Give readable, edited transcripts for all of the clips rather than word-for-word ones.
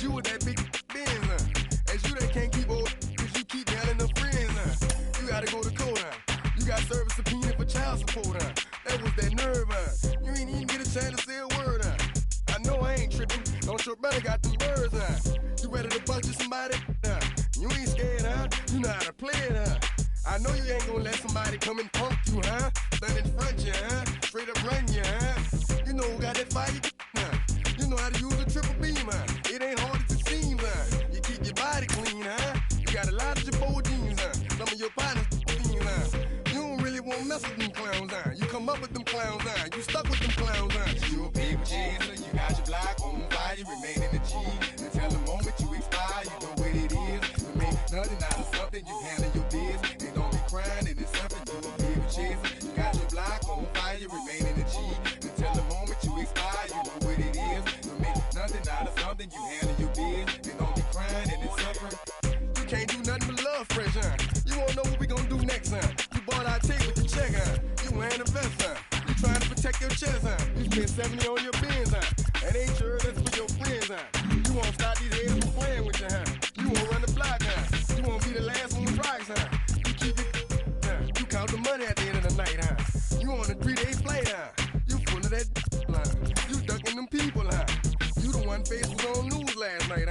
That's you with that big Benz, That's you that can't keep old, cause you keep yelling them friends, You gotta go to court, You got service subpoena for child support, That was that nerve, You ain't even get a chance to say a word, I know I ain't tripping. Don't your brother got them birds, You ready to bust you somebody, You ain't scared, You know how to play it, I know you ain't gonna let somebody come and punk you, Stand in front you, Straight up run you, You know who got that fire, You know how to use a triple beam, It ain't hard as it seems, You keep your body clean, You got a lot of your bold jeans, Some of your partners, You don't really wanna mess with them clowns, You come up with them clowns, You stuck with them clowns, You a people chaser, you got your block on fire, you remain in the G. Until the moment you expire, you know what it is. To make nothing out of something, you handle your biz. And don't be crying, it is something, you a people chaser. You got your block on fire, you remain in the G. Until the moment you expire, you know what it is. To make nothing out of something, you handle your biz. And don't be crying, it is suffering. You can't do nothing but love fresh, You won't know what we gonna do next, You bought our tape with the check, You wearing a vest, You trying to protect your chest, You spent 70 on your Benz, And ain't sure that's for your friends, You won't stop these heads from playing with you, You won't run the block, You won't be the last on the price, You keep it, You count the money at the end of the night, You on a 3-day flight, You full of that, You ducking them people, You the one face was on news last night,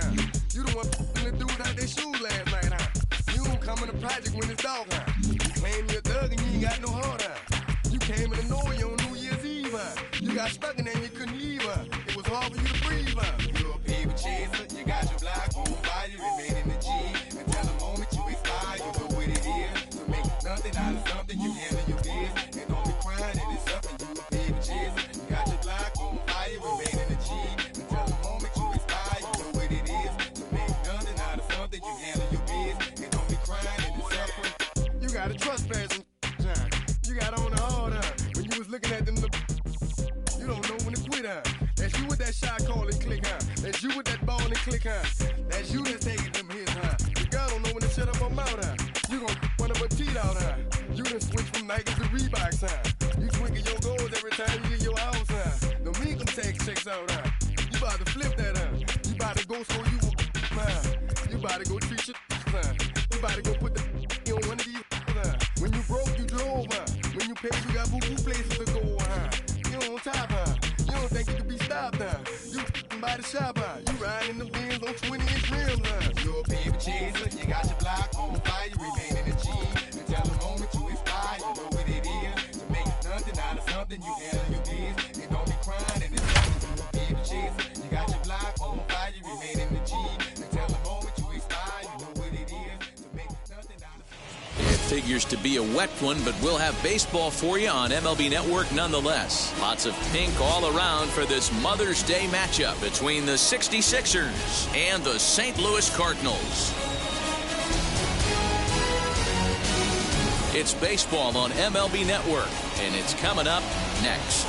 You the one the dudes out their shoes last night, You don't come in the project when it's dark, You claim you're a thug and you ain't got no heart, You came in the Norway on New Year's Eve, You got stuck and then you couldn't leave, It was hard for you to breathe, You a people chaser, you got your block on fire, you remain in the G. Until the moment you expire, you know what it is. To make nothing out of something, you handle your biz. And don't be crying, it is something, you a people chaser. You got your block on fire, you remain in the G. Until the moment you expire, you know what it is. To make nothing out of something, you handle your biz. And don't be crying, it is suffering. You got a trespassing, You got on the hard, When you was looking at them, you don't know when to quit, That's you with that shot calling click, That's you with that ball and click, That's you that's taking them hits, The girl don't know when to shut up her mouth, You gon' one of her teeth out, You done switch from Nike to Reeboks, You tweaking your goals every time you leave your house, Don't make them take checks out, You about to flip that, You about to go so you You about to go treat your, You about to go put the on one of these, When you broke, you drove, When you paid, you got boo-boo places to go, You on top, You don't think you can be stopped, You by the shop, You riding the Benz on 20-inch rims, You a people chaser, you got your block on fire, you remain in the G. Until the moment you expire, you know what it is. To make nothing out of something, you handle your biz. And don't be crying, and it's something, you a people chaser. You got your block on fire, you remain in the G. Until the moment you expire, you know what it is. To make nothing out of something. It figures to be a wet one, but we'll have baseball for you on MLB Network nonetheless. Lots of pink all around for this Mother's Day matchup between the 66ers and the St. Louis Cardinals. It's baseball on MLB Network, and it's coming up next.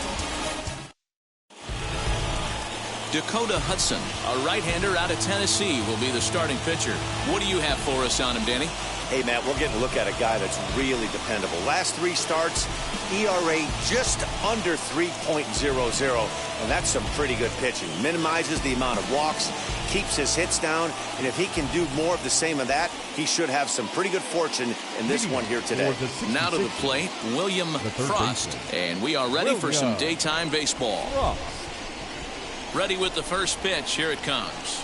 Dakota Hudson, a right-hander out of Tennessee, will be the starting pitcher. What do you have for us on him, Danny? Hey, Matt, we're getting a look at a guy that's really dependable. Last 3 starts, ERA just under 3.00, and that's some pretty good pitching. Minimizes the amount of walks, keeps his hits down, and if he can do more of the same of that, he should have some pretty good fortune in this one here today. Now to the plate, William Frost, and we are ready for some daytime baseball. Ready with the first pitch. Here it comes.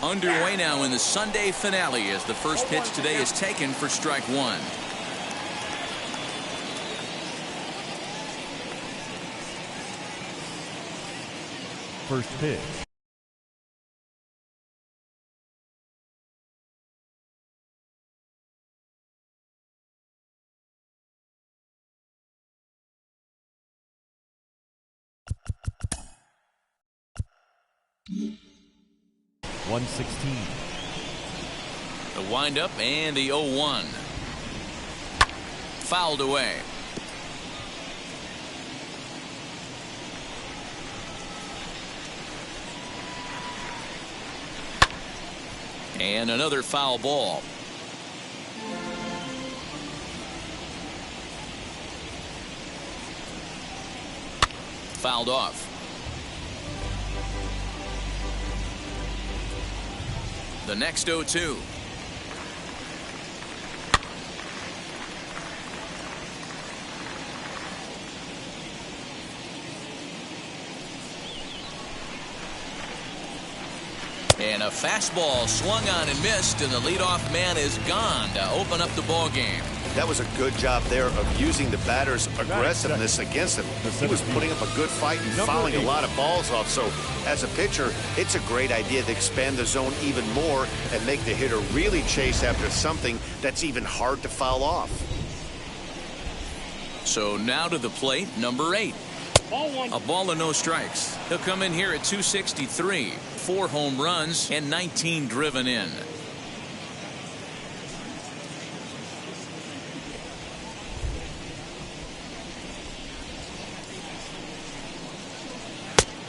Underway now in the Sunday finale as the first pitch today is taken for strike 1. First pitch. .116. The windup and the 0-1. Fouled away. And another foul ball. Fouled off. The next 0-2. And a fastball swung on and missed, and the leadoff man is gone to open up the ball game. That was a good job there of using the batter's aggressiveness against him. He was putting up a good fight and fouling a lot of balls off. So as a pitcher, it's a great idea to expand the zone even more and make the hitter really chase after something that's even hard to foul off. So now to the plate, number 8. A ball and no strikes. He'll come in here at 263. 4 home runs and 19 driven in.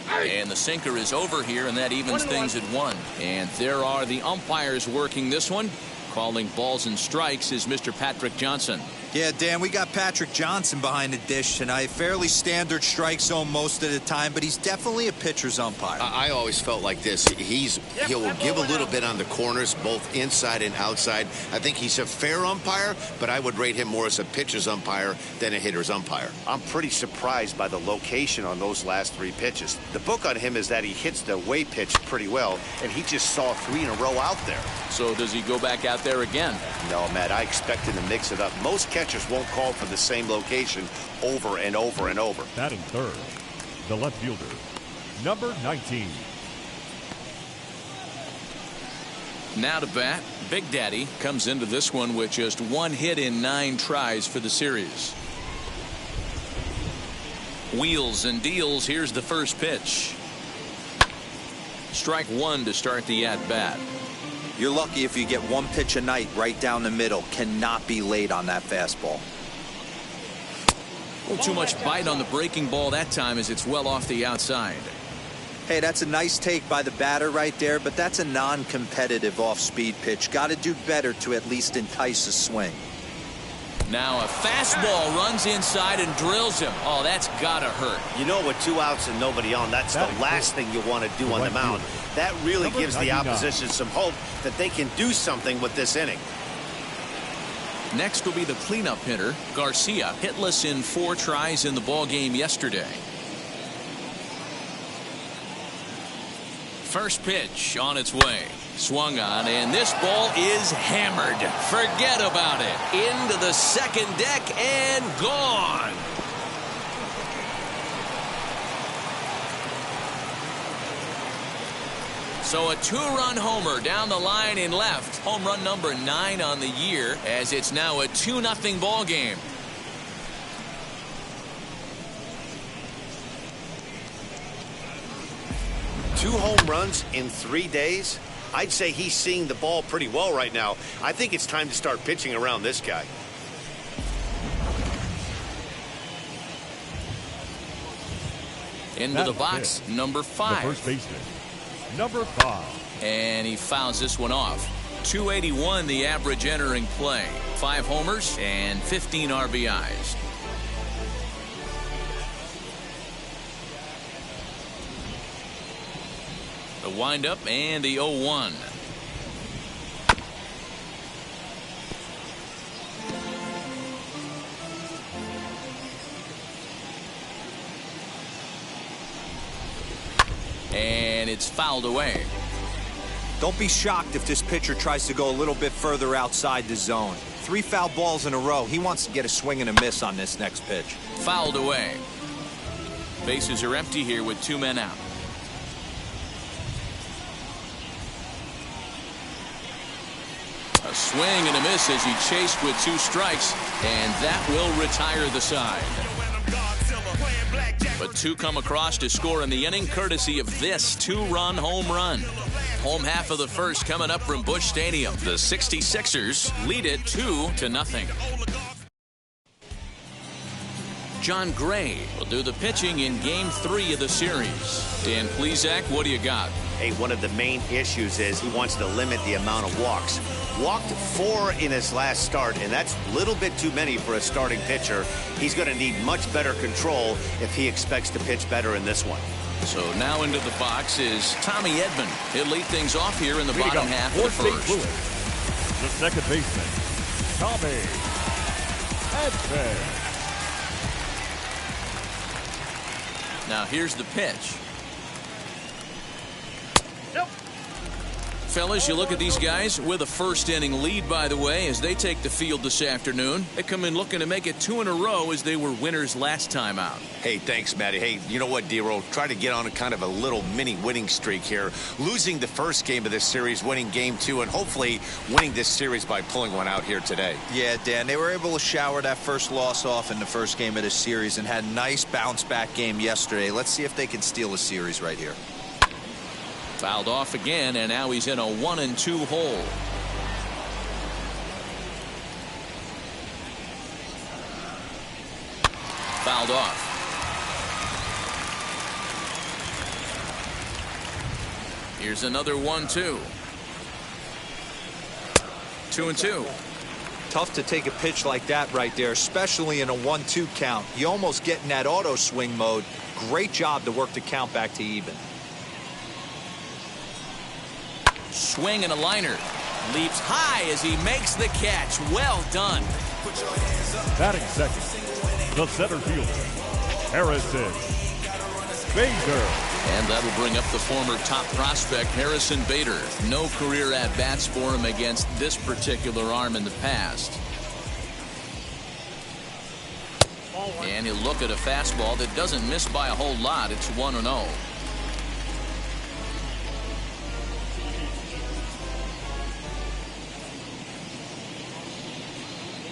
And the sinker is over here, and that evens things at 1. And there are the umpires working this one. Calling balls and strikes is Mr. Patrick Johnson. Yeah, Dan, we got Patrick Johnson behind the dish tonight. Fairly standard strike zone most of the time, but he's definitely a pitcher's umpire. I always felt like this. He'll give a little bit on the corners, both inside and outside. I think he's a fair umpire, but I would rate him more as a pitcher's umpire than a hitter's umpire. I'm pretty surprised by the location on those last 3 pitches. The book on him is that he hits the away pitch pretty well, and he just saw 3 in a row out there. So does he go back out there again? No, Matt, I expect him to mix it up. Most catchers won't call for the same location over and over and over. Batting third, the left fielder, number 19. Now to bat, Big Daddy comes into this one with just 1 hit in 9 tries for the series. Wheels and deals. Here's the first pitch. Strike 1 to start the at-bat. You're lucky if you get 1 pitch a night right down the middle. Cannot be late on that fastball. A little too much bite on the breaking ball that time as it's well off the outside. Hey, that's a nice take by the batter right there, but that's a non-competitive off-speed pitch. Got to do better to at least entice a swing. Now a fastball runs inside and drills him. Oh, that's gotta hurt. You know, with 2 outs and nobody on, that's the last thing you want to do on the mound. That really gives the opposition some hope that they can do something with this inning. Next will be the cleanup hitter, Garcia, hitless in 4 tries in the ball game yesterday. First pitch on its way. Swung on, and this ball is hammered. Forget about it. Into the second deck and gone. So a 2-run homer down the line in left. Home run number 9 on the year, as it's now a 2-0 ball game. Two home runs in 3 days? I'd say he's seeing the ball pretty well right now. I think it's time to start pitching around this guy. Into the box, number 5. The first baseman, number 5. And he fouls this one off. 281 the average entering play. 5 homers and 15 RBIs. The windup and the 0-1. And it's fouled away. Don't be shocked if this pitcher tries to go a little bit further outside the zone. 3 foul balls in a row. He wants to get a swing and a miss on this next pitch. Fouled away. Bases are empty here with 2 men out. A swing and a miss as he chased with 2 strikes, and that will retire the side. But 2 come across to score in the inning, courtesy of this 2-run home run. Home half of the first coming up from Busch Stadium. The 66ers lead it 2-0. John Gray will do the pitching in Game 3 of the series. Dan Plesac, what do you got? Hey, one of the main issues is he wants to limit the amount of walks. Walked 4 in his last start, and that's a little bit too many for a starting pitcher. He's going to need much better control if he expects to pitch better in this one. So now into the box is Tommy Edman. He'll lead things off here in the bottom half of the first. The second baseman, Tommy Edman. Now here's the pitch. Fellas, you look at these guys with a first inning lead, by the way, as they take the field this afternoon. They come in looking to make it 2 in a row as they were winners last time out. Hey, thanks, Matty. Hey, you know what, D-Roll? Try to get on a kind of a little mini winning streak here. Losing the first game of this series, winning game 2, and hopefully winning this series by pulling one out here today. Yeah, Dan, they were able to shower that first loss off in the first game of this series and had a nice bounce-back game yesterday. Let's see if they can steal a series right here. Fouled off again, and now he's in a 1-2 hole. Fouled off. Here's another 1-2. 2-2. Tough to take a pitch like that right there, especially in a 1-2 count. You almost get in that auto swing mode. Great job to work the count back to even. Swing and a liner. Leaps high as he makes the catch. Well done. Batting second, the center fielder, Harrison Bader. And that'll bring up the former top prospect, Harrison Bader. No career at-bats for him against this particular arm in the past. And he'll look at a fastball that doesn't miss by a whole lot. It's 1-0.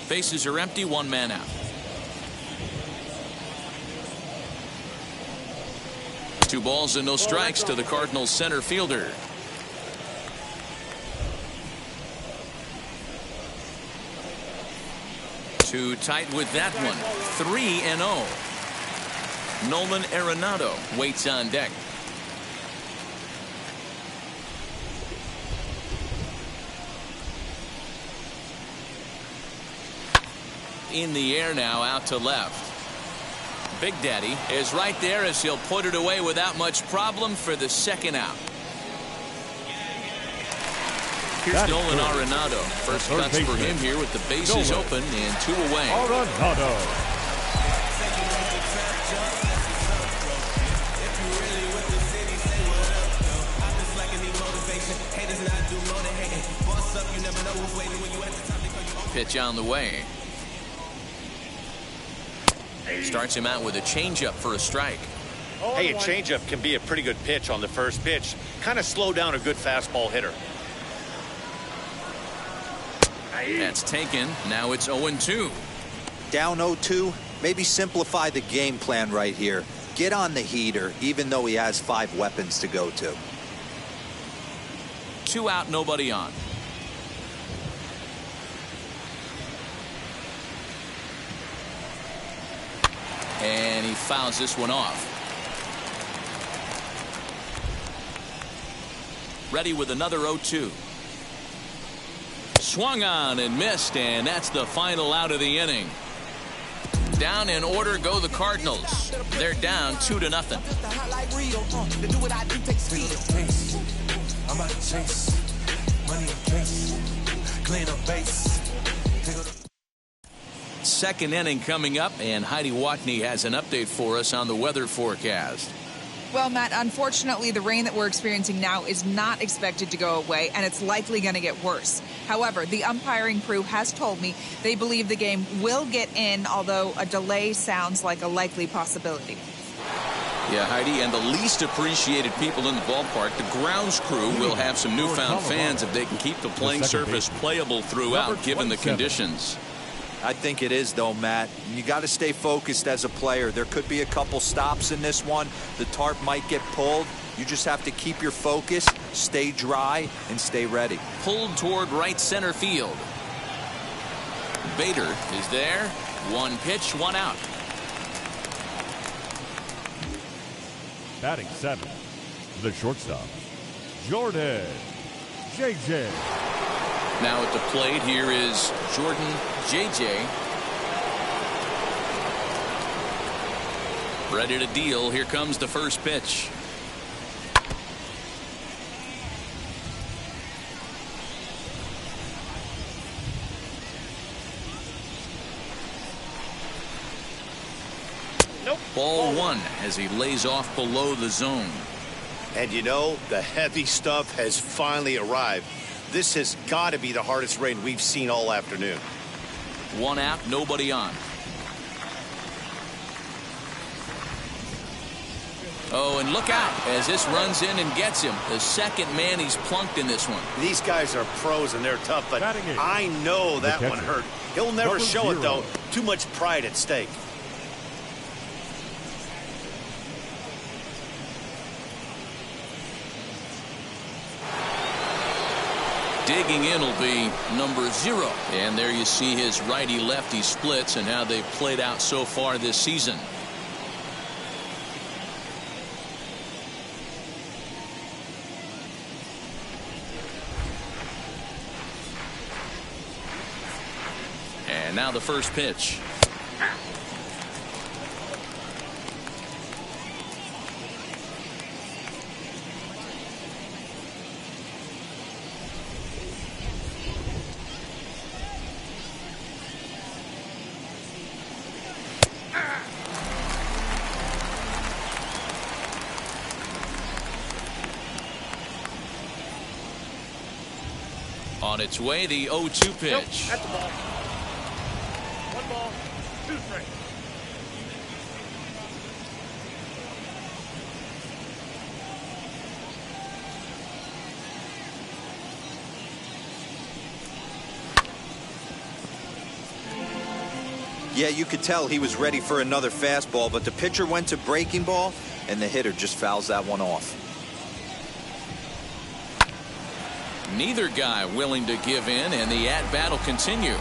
Bases are empty, 1 man out. 2 balls and no strikes to the Cardinals center fielder. Too tight with that one. 3-0. Nolan Arenado waits on deck. In the air now, out to left. Big Daddy is right there as he'll put it away without much problem for the second out. Here's Nolan Arenado. First cuts for him here with the bases open and 2 away. Arenado. Pitch on the way. Starts him out with a changeup for a strike. Hey, a changeup can be a pretty good pitch on the first pitch. Kind of slow down a good fastball hitter. That's taken. Now it's 0-2. Down 0-2. Maybe simplify the game plan right here. Get on the heater, even though he has 5 weapons to go to. 2 out, nobody on. And he fouls this one off. Ready with another 0-2. Swung on and missed, and that's the final out of the inning. Down in order go the Cardinals. They're down 2-0. Second inning coming up, and Heidi Watney has an update for us on the weather forecast. Well, Matt, unfortunately, the rain that we're experiencing now is not expected to go away, and it's likely going to get worse. However, the umpiring crew has told me they believe the game will get in, although a delay sounds like a likely possibility. Yeah, Heidi, and the least appreciated people in the ballpark, the grounds crew, will have some newfound fans if they can keep the playing surface playable throughout, given the conditions. I think it is, though, Matt. You got to stay focused as a player. There could be a couple stops in this one. The tarp might get pulled. You just have to keep your focus, stay dry, and stay ready. Pulled toward right center field. Bader is there. 1 pitch, 1 out. Batting 7, the shortstop, Jordan J.J. Now at the plate, here is Jordan J.J. Ready to deal. Here comes the first pitch. Nope. Ball one as he lays off below the zone. And you know, the heavy stuff has finally arrived. This has got to be the hardest rain we've seen all afternoon. One out, nobody on. Oh, and look out as this runs in and gets him. The second man he's plunked in this one. These guys are pros and they're tough, but I know that one hurt. He'll never show it, though. Too much pride at stake. Digging in will be number 0. And there you see his righty-lefty splits and how they've played out so far this season. And now the first pitch. On its way, the 0-2 pitch. Nope, that's the ball. 1 ball, 2 strikes. Yeah, you could tell he was ready for another fastball, but the pitcher went to breaking ball, and the hitter just fouls that one off. Neither guy willing to give in, and the at-bat will continue.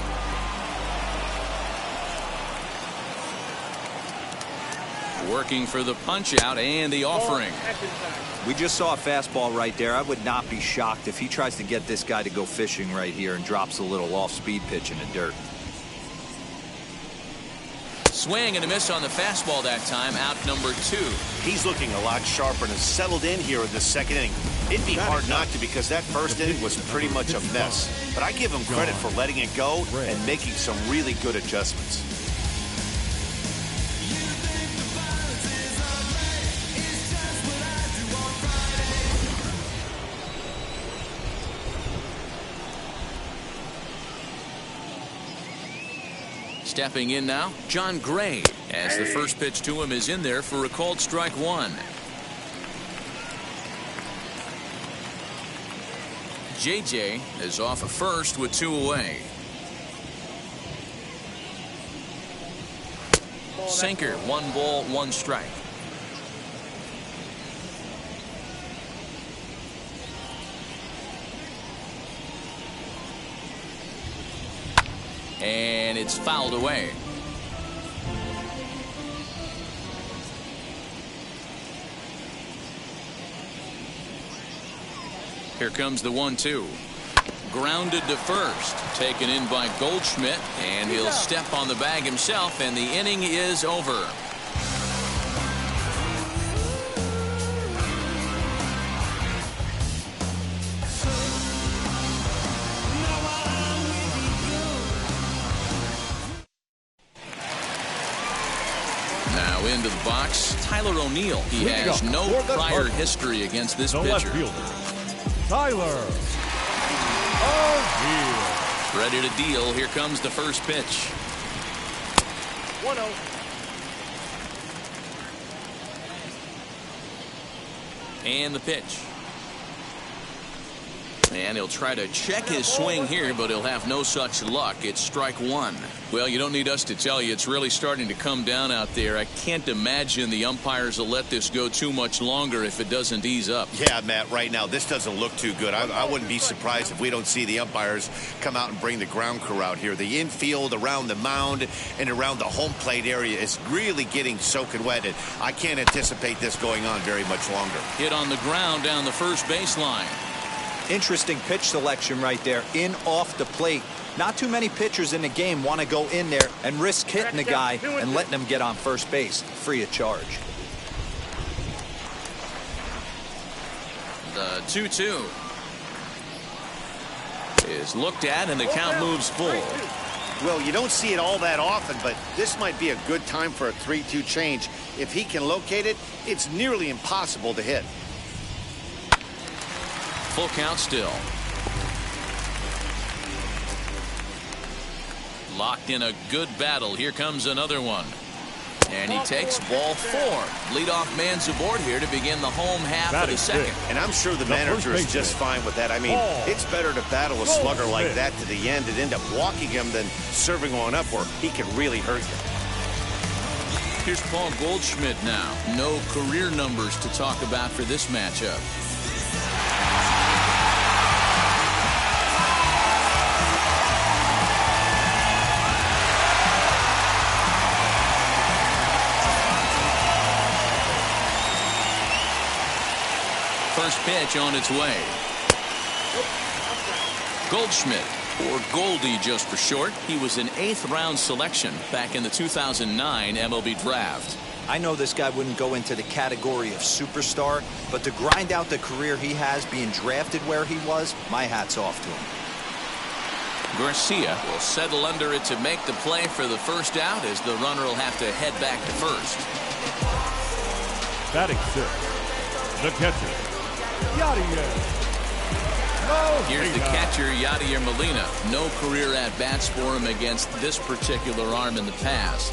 Working for the punch-out and the offering. We just saw a fastball right there. I would not be shocked if he tries to get this guy to go fishing right here and drops a little off-speed pitch in the dirt. Swing and a miss on the fastball that time. Out number 2. He's looking a lot sharper and has settled in here in the second inning. It'd be hard not to, because that first inning was pretty much a mess. But I give him credit for letting it go and making some really good adjustments. Stepping in now, John Gray, as the first pitch to him is in there for a called strike 1. JJ is off of first with 2 away. Sinker, 1 ball, 1 strike. And it's fouled away. Here comes the 1-2. Grounded to first. Taken in by Goldschmidt. And he'll step on the bag himself. And the inning is over. Now into the box, Tyler O'Neill. He has no prior history against this pitcher. Left fielder, Tyler O'Neill. Ready to deal. Here comes the first pitch. 1-0. And the pitch. And he'll try to check his swing here, but he'll have no such luck. It's strike 1. Well, you don't need us to tell you it's really starting to come down out there. I can't imagine the umpires will let this go too much longer if it doesn't ease up. Yeah, Matt, right now this doesn't look too good. I wouldn't be surprised if we don't see the umpires come out and bring the ground crew out here. The infield around the mound and around the home plate area is really getting soaking wet, and I can't anticipate this going on very much longer. Hit on the ground down the first baseline. Interesting pitch selection right there. In off the plate. Not too many pitchers in the game want to go in there and risk hitting the guy and letting him get on first base free of charge. The 2-2 is looked at, and the count moves full. Well, you don't see it all that often, but this might be a good time for a 3-2 change. If he can locate it, it's nearly impossible to hit. Full count still. Locked in a good battle. Here comes another one. And he takes ball 4. Leadoff man's aboard here to begin the home half of the second. And I'm sure the manager is just fine with that. I mean, it's better to battle a slugger like that to the end and end up walking him than serving one up where he can really hurt you. Here's Paul Goldschmidt now. No career numbers to talk about for this matchup. First pitch on its way. Goldschmidt, or Goldie just for short. He was an 8th round selection back in the 2009 MLB draft. I know this guy wouldn't go into the category of superstar, but to grind out the career he has being drafted where he was, my hat's off to him. Garcia will settle under it to make the play for the first out, as the runner will have to head back to first. Batting 6, the catcher, Yadier. Here's the catcher, Yadier Molina. No career at-bats for him against this particular arm in the past.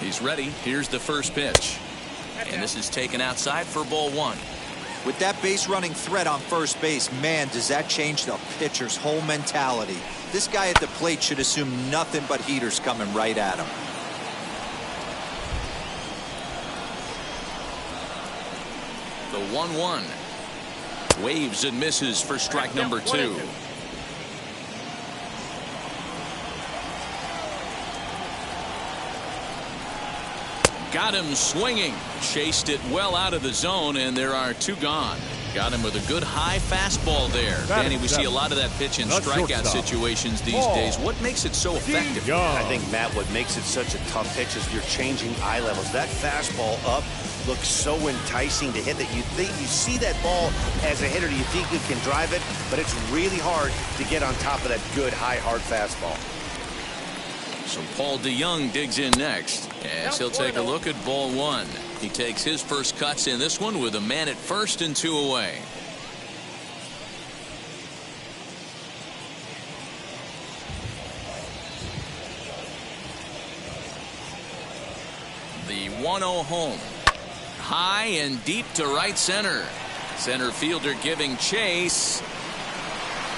He's ready. Here's the first pitch. And this is taken outside for ball 1. With that base running threat on first base, man, does that change the pitcher's whole mentality. This guy at the plate should assume nothing but heaters coming right at him. The 1-1. Waves and misses for strike number 2. Got him swinging. Chased it well out of the zone, and there are 2 gone. Got him with a good high fastball there. Danny, we see a lot of that pitch in strikeout situations these days. What makes it so effective? I think, Matt, what makes it such a tough pitch is you're changing eye levels. That fastball up looks so enticing to hit that you think you see that ball as a hitter. You think you can drive it, but it's really hard to get on top of that good high hard fastball. So Paul DeYoung digs in next as he'll take a look at ball 1. He takes his first cuts in this one with a man at first and 2 away. The 1-0 home. High and deep to right center. Center fielder giving chase.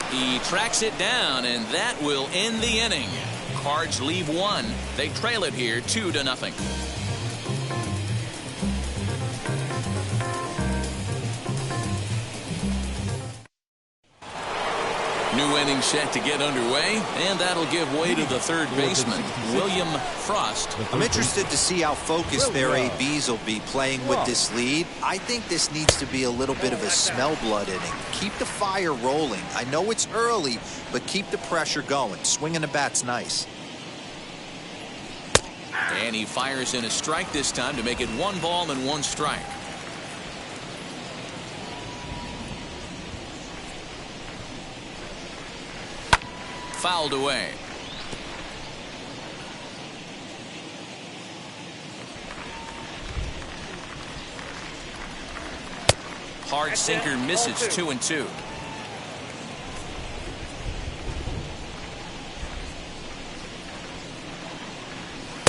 He tracks it down, and that will end the inning. Cards leave 1. They trail it here 2-0. New inning set to get underway, and that'll give way to the third baseman, William Frost. I'm interested to see how focused their ABs will be playing with this lead. I think this needs to be a little bit of a smell blood inning. Keep the fire rolling. I know it's early, but keep the pressure going. Swinging the bat's nice. And he fires in a strike this time to make it 1 ball and 1 strike. Fouled away. Hard sinker misses 2-2.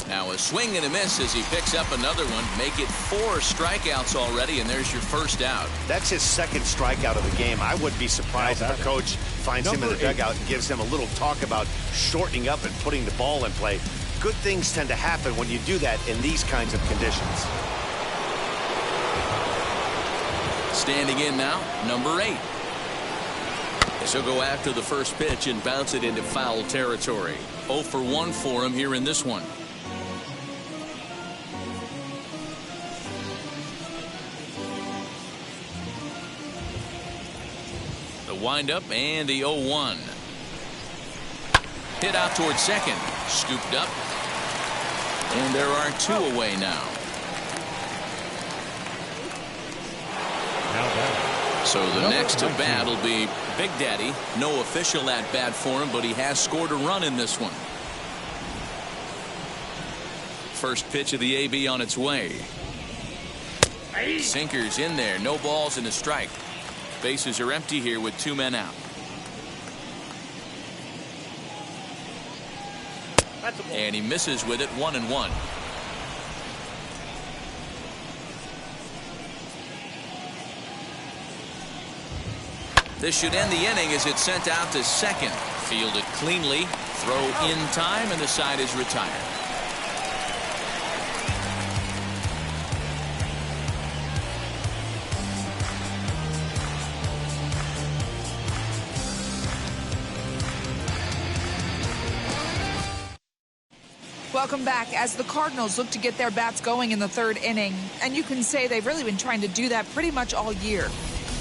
Now a swing and a miss as he picks up another one. Make it 4 strikeouts already, and there's your first out. That's his second strikeout of the game. I wouldn't be surprised if a coach finds him in the dugout and gives him a little talk about shortening up and putting the ball in play. Good things tend to happen when you do that in these kinds of conditions. Standing in now, number 8. So he'll go after the first pitch and bounce it into foul territory. 0 for 1 for him here in this one. windup and the 0-1. Hit out towards second. Scooped up. And there are 2 away now. So the next to bat will be Big Daddy. No official at bat for him, but he has scored a run in this one. First pitch of the AB on its way. Sinkers in there. No balls and a strike. Bases are empty here with 2 men out. And he misses with it. 1-1. This should end the inning as it's sent out to second. Fielded cleanly. Throw in time, and the side is retired. Welcome back as the Cardinals look to get their bats going in the 3rd inning. And you can say they've really been trying to do that pretty much all year.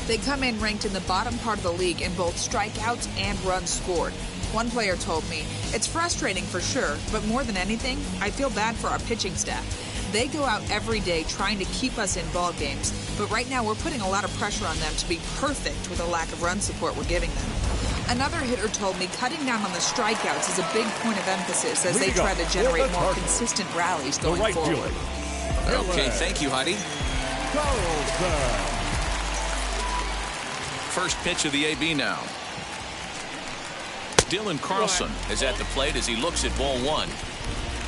They come in ranked in the bottom part of the league in both strikeouts and runs scored. One player told me, "It's frustrating for sure, but more than anything, I feel bad for our pitching staff. They go out every day trying to keep us in ball games, but right now we're putting a lot of pressure on them to be perfect with the lack of run support we're giving them." Another hitter told me cutting down on the strikeouts is a big point of emphasis as they try to generate more consistent rallies going forward. Okay, thank you, Heidi. First pitch of the AB now. Dylan Carlson is at the plate as he looks at ball 1.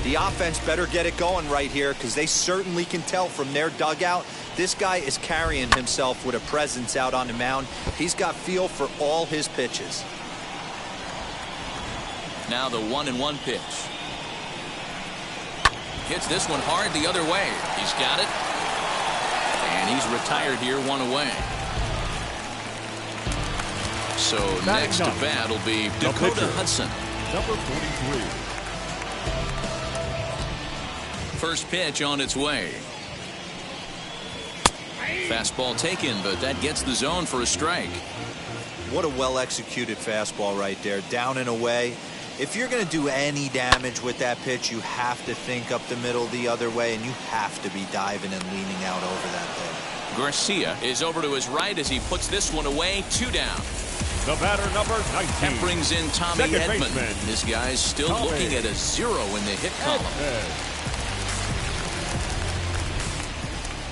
The offense better get it going right here because they certainly can tell from their dugout this guy is carrying himself with a presence out on the mound. He's got feel for all his pitches. Now the 1-1 pitch. Hits this one hard the other way. He's got it. And he's retired here, 1 away. So next to bat will be Dakota Hudson. Number 43. First pitch on its way. Fastball taken, but that gets the zone for a strike. What a well-executed fastball right there. Down and away. If you're going to do any damage with that pitch, you have to think up the middle the other way, and you have to be diving and leaning out over that thing. Garcia is over to his right as he puts this one away. 2 down. The batter, number 19. That brings in Tommy Second Edman. baseman. This guy's still looking at a 0 in the hit column.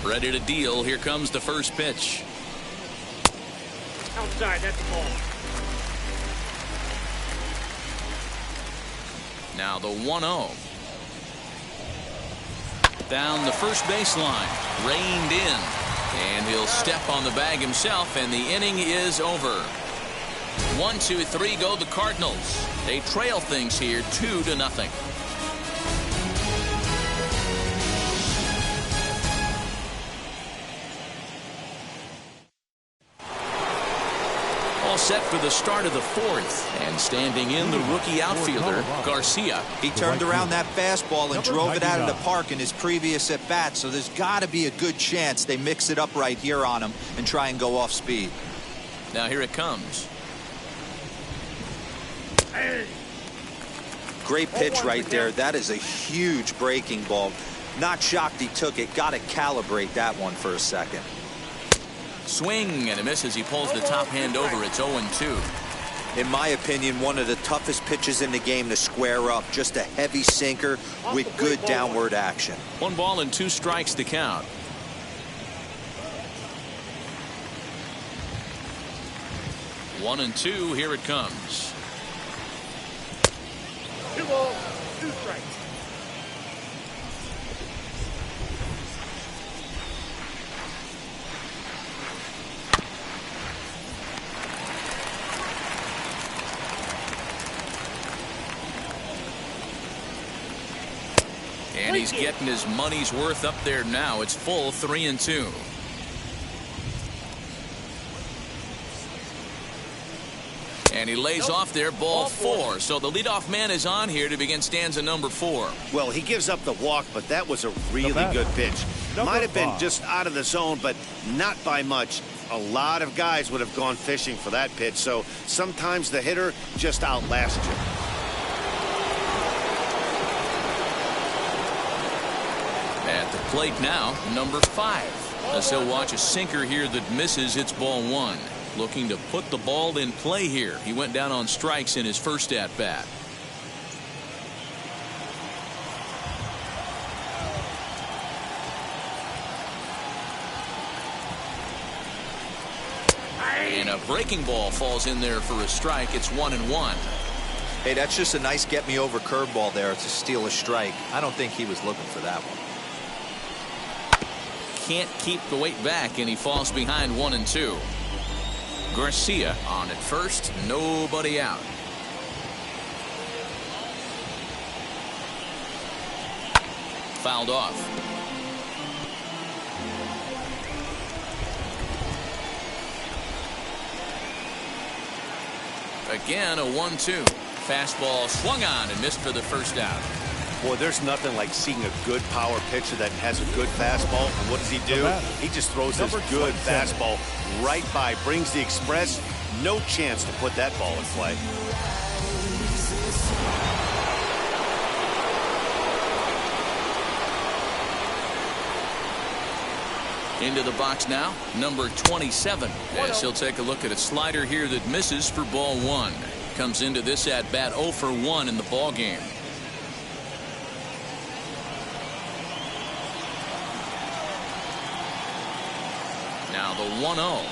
Ready to deal. Here comes the first pitch. Outside, that's a ball. Now the 1-0. Down the first baseline. Reined in. And he'll step on the bag himself, and the inning is over. 1, 2, 3 go the Cardinals. They trail things here 2-0. All set for the start of the 4th, and standing in the rookie outfielder Garcia. He turned around that fastball and drove it out of the park in his previous at bat, so there's got to be a good chance they mix it up right here on him and try and go off speed. Now here it comes. Great pitch right there. That is a huge breaking ball. Not shocked he took it. Got to calibrate that one for a second. Swing and a miss as he pulls the top hand over. It's 0-2. In my opinion, one of the toughest pitches in the game to square up. Just a heavy sinker with good downward action. 1 ball and 2 strikes to count. One and 2. Here it comes. 2 balls, 2 strikes. And he's getting his money's worth up there now. It's full 3-2. And he lays off there, ball 4. So the leadoff man is on here to begin stanza number 4. Well, he gives up the walk, but that was a really good pitch. Might have been just out of the zone, but not by much. A lot of guys would have gone fishing for that pitch, so sometimes the hitter just outlasts you. At the plate now, number 5. As he'll watch a sinker here that misses. It's ball 1. Looking to put the ball in play here. He went down on strikes in his first at bat. And a breaking ball falls in there for a strike. It's 1-1. Hey, that's just a nice get-me-over curveball there to steal a strike. I don't think he was looking for that one. Can't keep the weight back, and he falls behind 1-2. Garcia on at first. Nobody out. Fouled off. Again, a 1-2. Fastball swung on and missed for the first out. Boy, there's nothing like seeing a good power pitcher that has a good fastball. And what does he do? He just throws his good fastball right by, brings the express. No chance to put that ball in play. Into the box now, number 27. As he'll take a look at a slider here that misses for ball 1. Comes into this at bat 0 for 1 in the ball game. Now the 1-0.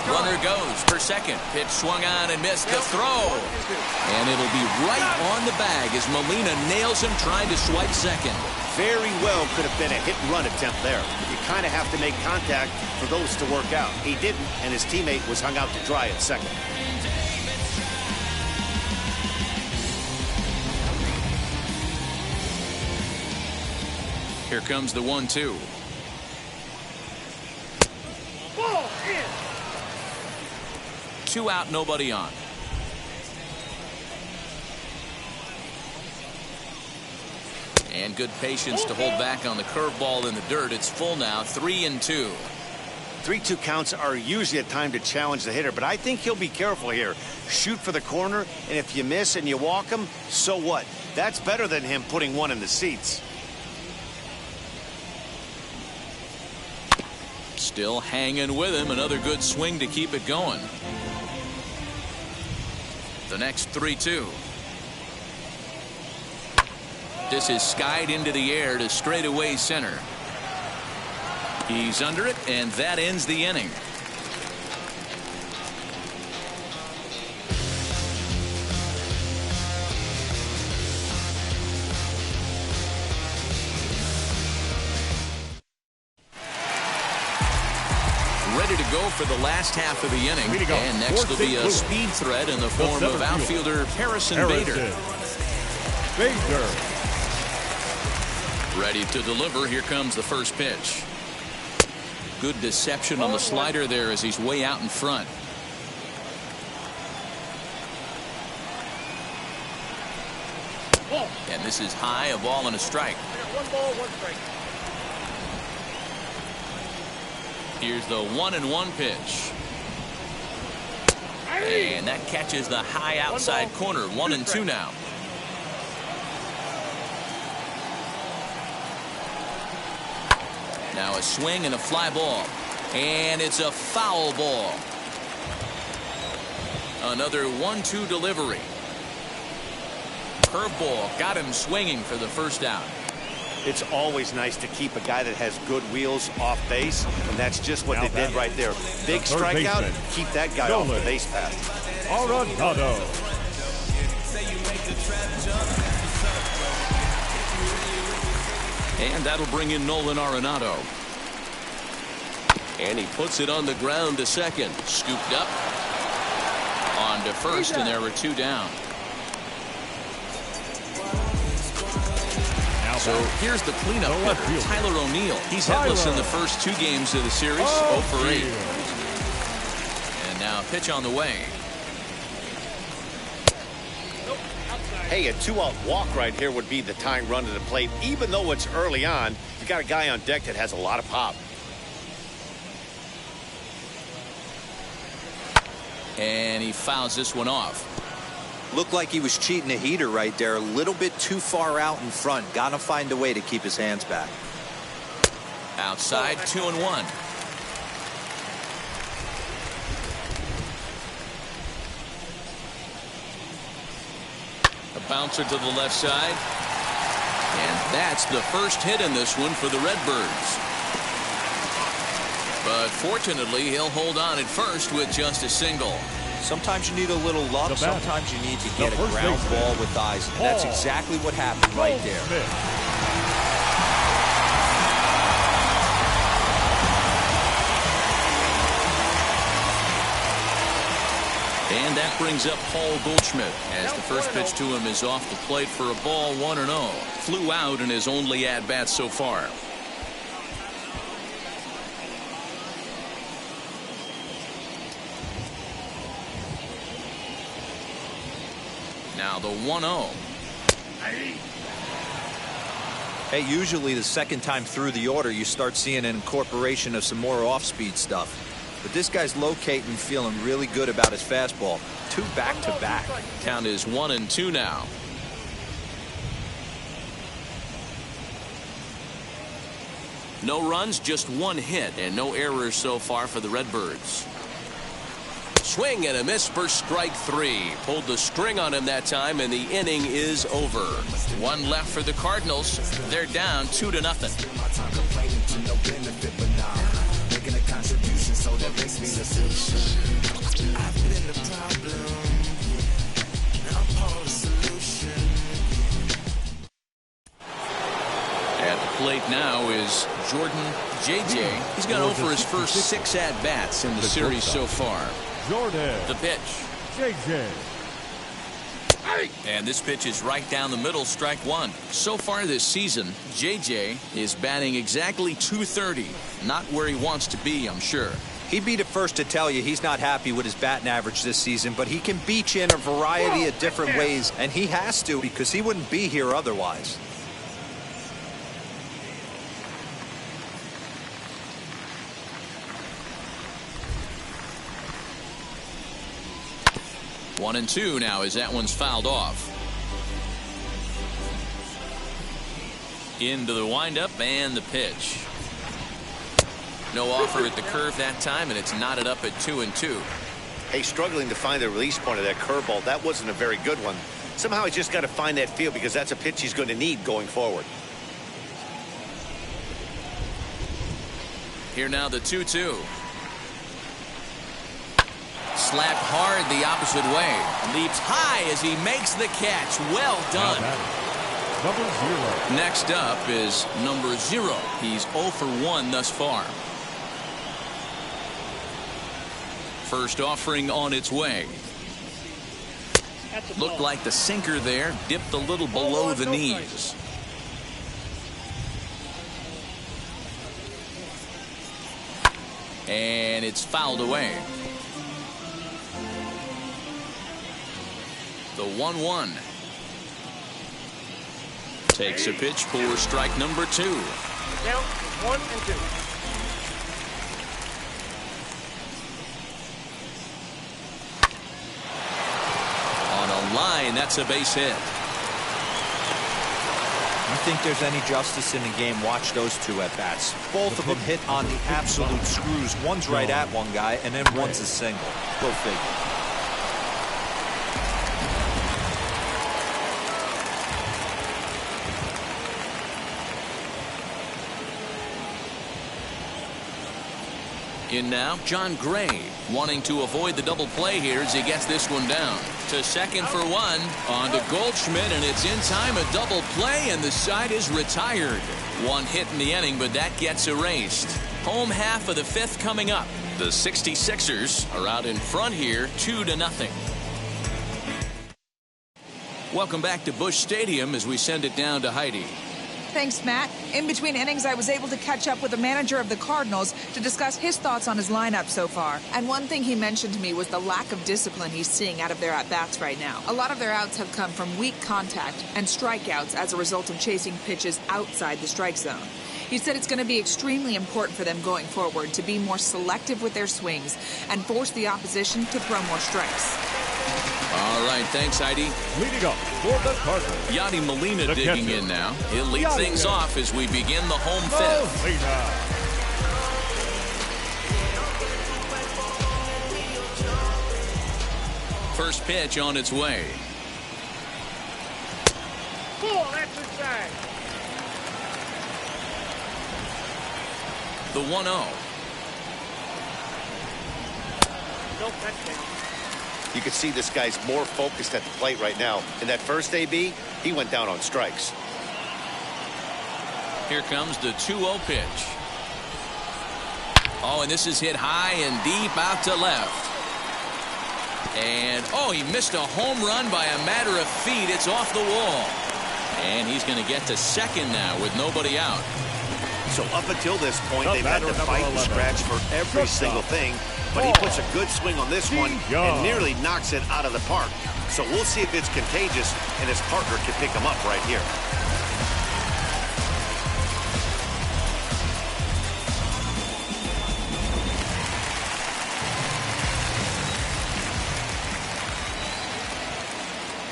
Runner goes for second. Pitch swung on and missed the throw. And it'll be right on the bag as Molina nails him trying to swipe second. Very well could have been a hit-and-run attempt there. You kind of have to make contact for those to work out. He didn't, and his teammate was hung out to dry at second. Here comes the 1-2. Ball in. 2 out, nobody on. And good patience to hold back on the curveball in the dirt. It's full now, 3-2. 3-2 counts are usually a time to challenge the hitter, but I think he'll be careful here. Shoot for the corner, and if you miss and you walk him, so what? That's better than him putting one in the seats. Still hanging with him. Another good swing to keep it going. The next 3-2. This is skied into the air to straightaway center. He's under it, and that ends the inning. Ready to go for the last half of the inning. And next will be a speed threat in the form of outfielder Harrison Bader. Ready to deliver. Here comes the first pitch. Good deception on the slider there as he's way out in front. And this is high, a ball and a strike. 1 ball, 1 strike. Here's the 1-1 pitch. And that catches the high outside corner. 1-2 now. Now a swing and a fly ball. And it's a foul ball. Another 1-2 delivery. Curveball got him swinging for the first out. It's always nice to keep a guy that has good wheels off base, and that's just what they did right there. Big strikeout, keep that guy off the base path. Arenado. And that'll bring in Nolan Arenado. And he puts it on the ground to second. Scooped up. On to first, and there were 2 down. So here's the cleanup hitter, Tyler O'Neill. He's hitless in the first 2 games of the series, 0 for 8. And now a pitch on the way. Hey, a 2-out walk right here would be the tying run to the plate. Even though it's early on, you got a guy on deck that has a lot of pop. And he fouls this one off. Looked like he was cheating a heater right there. A little bit too far out in front. Got to find a way to keep his hands back. Outside, 2-1. A bouncer to the left side. And that's the first hit in this one for the Redbirds. But fortunately, he'll hold on at first with just a single. Sometimes you need a little luck. Sometimes you need to get a ground ball with eyes. And that's exactly what happened right there. And that brings up Paul Goldschmidt as the first pitch to him is off the plate for a ball, 1-0. Flew out in his only at-bat so far. Now the 1-0. Hey, usually the second time through the order, you start seeing an incorporation of some more off-speed stuff. But this guy's locating, feeling really good about his fastball. 2 back-to-back. Count is 1-2 now. No runs, just 1 hit, and no errors so far for the Redbirds. Swing and a miss for strike 3. Pulled the string on him that time, and the inning is over. 1 left for the Cardinals. They're down 2-0. At the plate now is Jordan J.J. He's gone over his first 6 at-bats in the series so far. Jordan. The pitch. J.J. And this pitch is right down the middle, strike 1. So far this season, J.J. is batting exactly .230. Not where he wants to be, I'm sure. He'd be the first to tell you he's not happy with his batting average this season, but he can beat you in a variety of different ways, and he has to because he wouldn't be here otherwise. 1-2 now as that one's fouled off. Into the windup and the pitch. No offer at the curve that time, and it's knotted up at 2-2. Hey, struggling to find the release point of that curveball. That wasn't a very good one. Somehow he's just got to find that feel because that's a pitch he's going to need going forward. Here now the 2-2. Slapped hard the opposite way. Leaps high as he makes the catch. Well done. Number 0. Next up is number 0. He's 0 for 1 thus far. First offering on its way. Looked like the sinker there dipped a little below the knees. And it's fouled away. The 1-1. Takes a pitch for strike number 2. Down 1-2. Line, that's a base hit. You think there's any justice in the game? Watch those 2 at bats. Both of them hit on the absolute screws. One's right at one guy, and then one's a single. Go figure. In now, John Gray, wanting to avoid the double play here as he gets this one down. To second for 1. On to Goldschmidt, and it's in time. A double play, and the side is retired. 1 hit in the inning, but that gets erased. Home half of the 5th coming up. The 66ers are out in front here, 2-0. Welcome back to Busch Stadium as we send it down to Heidi. Thanks, Matt. In between innings, I was able to catch up with the manager of the Cardinals to discuss his thoughts on his lineup so far. And one thing he mentioned to me was the lack of discipline he's seeing out of their at-bats right now. A lot of their outs have come from weak contact and strikeouts as a result of chasing pitches outside the strike zone. He said it's going to be extremely important for them going forward to be more selective with their swings and force the opposition to throw more strikes. All right, thanks, Heidi. Leading up for the Cardinals, Yadi Molina the digging catcher. in now. He'll lead Yadi. things off as we begin the home fifth. Molina. First pitch on its way. Full exercise. The 1-0. No touchdown. You can see this guy's more focused at the plate right now. In that first AB, he went down on strikes. Here comes the 2-0 pitch. Oh, and this is hit high and deep out to left. And, oh, he missed a home run by a matter of feet. It's off the wall. And he's going to get to second now with nobody out. So up until this point, The they've had to batter, fight number and 11. scratch for every single thing. But he puts a good swing on this one and nearly knocks it out of the park. So we'll see if it's contagious and his partner can pick him up right here.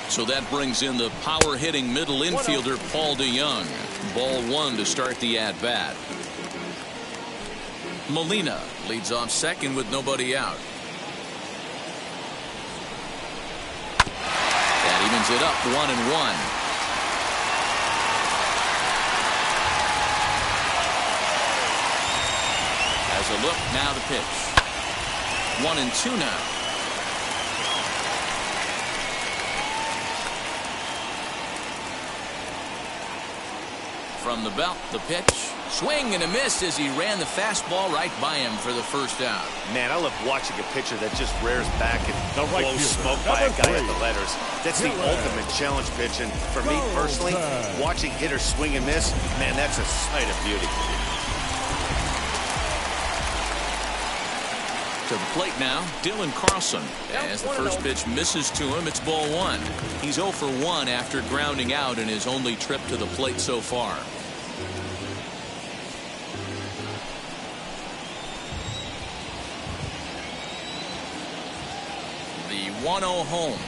So that brings in the power-hitting middle infielder, Paul DeYoung. Ball 1 to start the at-bat. Molina leads off second with nobody out. That evens it up 1-1. Has a look, now the pitch. 1-2 now. From the belt, the pitch. Swing and a miss as he ran the fastball right by him for the first out. Man, I love watching a pitcher that just rears back and The right blows fielder, smoke by a number guy at 3. the letters. That's the ultimate challenge pitch. And for me personally, watching hitters swing and miss, man, that's a sight of beauty. To the plate now, Dylan Carlson. As the first pitch misses to him, it's ball 1. He's 0 for 1 after grounding out in his only trip to the plate so far. The 1-0 home.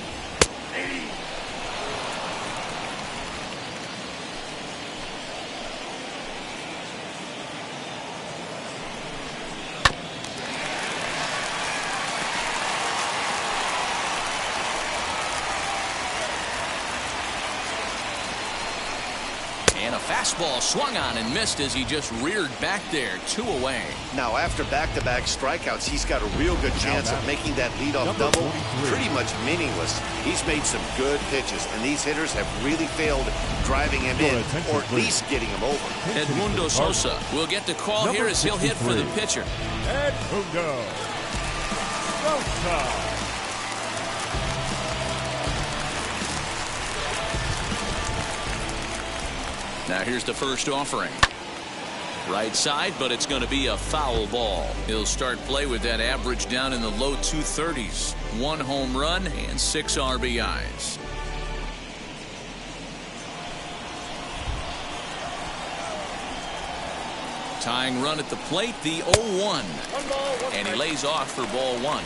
And a fastball swung on and missed as he just reared back there, 2 away. Now, after back-to-back strikeouts, he's got a real good chance of making that leadoff Number double 43. pretty much meaningless. He's made some good pitches, and these hitters have really failed driving him Your in, attention, or at please. least getting him over. Edmundo Sosa will get the call Number here as he'll hit for the 63. pitcher. Edmundo Sosa. Now here's the first offering. Right side, but it's going to be a foul ball. He'll start play with that average down in the low 230s. 1 home run and 6 RBIs. Tying run at the plate, the 0-1. 1 ball, 1 And he strike. lays off for ball 1.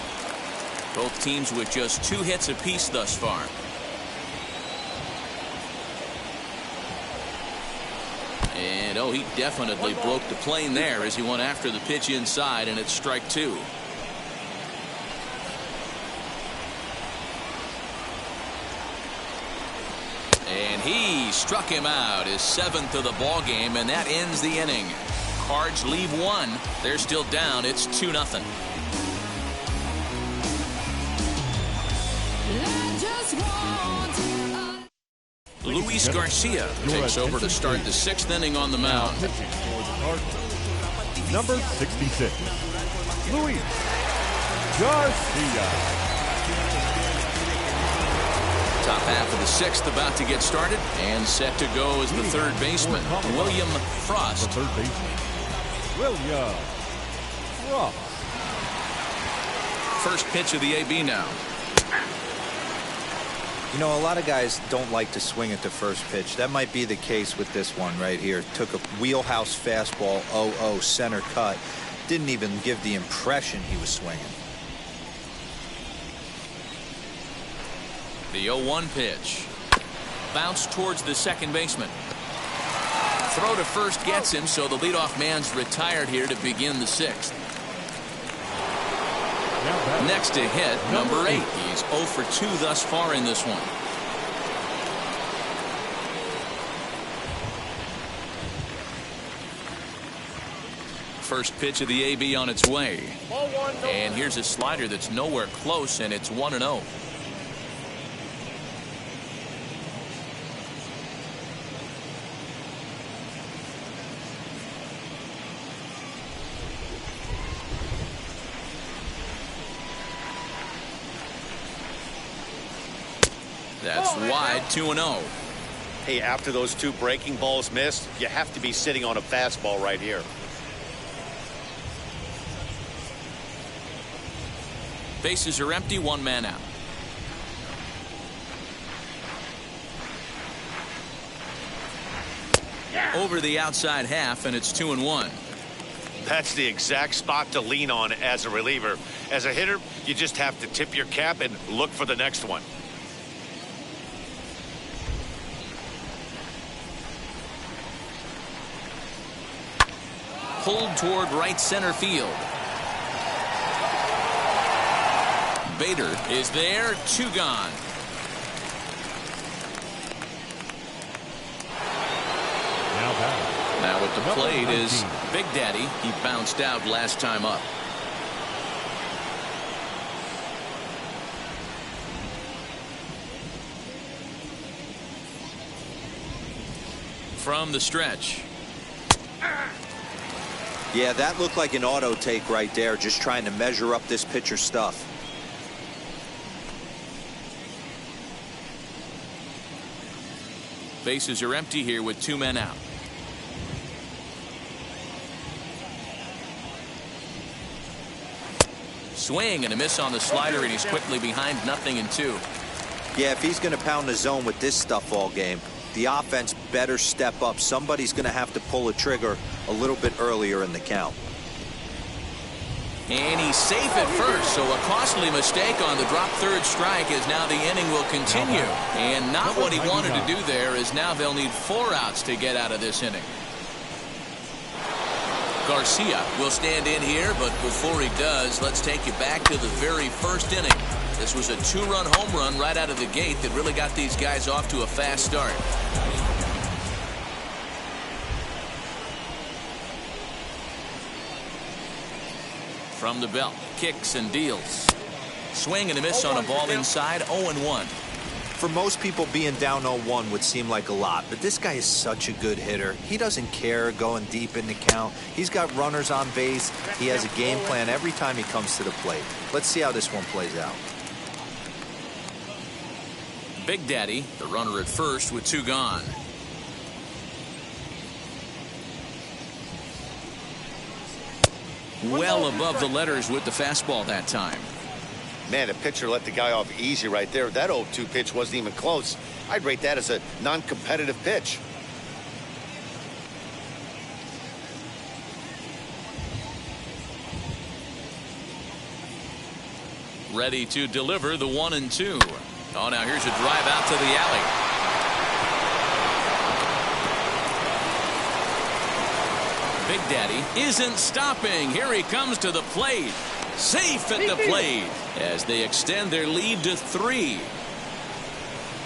Both teams with just 2 hits apiece thus far. And, oh, he definitely broke the plane there as he went after the pitch inside, and it's strike 2. And he struck him out, his 7th of the ball game, and that ends the inning. Cards leave 1. They're still down. It's 2-0. Luis Garcia takes over to start the 6th inning on the mound. Pitching for the Cardinals, number 66, Luis Garcia. Top half of the sixth about to get started, and set to go is the third baseman, William Frost. The third baseman, William Frost. First pitch of the AB now. You know, a lot of guys don't like to swing at the first pitch. That might be the case with this one right here. Took a wheelhouse fastball, 0-0 center cut. Didn't even give the impression he was swinging. The 0-1 pitch. Bounce towards the second baseman. Throw to first gets him, so the leadoff man's retired here to begin the sixth. Next to hit, number 8. He's 0 for 2 thus far in this one. First pitch of the AB on its way. And here's a slider that's nowhere close, and it's 1-0. That's wide, 2-0. Hey, after those 2 breaking balls missed, you have to be sitting on a fastball right here. Bases are empty, 1 man out. Over the outside half, and it's 2-1. That's the exact spot to lean on as a reliever. As a hitter, you just have to tip your cap and look for the next one. Pulled toward right center field. Bader is there, 2 gone. Now at the plate is Big Daddy. He bounced out last time up. From the stretch. Yeah, that looked like an auto take right there, just trying to measure up this pitcher's stuff. Bases are empty here with 2 men out. Swing and a miss on the slider, and he's quickly behind 0-2. Yeah, if he's going to pound the zone with this stuff all game, the offense better step up. Somebody's going to have to pull a trigger a little bit earlier in the count. And he's safe at first, so a costly mistake on the drop third strike, as now the inning will continue. And not what he wanted to do there, as now they'll need 4 outs to get out of this inning. Garcia will stand in here, but before he does, let's take you back to the very first inning. This was a 2-run home run right out of the gate that really got these guys off to a fast start. From the belt, kicks and deals. Swing and a miss on a ball inside, 0-1. For most people, being down 0-1 would seem like a lot, but this guy is such a good hitter. He doesn't care going deep in the count. He's got runners on base. He has a game plan every time he comes to the plate. Let's see how this one plays out. Big Daddy, the runner at first with 2 gone. Well above the letters with the fastball that time. Man, a pitcher let the guy off easy right there. That 0-2 pitch wasn't even close. I'd rate that as a non-competitive pitch. Ready to deliver the 1-2. Oh, now here's a drive out to the alley. Big Daddy isn't stopping. Here he comes to the plate. Safe at the plate as they extend their lead to 3.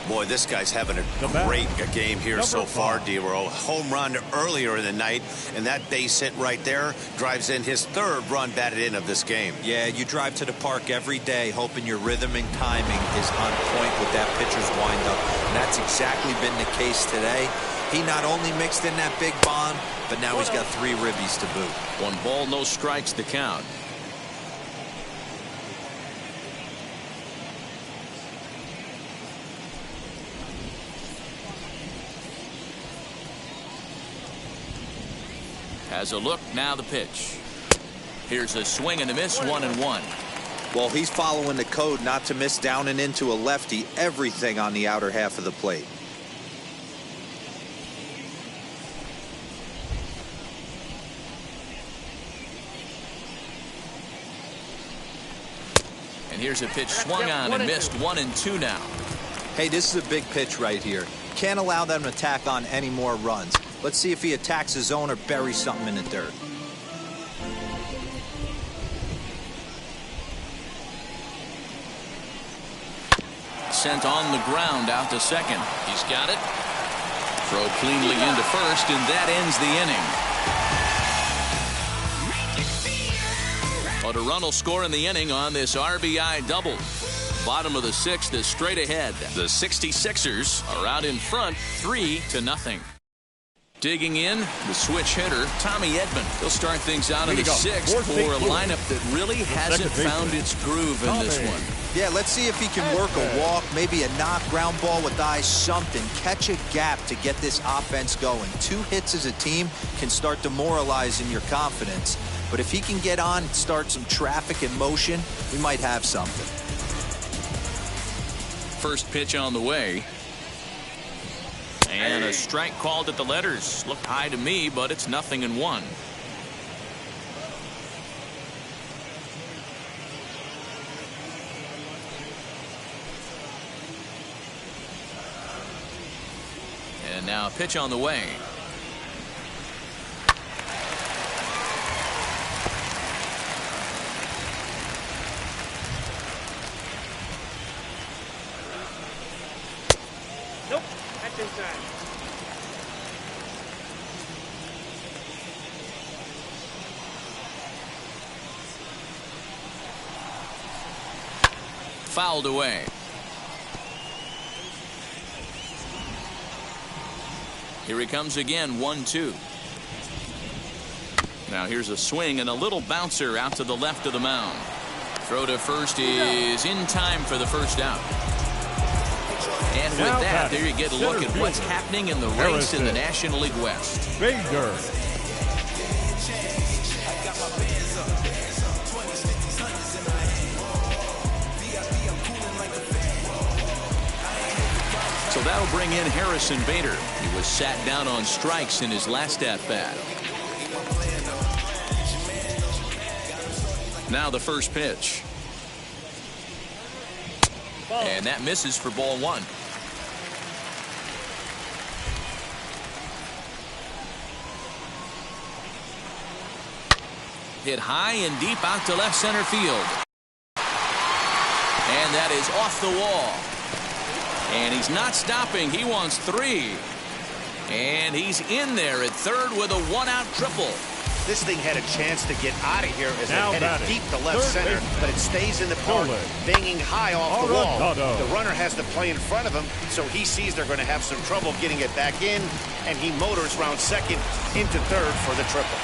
Boy, this guy's having a great game here so far, D-Row. Home run earlier in the night, and that base hit right there drives in his 3rd run batted in of this game. Yeah, you drive to the park every day hoping your rhythm and timing is on point with that pitcher's windup, and that's exactly been the case today. He not only mixed in that big bomb, but now he's got 3 ribbies to boot. 1 ball, no strikes to count. Has a look, now the pitch. Here's a swing and a miss, 1-1. Well, he's following the code not to miss down and into a lefty, everything on the outer half of the plate. And here's a pitch swung on and missed, 1-2 now. Hey, this is a big pitch right here. Can't allow them to tack on any more runs. Let's see if he attacks his zone or buries something in the dirt. Sent on the ground out to second. He's got it. Throw cleanly into first, and that ends the inning. But a run will score in the inning on this RBI double. Bottom of the sixth is straight ahead. The 66ers are out in front, 3-0. Digging in, the switch hitter, Tommy Edman. He'll start things out in the sixth for a lineup that really hasn't found its groove in this one. Yeah, let's see if he can work a walk, maybe a knock, ground ball with eyes, something. Catch a gap to get this offense going. 2 hits as a team can start demoralizing your confidence. But if he can get on and start some traffic in motion, we might have something. First pitch on the way. And a strike called at the letters. Looked high to me, but it's 0-1. And now a pitch on the way. Nope, that's inside. Fouled away. Here he comes again, 1-2. Now here's a swing and a little bouncer out to the left of the mound. Throw to first is in time for the first out. And with that, there you get a look at what's happening in the race in the National League West. Bader. So that'll bring in Harrison Bader. He was sat down on strikes in his last at-bat. Now the first pitch. And that misses for ball 1. Hit high and deep out to left center field. And that is off the wall. And he's not stopping. He wants 3. And he's in there at third with a 1-out triple. This thing had a chance to get out of here as it headed batting. deep to left center, but it stays in the park, banging high off the wall. The runner has to play in front of him, so he sees they're going to have some trouble getting it back in, and he motors round second into third for the triple.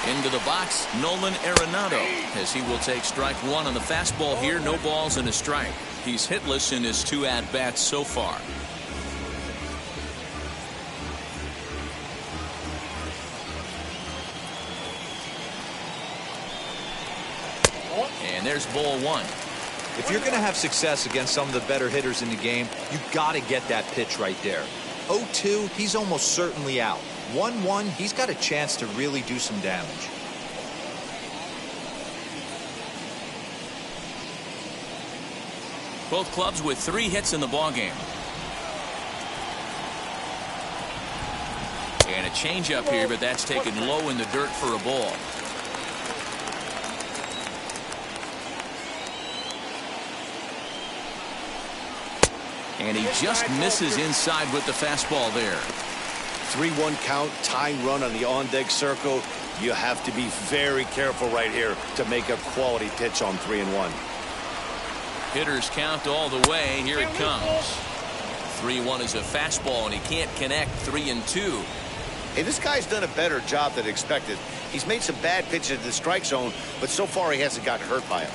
Into the box, Nolan Arenado, as he will take strike 1 on the fastball here. No balls and a strike. He's hitless in his 2 at-bats so far. And there's ball 1. If you're going to have success against some of the better hitters in the game, you've got to get that pitch right there. 0-2, he's almost certainly out. 1-1, he's got a chance to really do some damage. Both clubs with 3 hits in the ballgame. And a changeup here, but that's taken low in the dirt for a ball. And he just misses inside with the fastball there. 3-1 count, tying run on the on-deck circle. You have to be very careful right here to make a quality pitch on 3-1. Hitters count all the way. Here it comes. 3-1 is a fastball, and he can't connect. 3-2. Hey, this guy's done a better job than expected. He's made some bad pitches in the strike zone, but so far he hasn't gotten hurt by him.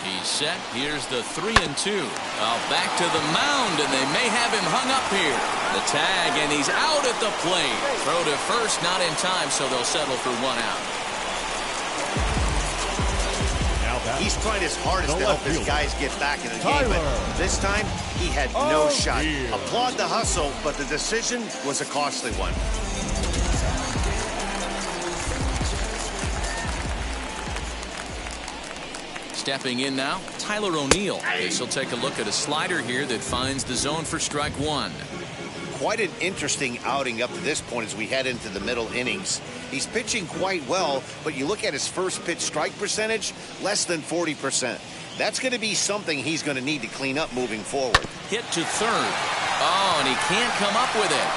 He's set. Here's the 3-2. Back to the mound, and they may have him hung up here. The tag, and he's out at the plate. Throw to first, not in time, so they'll settle for 1 out. He's trying his hardest to help his guys get back in the game, but this time he had no shot. Applaud the hustle, but the decision was a costly one. Stepping in now, Tyler O'Neill. This will take a look at a slider here that finds the zone for strike 1. Quite an interesting outing up to this point as we head into the middle innings. He's pitching quite well, but you look at his first pitch strike percentage, less than 40%. That's going to be something he's going to need to clean up moving forward. Hit to third. Oh, and he can't come up with it.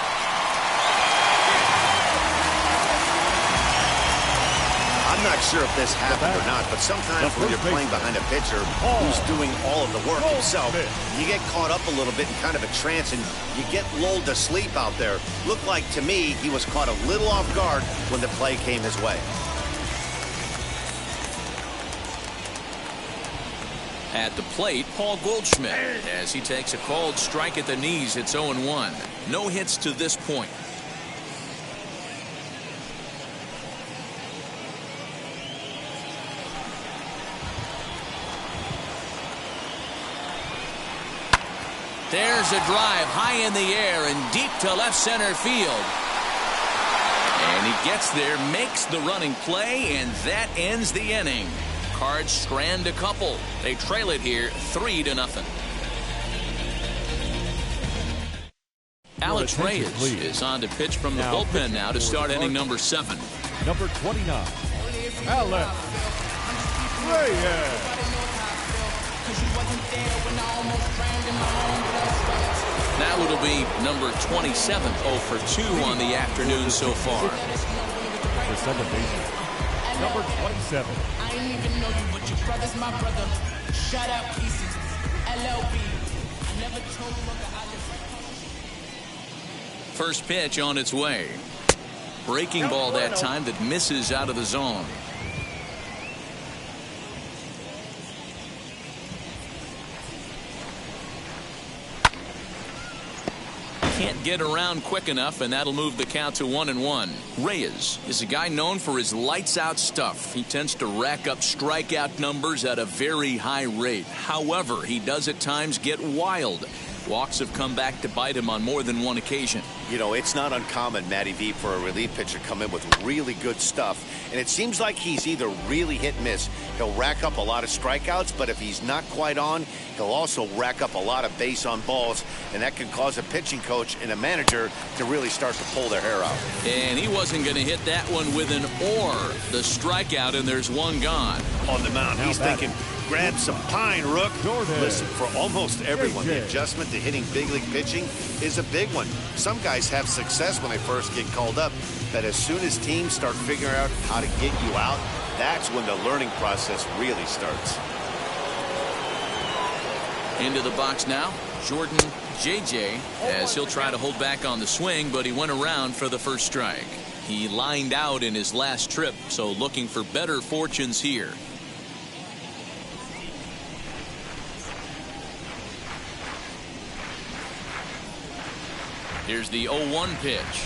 I'm not sure if this happened or not, but sometimes when you're playing behind a pitcher who's doing all of the work himself, you get caught up a little bit in kind of a trance and you get lulled to sleep out there. Looked like to me he was caught a little off guard when the play came his way. At the plate, Paul Goldschmidt, as he takes a called strike at the knees. It's 0-1. No hits to this point. There's a drive high in the air and deep to left center field. And he gets there, makes the running play, and that ends the inning. Cards strand a couple. They trail it here 3-0. Alex Reyes is on to pitch from the bullpen now to start inning number 7. Number 29, Alex Reyes. Now it'll be number 27, 0 for 2 on the afternoon so far. The second baseman, number 27. I ain't even know you, but your brother's my brother. Shout out pieces. MLB. I never told you I live. First pitch on its way. Breaking ball that time that misses out of the zone. Can't get around quick enough, and that'll move the count to 1-1. Reyes is a guy known for his lights-out stuff. He tends to rack up strikeout numbers at a very high rate. However, he does at times get wild. Walks have come back to bite him on more than one occasion. You know, it's not uncommon, Matty V, for a relief pitcher to come in with really good stuff. And it seems like he's either really hit and miss. He'll rack up a lot of strikeouts, but if he's not quite on, he'll also rack up a lot of base on balls. And that can cause a pitching coach and a manager to really start to pull their hair out. And he wasn't going to hit that one with an or. The strikeout, and there's one gone. On the mound, he's thinking, grab some pine, Rook. Listen, for almost everyone, the adjustment to hitting big league pitching is a big one. Some guys have success when they first get called up, but as soon as teams start figuring out how to get you out, that's when the learning process really starts. Into the box now, Jordan JJ, as he'll try to hold back on the swing, but he went around for the first strike. He lined out in his last trip, so looking for better fortunes here. Here's the 0-1 pitch.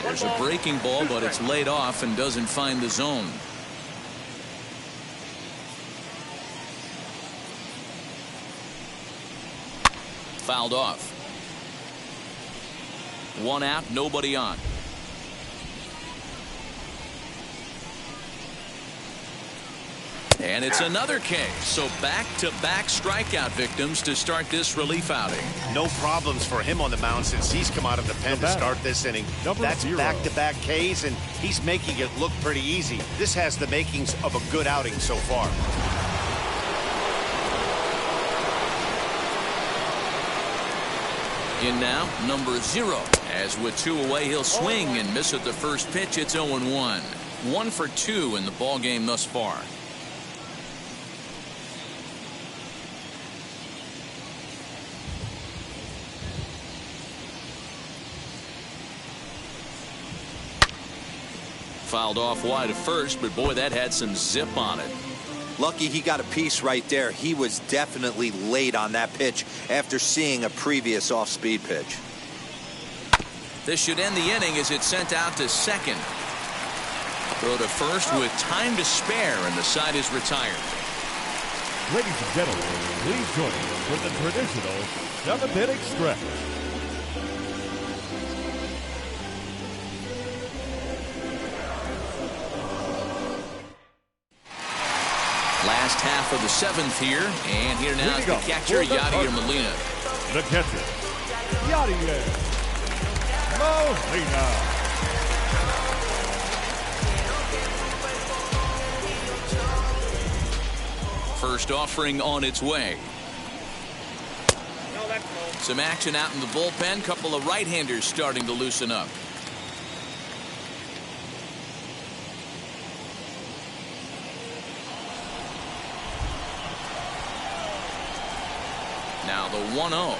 There's a breaking ball, but it's laid off and doesn't find the zone. Fouled off. 1 out, nobody on. And it's another case. So back-to-back strikeout victims to start this relief outing. No problems for him on the mound since he's come out of the pen to start this inning. That's back-to-back Ks, and he's making it look pretty easy. This has the makings of a good outing so far. In now, number 0. As with 2 away, he'll swing and miss at the first pitch. It's 0-1. 1 for 2 in the ballgame thus far. fouled off wide at first, but boy, that had some zip on it. Lucky he got a piece right there. He was definitely late on that pitch after seeing a previous off-speed pitch. This should end the inning as it's sent out to second. Throw to first with time to spare, and the side is retired. Ladies and gentlemen, please join us for the traditional 7th-inning stretch. Last half of the 7th here, and here now is the catcher, Yadier Molina. The catcher, Yadier Molina. First offering on its way. Some action out in the bullpen. Couple of right-handers starting to loosen up. Now the 1-0.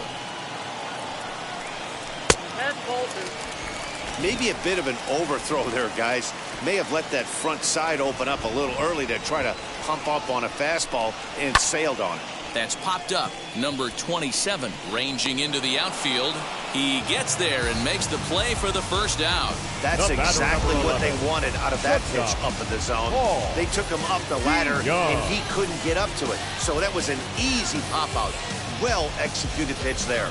Maybe a bit of an overthrow there, guys. May have let that front side open up a little early to try to pump up on a fastball and sailed on it. That's popped up. Number 27 ranging into the outfield. He gets there and makes the play for the first out. That's exactly what they wanted out of that pitch up in the zone. They took him up the ladder and he couldn't get up to it. So that was an easy pop out. Well executed pitch there.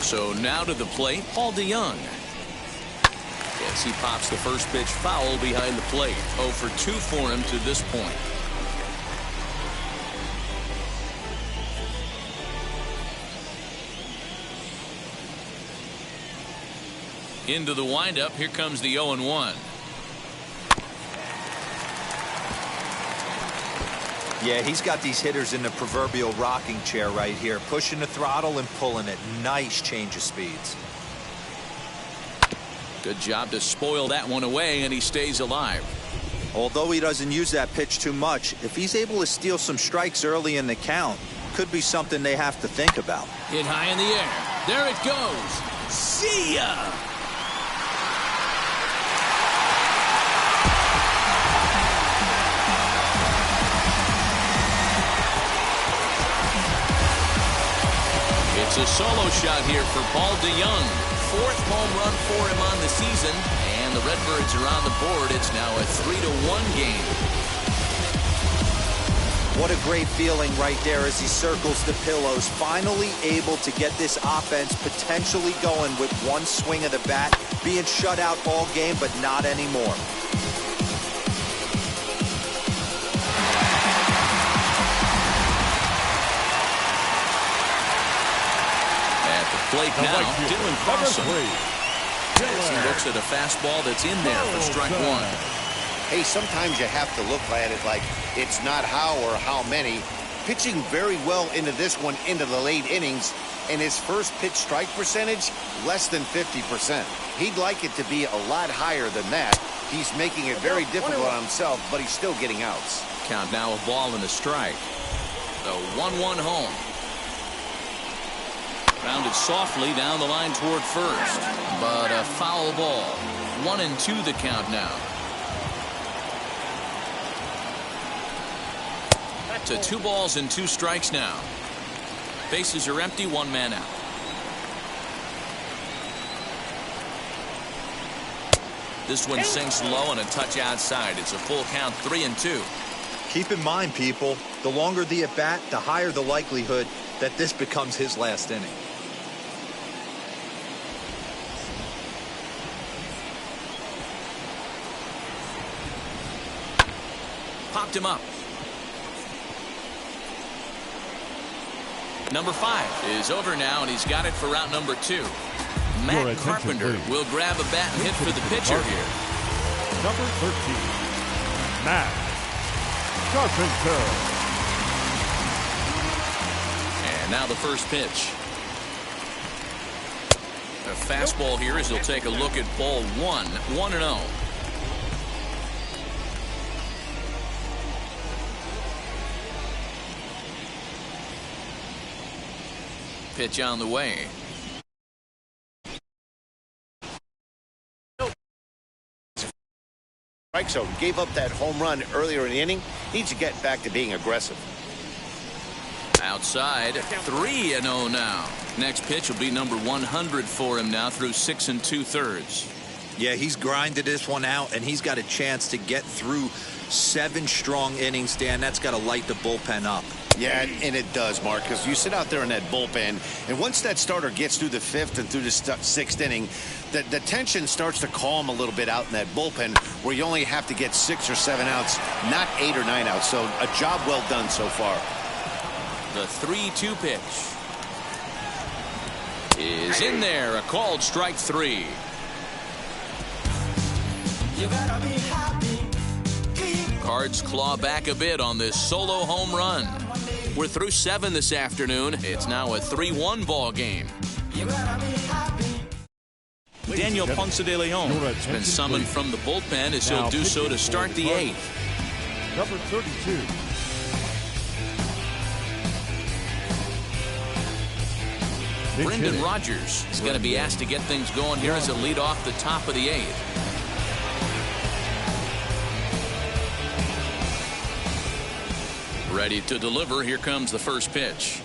So now to the plate, Paul DeYoung. As he pops the first pitch foul behind the plate. 0 for 2 for him to this point. Into the windup, here comes the 0-1. Yeah, he's got these hitters in the proverbial rocking chair right here, pushing the throttle and pulling it. Nice change of speeds. Good job to spoil that one away, and he stays alive. Although he doesn't use that pitch too much, if he's able to steal some strikes early in the count, could be something they have to think about. Hit high in the air. There it goes. See ya! It's a solo shot here for Paul DeYoung. 4th home run for him on the season, and the Redbirds are on the board. It's now a 3-1 game. What a great feeling right there as he circles the pillows, finally able to get this offense potentially going with one swing of the bat, being shut out all game, but not anymore. Plate now, Dylan Carlson. He looks at a fastball that's in there for strike 1. Hey, sometimes you have to look at it like it's not how or how many. Pitching very well into this one into the late innings, and his first pitch strike percentage, less than 50%. He'd like it to be a lot higher than that. He's making it very difficult on himself, but he's still getting outs. Count now, a ball and a strike. The 1-1 home. Rounded softly down the line toward first, but a foul ball. 1-2 the count now. To 2 balls and 2 strikes now. Bases are empty, 1 man out. This one sinks low and a touch outside. It's a full count, 3-2. Keep in mind, people, the longer the at-bat, the higher the likelihood that this becomes his last inning. Popped him up. Number 5 is over now, and he's got it for route number 2. Matt Carpenter will grab a bat and hit for the pitcher here. Number 13, Matt Carpenter. And now the first pitch. A fastball here as he'll take a look at ball 1. 1-0. Pitch on the way. Strike zone, gave up that home run earlier in the inning. Needs to get back to being aggressive. Outside, 3-0 now. Next pitch will be number 100 for him now through 6 2/3. Yeah, he's grinded this one out, and he's got a chance to get through 7 strong innings, Dan. That's got to light the bullpen up. Yeah, and it does, Mark, because you sit out there in that bullpen, and once that starter gets through the 5th and through the 6th inning, the tension starts to calm a little bit out in that bullpen where you only have to get 6 or 7 outs, not 8 or 9 outs. So a job well done so far. The 3-2 pitch is in there. A called strike 3. Cards claw back a bit on this solo home run. We're through 7 this afternoon. It's now a 3-1 ball game. Daniel Ponce de Leon has been summoned from the bullpen as he'll do so to start the 8th. Number 32. Brendan Rodgers is going to be asked to get things going here as a lead off the top of the 8th. Ready to deliver. Here comes the first pitch.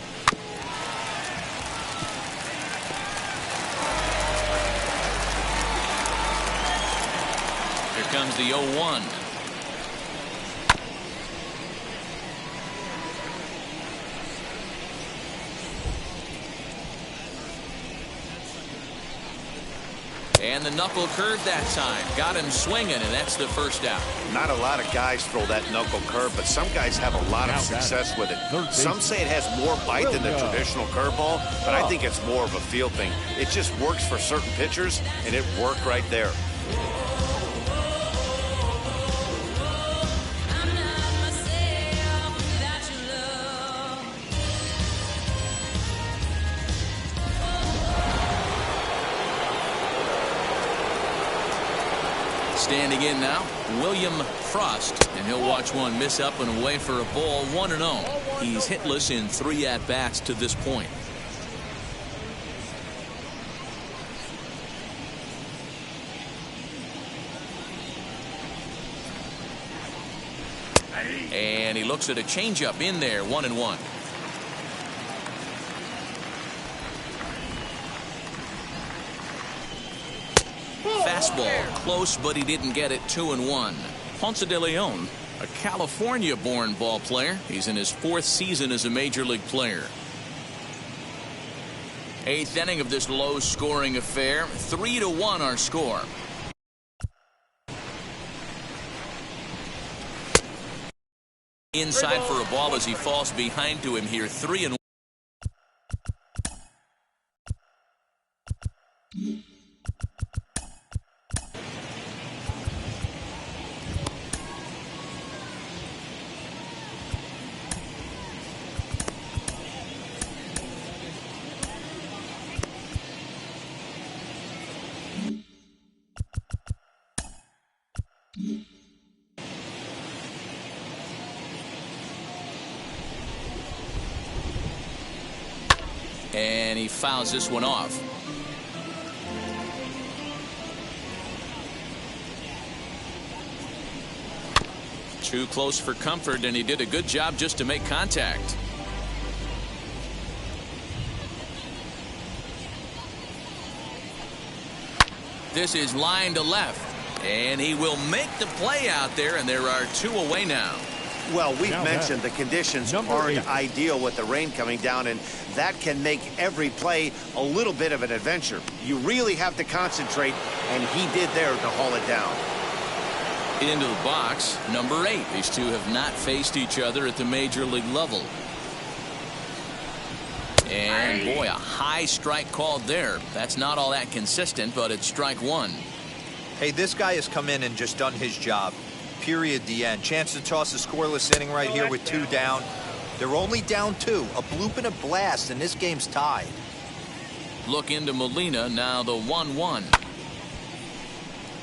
Here comes the 0-1. And the knuckle curve that time. Got him swinging, and that's the first out. Not a lot of guys throw that knuckle curve, but some guys have a lot of success with it. Some say it has more bite than the traditional curveball, but I think it's more of a feel thing. It just works for certain pitchers, and it worked right there. Standing in now, William Frost, and he'll watch one miss up and away for a ball. 1-0. He's hitless in 3 at-bats to this point. And he looks at a changeup in there. 1-1. Fastball close, but he didn't get it. 2-1. Ponce de Leon, a California-born ball player. He's in his 4th season as a major league player. 8th inning of this low-scoring affair. 3-1 our score. Inside for a ball as he falls behind to him here. 3-1. And he fouls this one off. Too close for comfort, and he did a good job just to make contact. This is line to left, and he will make the play out there, and there are 2 away now. Well, we've mentioned the conditions aren't ideal with the rain coming down, and that can make every play a little bit of an adventure. You really have to concentrate, and he did there to haul it down. Into the box, number 8. These two have not faced each other at the major league level. And boy, a high strike called there. That's not all that consistent, but it's strike 1. Hey, this guy has come in and just done his job. Period. The end. Chance to toss a scoreless inning right here with 2 down. They're only down 2. A bloop and a blast, and this game's tied. Look into Molina, now the 1-1.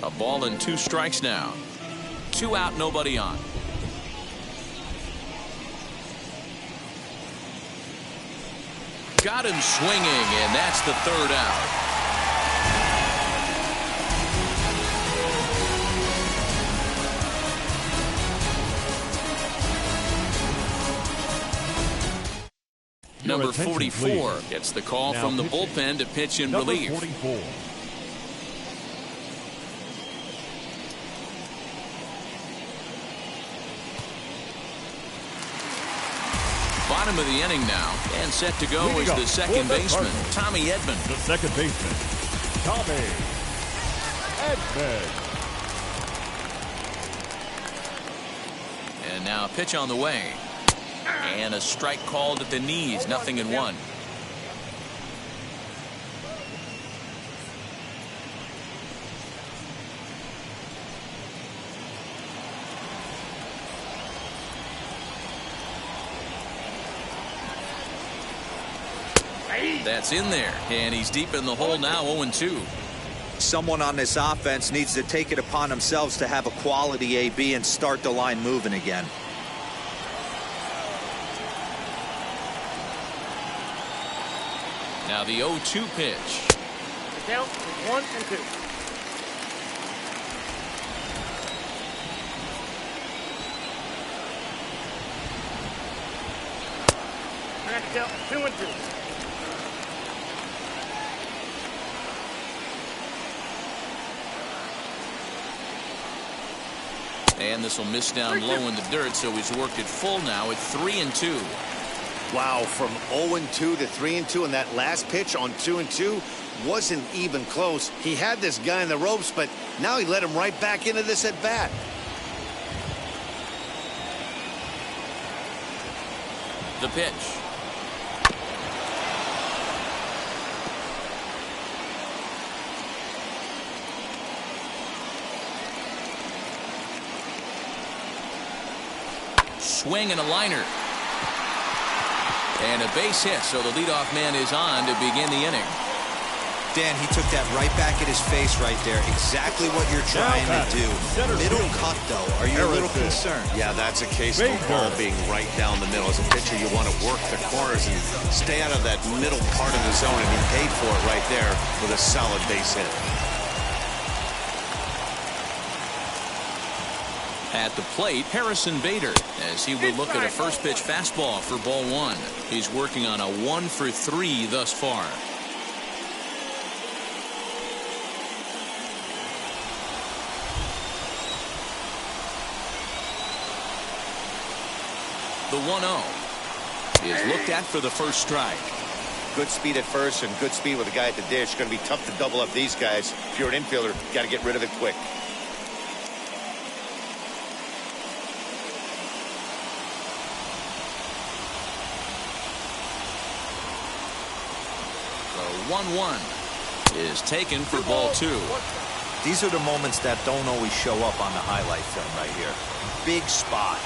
A ball and 2 strikes now. 2 out, nobody on. Got him swinging, and that's the 3rd out. Number 44 gets the call from the bullpen to pitch in relief. 44. Bottom of the inning now, and set to go is the second baseman, Tommy Edman. The second baseman, Tommy Edman. And now a pitch on the way. And a strike called at the knees, 0-1. That's in there, and he's deep in the hole now, 0-2. Someone on this offense needs to take it upon themselves to have a quality AB and start the line moving again. Now the 0-2 pitch. Count 1 and 2. Count 2 and 2. And this will miss down low in the dirt, so he's worked it full now at 3-2. Wow, from 0-2 to 3-2, and that last pitch on 2-2 wasn't even close. He had this guy in the ropes, but now he let him right back into this at bat. The pitch. Swing and a liner. And a base hit, so the leadoff man is on to begin the inning. Dan, he took that right back at his face right there. Exactly what you're trying to do. Middle cut, though. Are you a little concerned? Yeah, that's a case of the ball being right down the middle. As a pitcher, you want to work the corners and stay out of that middle part of the zone, and he paid for it right there with a solid base hit. At the plate, Harrison Bader, as he will look at a first pitch fastball for ball 1. He's working on a 1-for-3 thus far. The 1-0 is looked at for the first strike. Good speed at first and good speed with the guy at the dish. Going to be tough to double up these guys. If you're an infielder, got to get rid of it quick. The 1-1 is taken for ball 2. These are the moments that don't always show up on the highlight film right here. Big spot.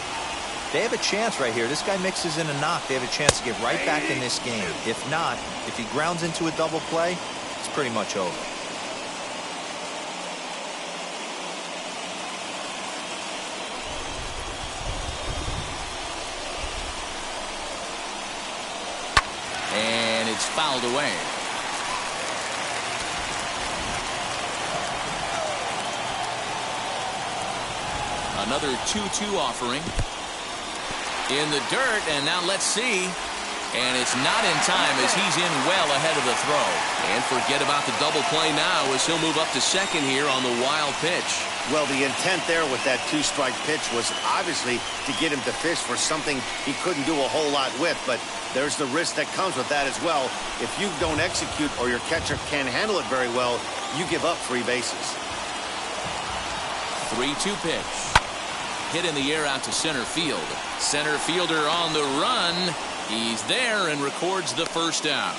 They have a chance right here. This guy mixes in a knock. They have a chance to get right back in this game. If not, if he grounds into a double play, it's pretty much over. And it's fouled away. Another 2-2 offering. In the dirt, and now let's see. And it's not in time as he's in well ahead of the throw. And forget about the double play now as he'll move up to second here on the wild pitch. Well, the intent there with that 2-strike pitch was obviously to get him to fish for something he couldn't do a whole lot with, but there's the risk that comes with that as well. If you don't execute or your catcher can't handle it very well, you give up 3 bases. 3-2 pitch. Hit in the air out to center field. Center fielder on the run. He's there and records the first out.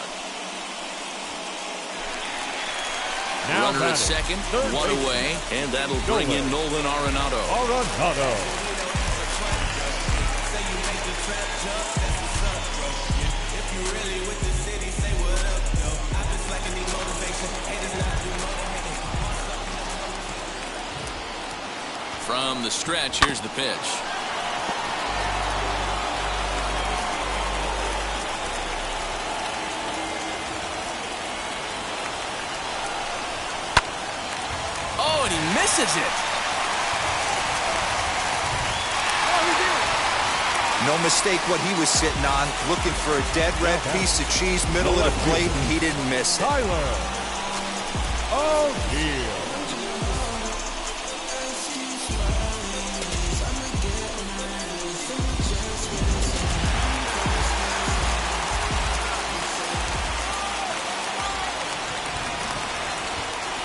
Now runner at second, 1 away, and that'll bring in Nolan Arenado. From the stretch, here's the pitch. Oh, and he misses it. No mistake what he was sitting on, looking for a dead red piece of cheese, middle of the plate, and he didn't miss it. Tyler O'Neill.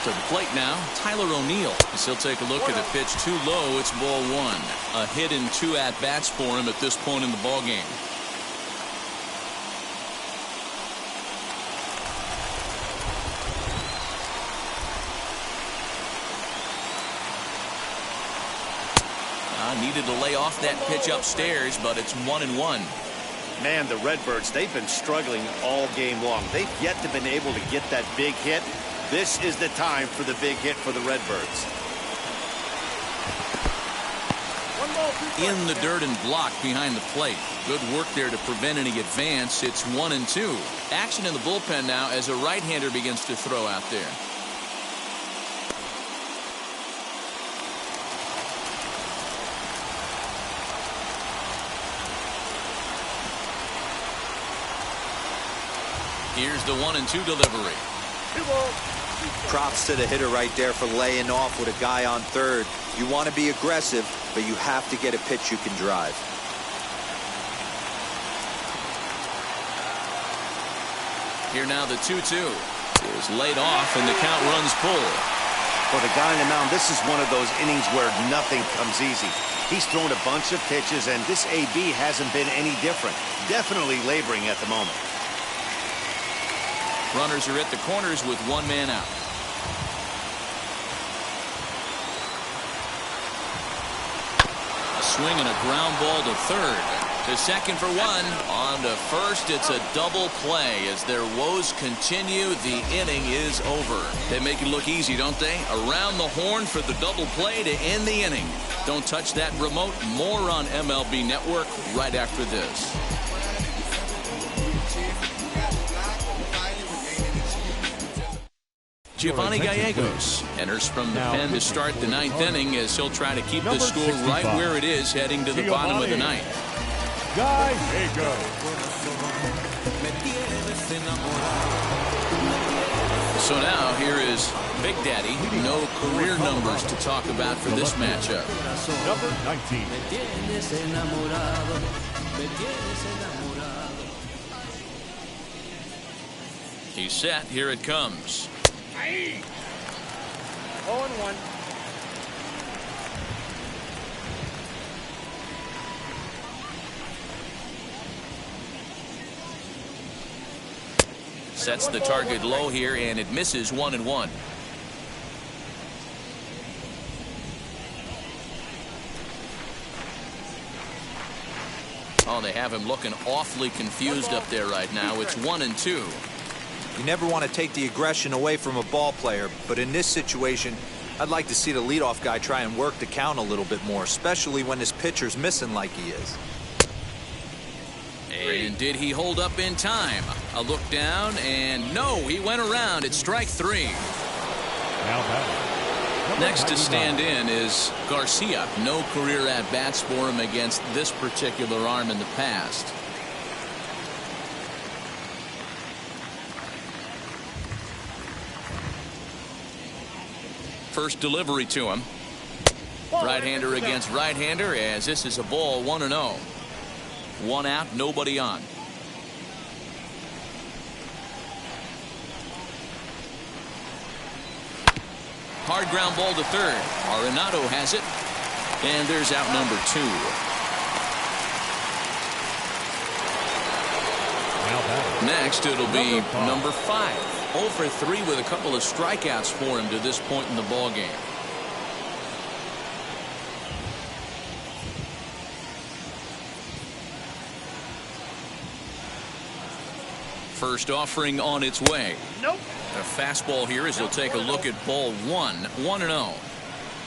To the plate now, Tyler O'Neill. As he'll take a look at a pitch too low. It's ball one. A hit and 2 at-bats for him at this point in the ballgame. Needed to lay off that pitch upstairs, but it's 1-1. Man, the Redbirds, they've been struggling all game long. They've yet to been able to get that big hit. This is the time for the big hit for the Redbirds. In the dirt and blocked behind the plate. Good work there to prevent any advance. It's 1-2. Action in the bullpen now as a right-hander begins to throw out there. Here's the 1-2 delivery. Props to the hitter right there for laying off with a guy on third. You want to be aggressive, but you have to get a pitch you can drive. Here now the 2-2 is laid off and the count runs full. For the guy on the mound, this is one of those innings where nothing comes easy. He's thrown a bunch of pitches, and this AB hasn't been any different. Definitely laboring at the moment. Runners are at the corners with 1 man out. A swing and a ground ball to third. To second for 1. On to first. It's a double play. As their woes continue, the inning is over. They make it look easy, don't they? Around the horn for the double play to end the inning. Don't touch that remote. More on MLB Network right after this. Giovanni Gallegos enters from the pen to start the 9th inning as he'll try to keep the score right where it is heading to the bottom of the 9th. Gallegos. So now here is Big Daddy. No career numbers to talk about for this matchup. Number 19. He's set. Here it comes. 0-1. Sets the target low here, and it misses 1-1. Oh, they have him looking awfully confused up there right now. It's 1-2. You never want to take the aggression away from a ball player, but in this situation, I'd like to see the leadoff guy try and work the count a little bit more, especially when his pitcher's missing like he is. And did he hold up in time? A look down, and no, he went around. It's strike 3. Next to stand in is Garcia. No career at-bats for him against this particular arm in the past. First delivery to him. Right-hander against right-hander, as this is a ball 1-0. 1 out, nobody on. Hard ground ball to third. Arenado has it. And there's out number 2. Next, it'll be number 5. 0 for 3 with a couple of strikeouts for him to this point in the ball game. First offering on its way. Nope. A fastball here as he'll take a look at ball 1. 1-0.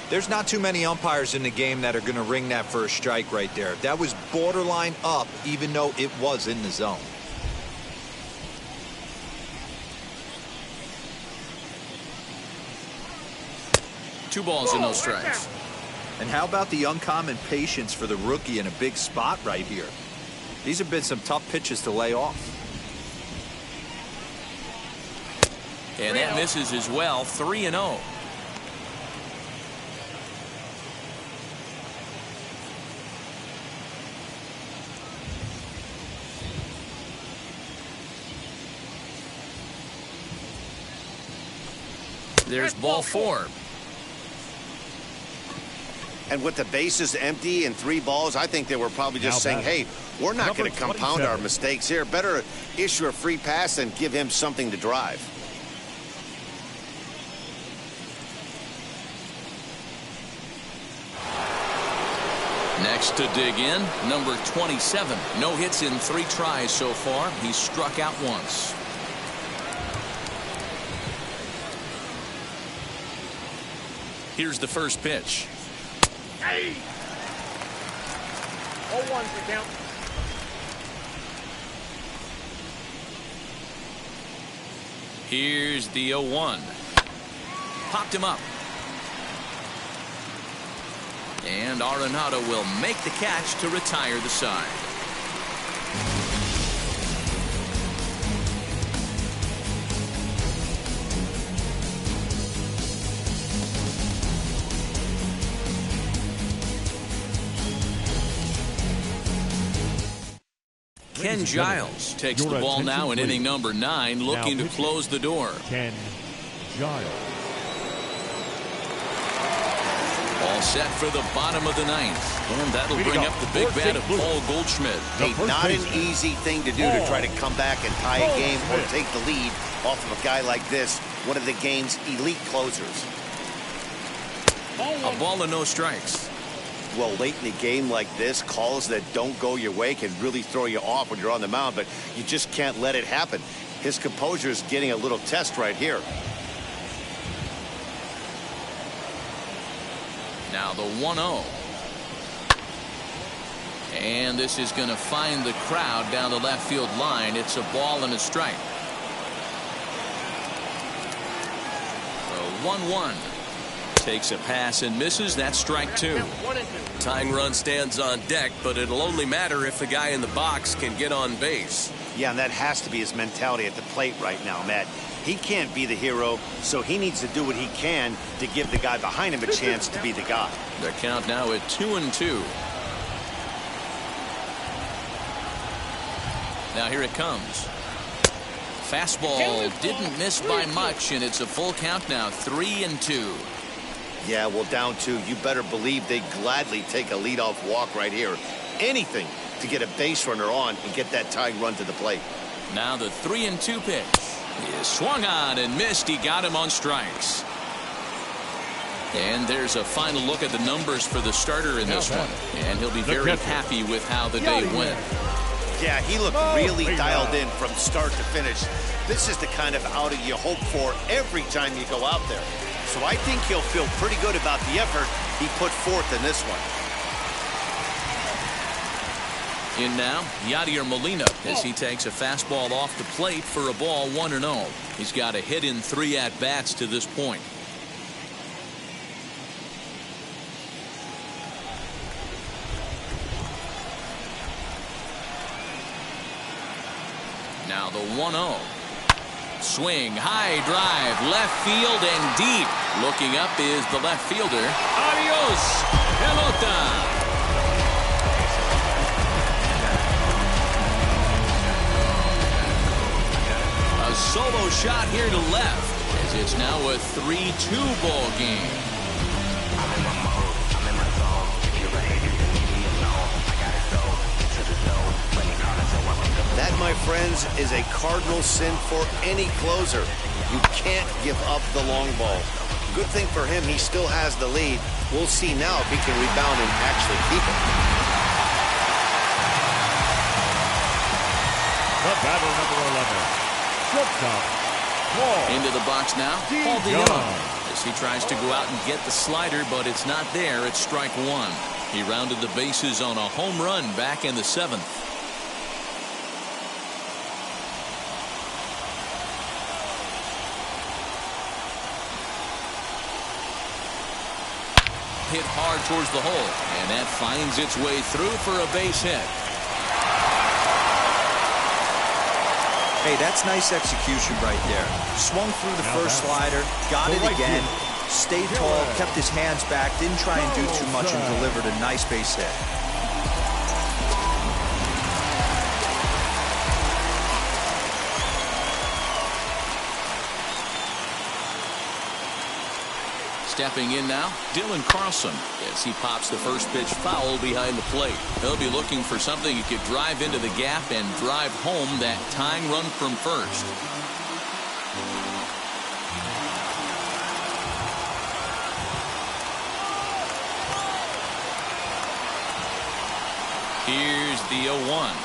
There's not too many umpires in the game that are going to ring that first strike right there. That was borderline up, even though it was in the zone. Two balls and no strikes. And how about the uncommon patience for the rookie in a big spot right here? These have been some tough pitches to lay off. And that misses as well. 3-0. There's ball 4. And with the bases empty and 3 balls, I think they were probably just saying, hey, we're not going to compound our mistakes here. Better issue a free pass and give him something to drive. Next to dig in, number 27. No hits in 3 tries so far. He's struck out once. Here's the first pitch. Hey! 0-1 for count. Here's the 0-1. Popped him up. And Arenado will make the catch to retire the side. Ken Giles takes the ball now in inning number 9, looking to close the door. Ken Giles. All set for the bottom of the 9th. And that'll bring up the big bat of Paul Goldschmidt. Hey, not an easy thing to do to try to come back and tie a game or take the lead off of a guy like this, one of the game's elite closers. A ball and no strikes. Well, late in the game like this, calls that don't go your way can really throw you off when you're on the mound, but you just can't let it happen. His composure is getting a little test right here. Now the 1-0. And this is going to find the crowd down the left field line. It's a ball and a strike. So 1-1. Takes a pass and misses. That's strike 2. Tying run stands on deck, but it'll only matter if the guy in the box can get on base. Yeah, and that has to be his mentality at the plate right now, Matt. He can't be the hero, so he needs to do what he can to give the guy behind him a chance to be the guy. The count now at 2-2. Now here it comes. Fastball didn't miss by much, and it's a full count now. 3-2. Yeah, well, down 2. You better believe they'd gladly take a leadoff walk right here. Anything to get a base runner on and get that tying run to the plate. Now the 3-2 pitch. He is swung on and missed. He got him on strikes. And there's a final look at the numbers for the starter in this one. And he'll be very happy with how the day went. Yeah, he looked really dialed in from start to finish. This is the kind of outing you hope for every time you go out there. So I think he'll feel pretty good about the effort he put forth in this one. In now, Yadier Molina as he takes a fastball off the plate for a ball 1-0. He's got a hit in 3 at-bats to this point. Now the 1-0. Swing, high drive, left field and deep. Looking up is the left fielder. Adios, pelota. A solo shot here to left as it's now a 3-2 ball game. That, my friends, is a cardinal sin for any closer. You can't give up the long ball. Good thing for him, he still has the lead. We'll see now if he can rebound and actually keep it. The batter, number 11, shortstop, Paul. Into the box now, Paul DeYoung. As he tries to go out and get the slider, but it's not there. It's strike 1. He rounded the bases on a home run back in the 7th. hit hard towards the hole, and that finds its way through for a base hit. Hey, that's nice execution right there. Swung through the first slider, got it again, stayed tall, kept his hands back, didn't try and do too much, and delivered a nice base hit. Stepping in now, Dylan Carlson, as he pops the first pitch foul behind the plate. He'll be looking for something he could drive into the gap and drive home that tying run from first. Here's the 0-1.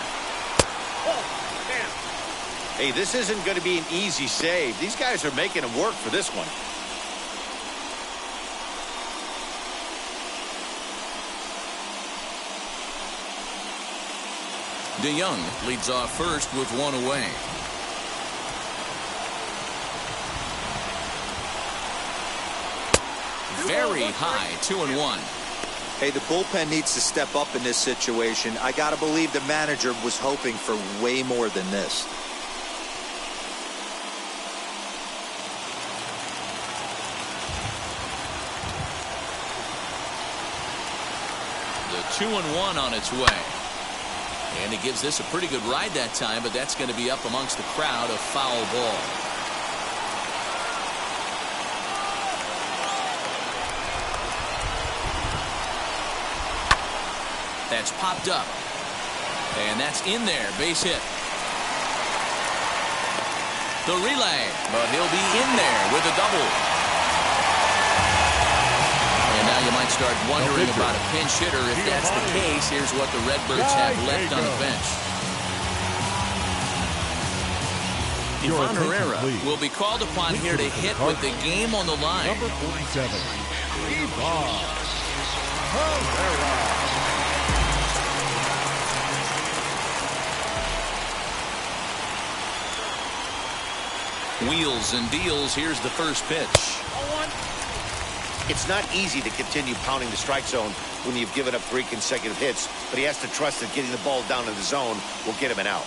Hey, this isn't going to be an easy save. These guys are making him work for this one. DeYoung leads off first with one away. Very high, 2-1. Hey, the bullpen needs to step up in this situation. I got to believe the manager was hoping for way more than this. The 2-1 on its way. And he gives this a pretty good ride that time, but that's going to be up amongst the crowd, a foul ball. That's popped up. And that's in there, base hit. The relay, but he'll be in there with a double. And now you might start wondering about a pinch hitter. If that's the case, here's what the Redbirds have left on the bench. Ivan Herrera will be called upon here to hit with the game on the line. Number 47, Ivan Herrera. Wheels and deals. Here's the first pitch. It's not easy to continue pounding the strike zone when you've given up 3 consecutive hits, but he has to trust that getting the ball down in the zone will get him an out.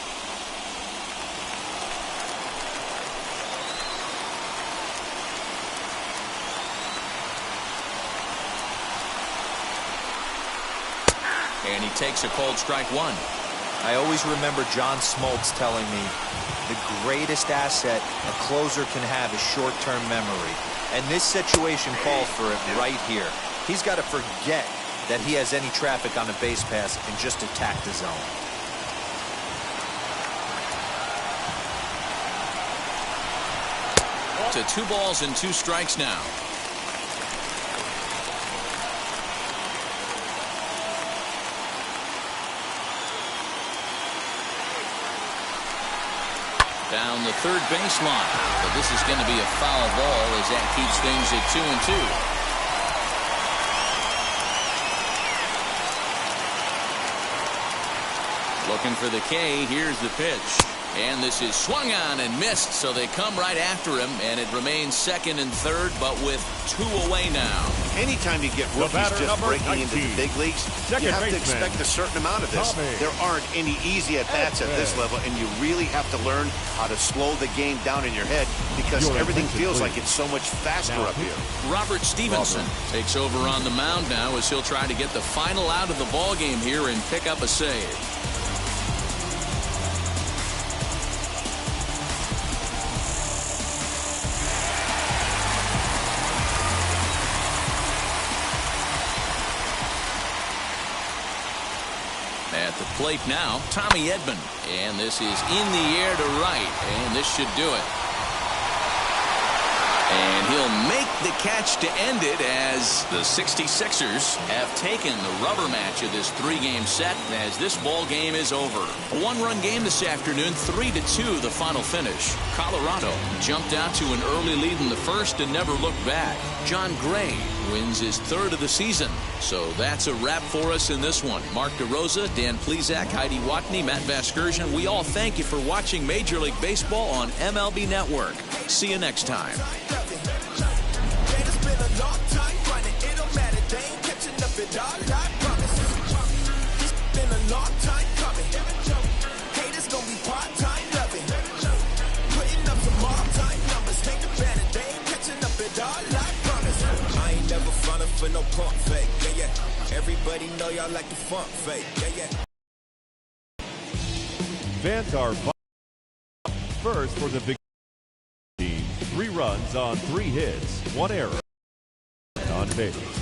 And he takes a cold strike one. I always remember John Smoltz telling me the greatest asset a closer can have is short-term memory. And this situation calls for it right here. He's got to forget that he has any traffic on the base pass and just attack the zone. To 2 balls and 2 strikes now. Down the third baseline, but this is going to be a foul ball as that keeps things at 2-2. Looking for the K. Here's the pitch. And this is swung on and missed, so they come right after him, and it remains second and third, but with 2 away now. Anytime you get rookies just breaking into the big leagues, you have to expect a certain amount of this. There aren't any easy at-bats at this level, and you really have to learn how to slow the game down in your head because everything feels like it's so much faster up here. Robert Stevenson takes over on the mound now as he'll try to get the final out of the ball game here and pick up a save. At the plate now, Tommy Edman. And this is in the air to right, and this should do it. And he'll make the catch to end it as the 66ers have taken the rubber match of this 3-game set as this ball game is over. A 1-run game this afternoon, 3-2 the final finish. Colorado jumped out to an early lead in the first and never looked back. John Gray wins his 3rd of the season. So that's a wrap for us in this one. Mark DeRosa, Dan Plesac, Heidi Watney, Matt Vasgersian, we all thank you for watching Major League Baseball on MLB Network. See you next time. It's been a long time running, it don't matter, they ain't dog, I promise. This been a long time coming. Haters gonna be part-time loving. Putting up some all-time numbers. Make the banner, they ain't catching up at all, I promise. I ain't never frontin' for no pump fake, yeah, yeah. Everybody know y'all like the funk fake, yeah, yeah. Fans are first for the big team. 3 runs on 3 hits, 1 error on base.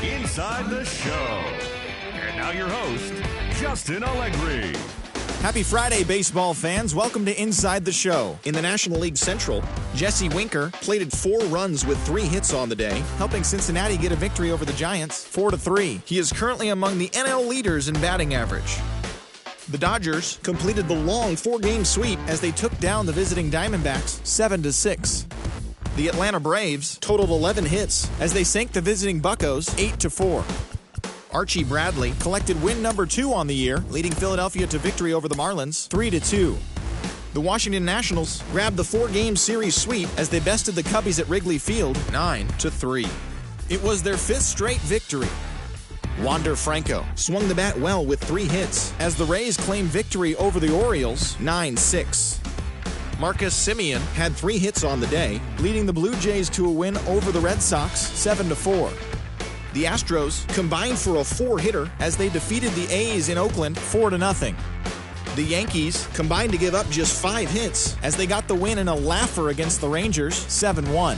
Inside the show. And now your host, Justin Allegri. Happy Friday, baseball fans. Welcome to Inside the Show. In the National League Central, Jesse Winker plated 4 runs with 3 hits on the day, helping Cincinnati get a victory over the Giants 4-3. He is currently among the NL leaders in batting average. The Dodgers completed the long 4-game sweep as they took down the visiting Diamondbacks 7-6. The Atlanta Braves totaled 11 hits as they sank the visiting Buccos 8-4. Archie Bradley collected win number 2 on the year, leading Philadelphia to victory over the Marlins 3-2. The Washington Nationals grabbed the 4-game series sweep as they bested the Cubbies at Wrigley Field 9-3. It was their 5th straight victory. Wander Franco swung the bat well with 3 hits as the Rays claimed victory over the Orioles 9-6. Marcus Semien had 3 hits on the day, leading the Blue Jays to a win over the Red Sox 7-4. The Astros combined for a 4-hitter as they defeated the A's in Oakland 4-0. The Yankees combined to give up just 5 hits as they got the win in a laugher against the Rangers 7-1.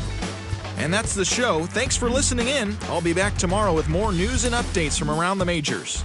And that's the show. Thanks for listening in. I'll be back tomorrow with more news and updates from around the majors.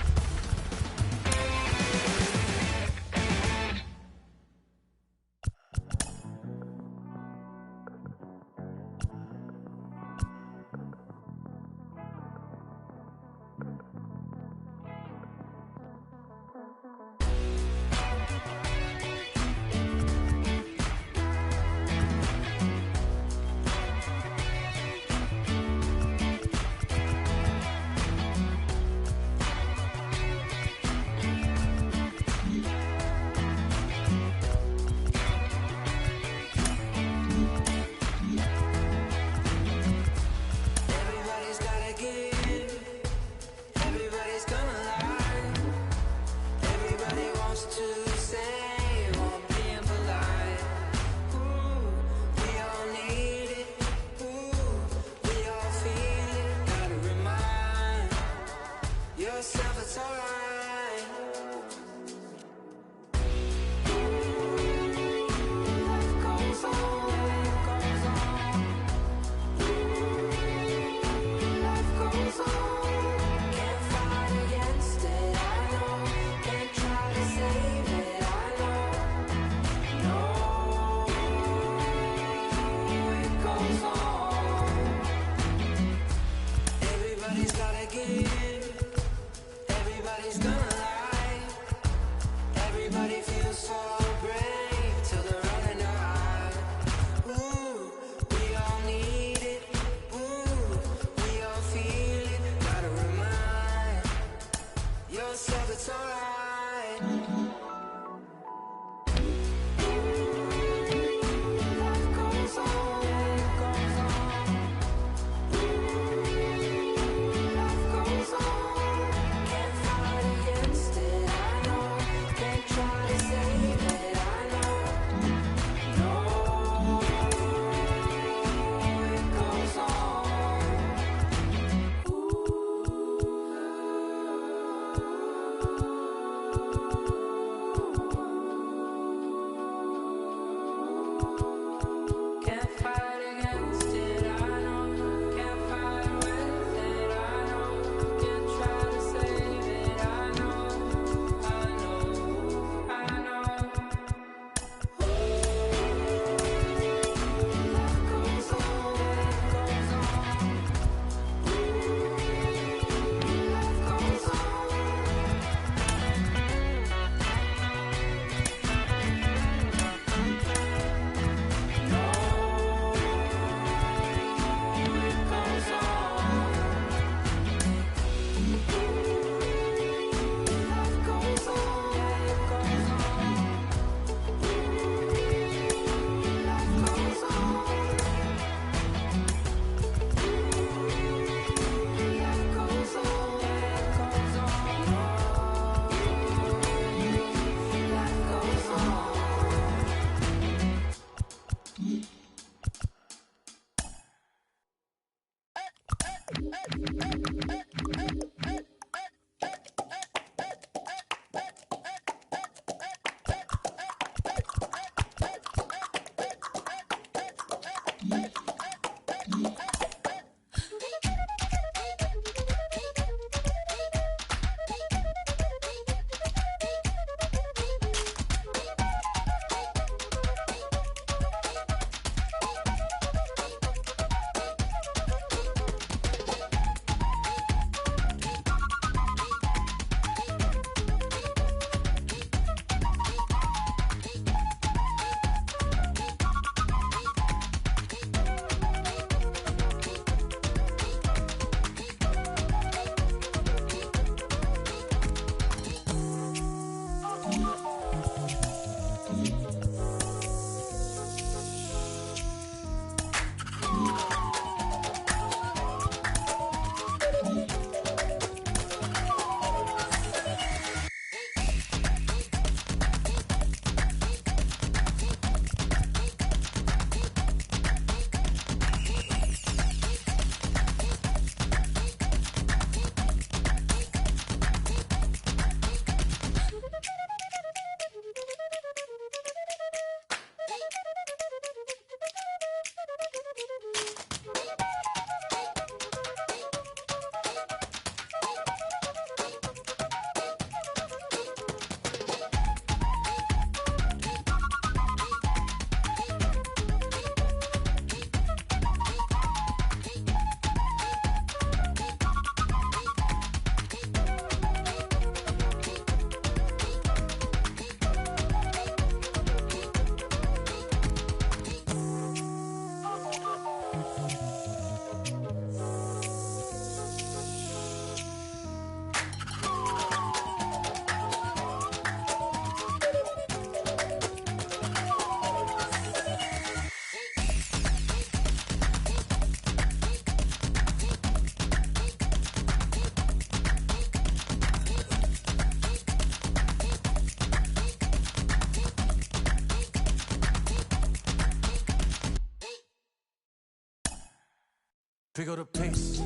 Pick up the pace,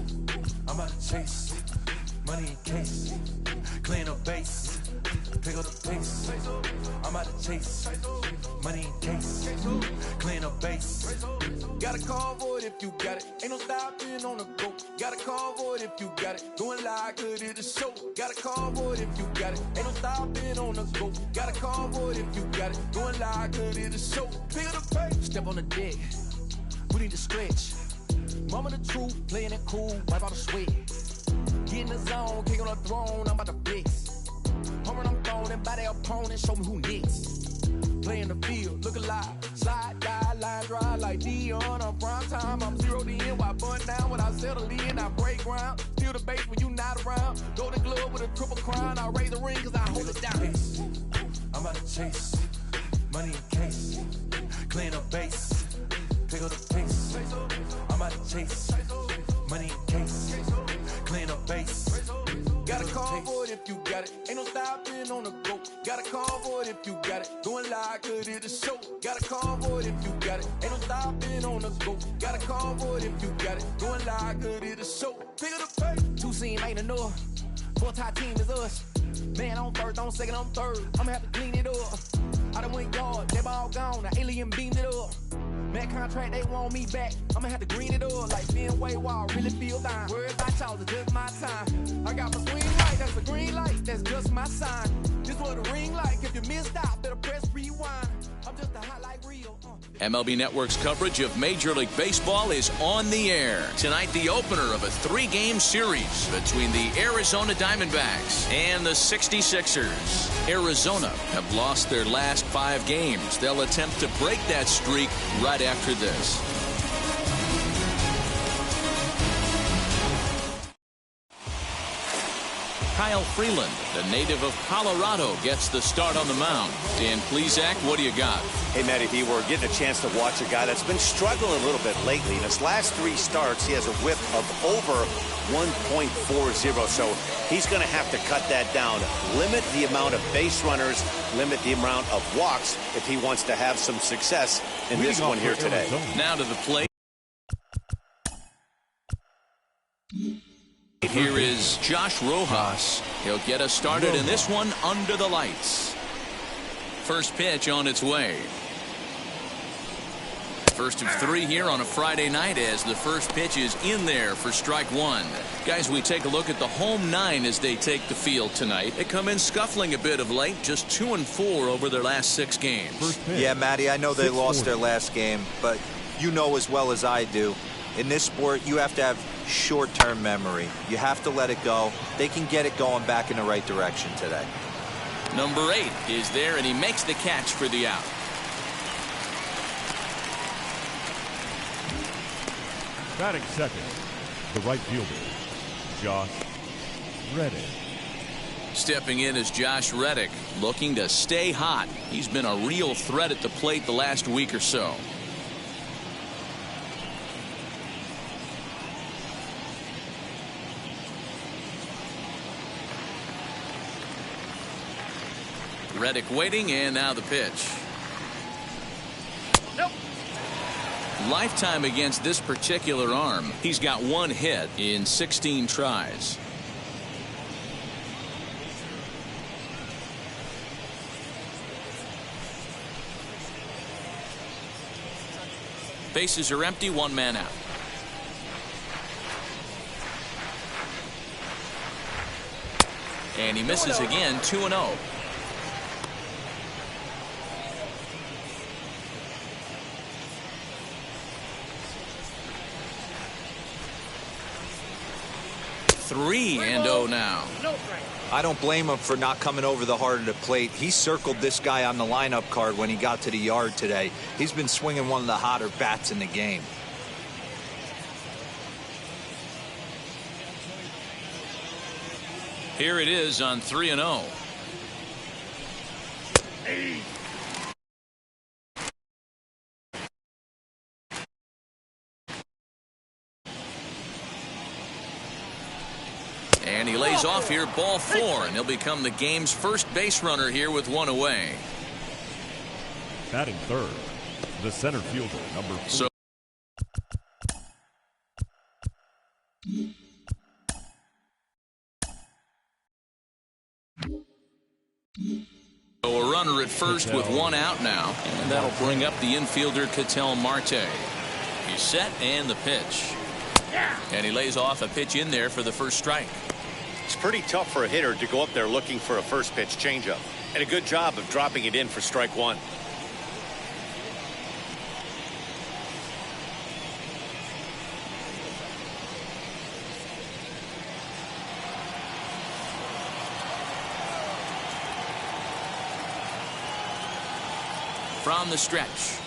I'm about to chase. Money in case, clean up base. Pick up the pace, I'm about to chase. Money in case, clean up base. Got a call for it if you got it. Ain't no stopping on the go. Got a call for it if you got it. Going live, good at the show. Got a call for it if you got it. Ain't no stopping on the go. Got a call for it if you got it. Going live, good at the show. Pick up the pace. Step on the deck, we need to stretch. Mama the truth, playing it cool, wipe out the sweat. Get in the zone, kick on the throne, I'm about to blitz. Home run, I'm throwing, and by their opponent, show me who next. Play in the field, look alive. Slide, die, line drive like Dion on prime time. I'm zeroed in, while bun down when I settle in. I break ground, steal the base when you not around. Golden glove with a triple crown, I raise the ring cause I hold it down. I'm about to chase, money in case, clean up base. Pick up the pace, I'm about to chase. Money in case, clean up base. Got a call for it if you got it. Ain't no stopping on the go. Got a call for it if you got it. Going live, good at the show. Got a call for it if you got it. Ain't no stopping on the go. Got a call for it if you got it. Going live, good at the show. Pick up the pace. Two team ain't enough. Four-tie team is us. Man on first, on second, on third. I'ma have to clean it up. I done went yard, they ball gone, the alien beamed it up. That contract, they want me back. I'ma have to green it up like Fenway Wall. Really feel fine. Worried about y'all, it's just my time. I got my swing right, that's a green light, that's just my sign. This what a ring like. If you missed out, better press rewind. I'm just a hot like real. MLB Network's coverage of Major League Baseball is on the air. Tonight, the opener of a 3-game series between the Arizona Diamondbacks and the 66ers. Arizona have lost their last 5 games. They'll attempt to break that streak right after this. Kyle Freeland, the native of Colorado, gets the start on the mound. Dan Plesac, what do you got? Hey, Matty B, we're getting a chance to watch a guy that's been struggling a little bit lately. In his last 3 starts, he has a whip of over 1.40, so he's going to have to cut that down. Limit the amount of base runners, limit the amount of walks if he wants to have some success in this one here today. Now to the plate. Here is Josh Rojas. He'll get us started in this one under the lights. First pitch on its way. First of 3 here on a Friday night as the first pitch is in there for strike 1. Guys, we take a look at the home 9 as they take the field tonight. They come in scuffling a bit of late, just 2-4 over their last 6 games. Yeah, Matty, I know they lost their last game, but you know as well as I do, in this sport, you have to have short-term memory. You have to let it go. They can get it going back in the right direction today. Number 8 is there, and he makes the catch for the out. Batting second, the right fielder, Josh Reddick. Stepping in is Josh Reddick, looking to stay hot. He's been a real threat at the plate the last week or so. Reddick waiting, and now the pitch. Nope. Lifetime against this particular arm. He's got 1 hit in 16 tries. Bases are empty, 1 man out. And he misses again, 2-0. Three and 0 now. I don't blame him for not coming over the heart of the plate. He circled this guy on the lineup card when he got to the yard today. He's been swinging one of the hotter bats in the game. Here it is on 3-0. And he lays off here, ball 4, and he'll become the game's first base runner here with 1 away. Batting third, the center fielder, number 4. So a runner at first with 1 out now, and that'll bring up the infielder Ketel Marte. He's set, and the pitch. And he lays off a pitch in there for the first strike. It's pretty tough for a hitter to go up there looking for a first pitch changeup. And a good job of dropping it in for strike 1. From the stretch.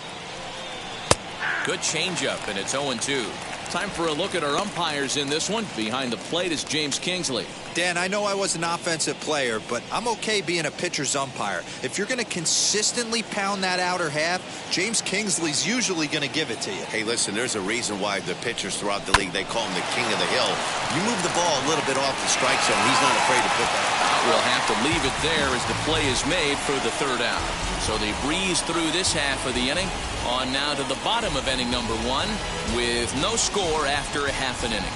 Good changeup, and it's 0-2. Time for a look at our umpires in this one. Behind the plate is James Kingsley. Dan, I know I was an offensive player, but I'm okay being a pitcher's umpire. If you're going to consistently pound that outer half, James Kingsley's usually going to give it to you. Hey, listen, there's a reason why the pitchers throughout the league, they call him the king of the hill. You move the ball a little bit off the strike zone, he's not afraid to put that out. We'll have to leave it there as the play is made for the 3rd out. So they breeze through this half of the inning. On now to the bottom of inning number 1 with no score after a half an inning.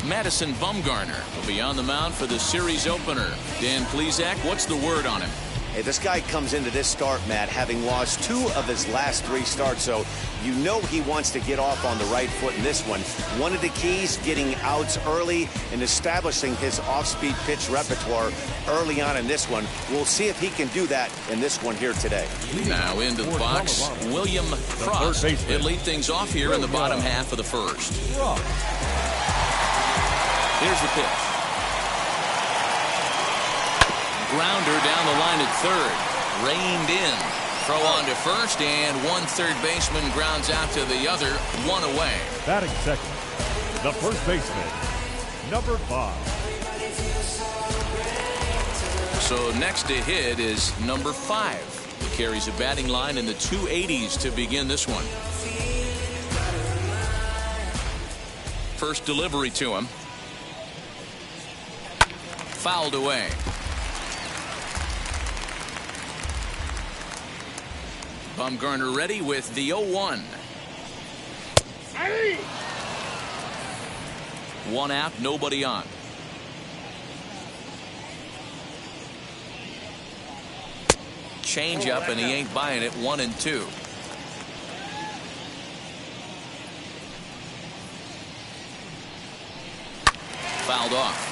Madison Bumgarner will be on the mound for the series opener. Dan Plesac, what's the word on him? Hey, this guy comes into this start, Matt, having lost 2 of his last 3 starts, so you know he wants to get off on the right foot in this one. One of the keys, getting outs early and establishing his off-speed pitch repertoire early on in this one. We'll see if he can do that in this one here today. Now into the box, William Frost. He'll lead things off here in the bottom half of the first. Here's the pitch. Grounder down the line at third. Reined in. Throw on to first, and one third baseman grounds out to the other, 1 away. Batting second, the first baseman, number 5. So next to hit is number 5. He carries a batting line in the 280s to begin this one. First delivery to him. Fouled away. Bumgarner ready with the 0-1. One out, nobody on. Change up, and he ain't buying it. 1-2. Fouled off.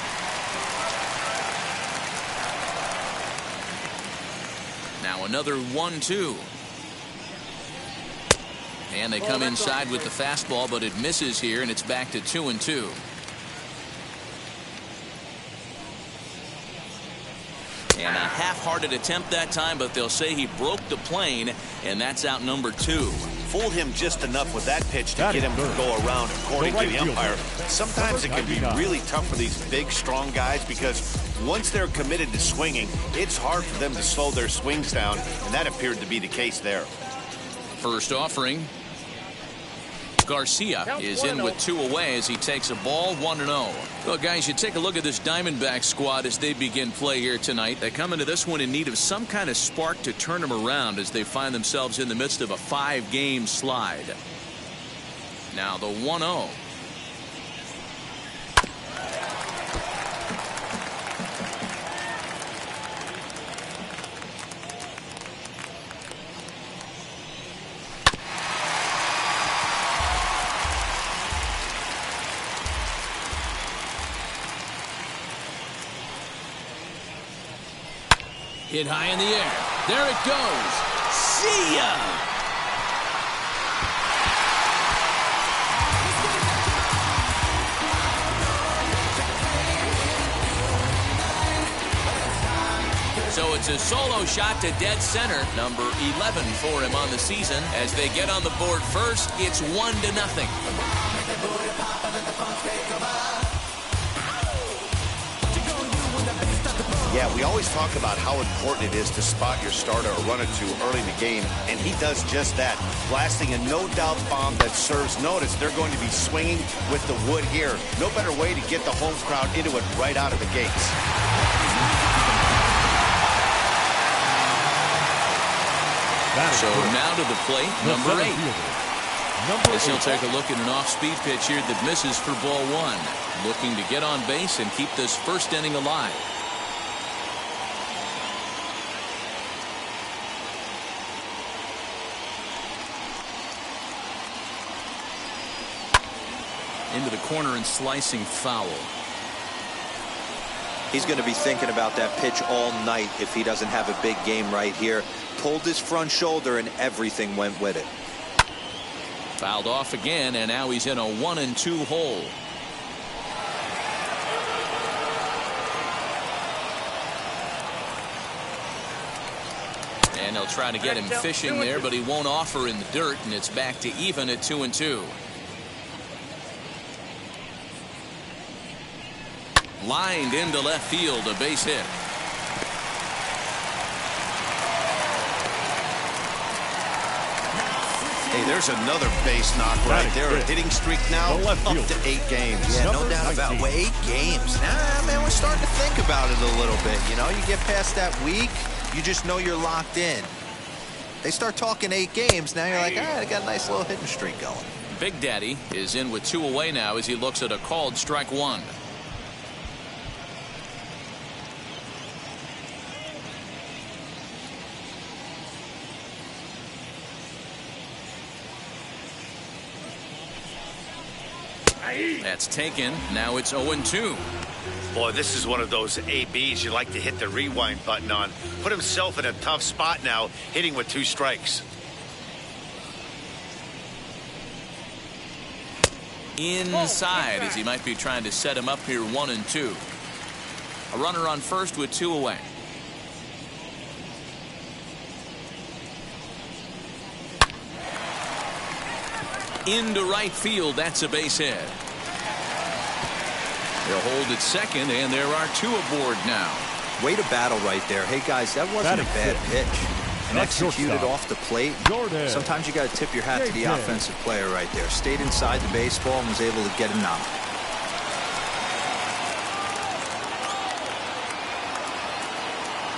Now another 1-2. And they come inside with the fastball, but it misses here, and it's back to 2-2. And a half-hearted attempt that time, but they'll say he broke the plane, and that's out number 2. Fooled him just enough with that pitch to get him to go around, according to the umpire. Sometimes it can be really tough for these big, strong guys because once they're committed to swinging, it's hard for them to slow their swings down, and that appeared to be the case there. First offering. Garcia is in with 2 away as he takes a ball, 1-0. Well, guys, you take a look at this Diamondback squad as they begin play here tonight. They come into this one in need of some kind of spark to turn them around as they find themselves in the midst of a 5-game slide. Now the 1-0. Hit high in the air. There it goes. See ya! So it's a solo shot to dead center. Number 11 for him on the season. As they get on the board first, it's 1-0. Yeah, we always talk about how important it is to spot your starter or run it to early in the game, and he does just that, blasting a no-doubt bomb that serves notice. They're going to be swinging with the wood here. No better way to get the home crowd into it right out of the gates. So now to the plate, number 8. As he'll take a look at an off-speed pitch here that misses for ball 1. Looking to get on base and keep this first inning alive. Into the corner and slicing foul. He's going to be thinking about that pitch all night if he doesn't have a big game right here. Pulled his front shoulder and everything went with it. Fouled off again, and now he's in a 1-2 hole. And they'll try to get him fishing there, but he won't offer in the dirt, and it's back to even at 2-2. Lined into left field, a base hit. Hey, there's another base knock right there. A hitting streak now up to 8 games. Yeah, no doubt about it. Well, 8 games. Nah, man, we're starting to think about it a little bit. You know, you get past that week, you just know you're locked in. They start talking 8 games, now you're like, all right, I got a nice little hitting streak going. Big Daddy is in with 2 away now as he looks at a called strike 1. That's taken. Now it's 0-2. Boy, this is one of those ABs you like to hit the rewind button on. Put himself in a tough spot now, hitting with 2 strikes. Inside as he might be trying to set him up here 1-2. A runner on first with 2 away. Into right field. That's a base hit. They'll hold at second, and there are 2 aboard now. Way to battle right there. Hey, guys, that wasn't a bad pitch. And executed off the plate. Sometimes you got to tip your hat to the offensive player right there. Stayed inside the baseball and was able to get a knock.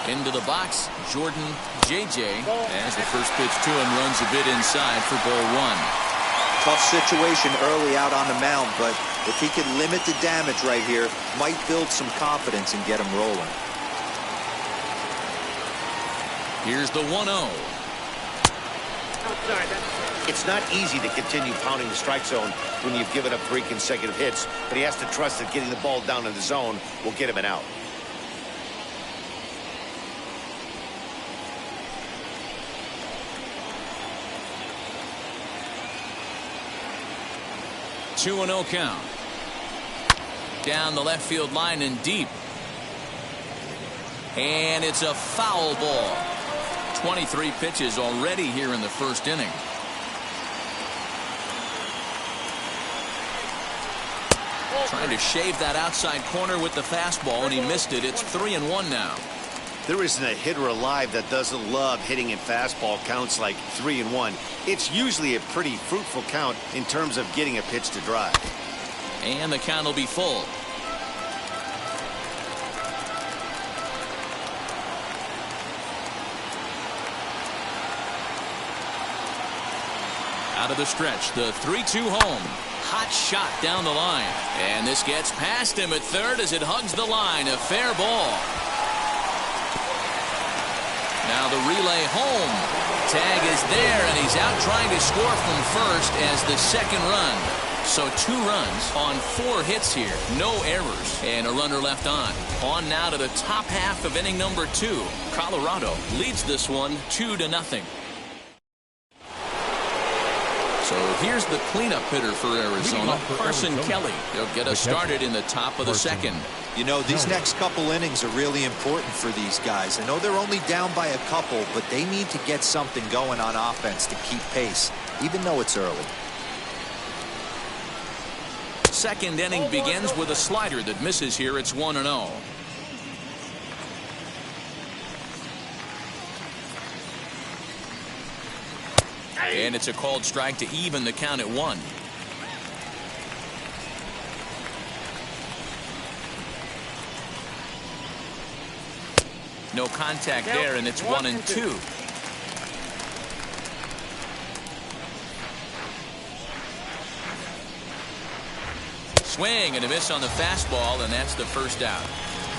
Into the box, Jordan J.J. as the first pitch to him runs a bit inside for ball 1. Tough situation early out on the mound, but if he can limit the damage right here, might build some confidence and get him rolling. Here's the 1-0. It's not easy to continue pounding the strike zone when you've given up 3 consecutive hits, but he has to trust that getting the ball down in the zone will get him an out. Two 2-0 count. Down the left field line and deep. And it's a foul ball. 23 pitches already here in the first inning. Trying to shave that outside corner with the fastball, and he missed it. It's 3-1 now. There isn't a hitter alive that doesn't love hitting in fastball counts like 3-1. It's usually a pretty fruitful count in terms of getting a pitch to drive. And the count will be full. Out of the stretch, the 3-2 home. Hot shot down the line. And this gets past him at third as it hugs the line. A fair ball. Now the relay home. Tag is there, and he's out trying to score from first as the second run. So 2 runs on 4 hits here. No errors. And a runner left on. On now to the top half of inning number 2. Colorado leads this one 2-0. So here's the cleanup hitter for Arizona, Carson Kelly. He'll get us started in the top of the second. You know, these next couple innings are really important for these guys. I know they're only down by a couple, but they need to get something going on offense to keep pace, even though it's early. Second inning begins with a slider that misses here. It's 1-0. And it's a called strike to even the count at 1. No contact there, and it's 1-2. Swing and a miss on the fastball, and that's the first out.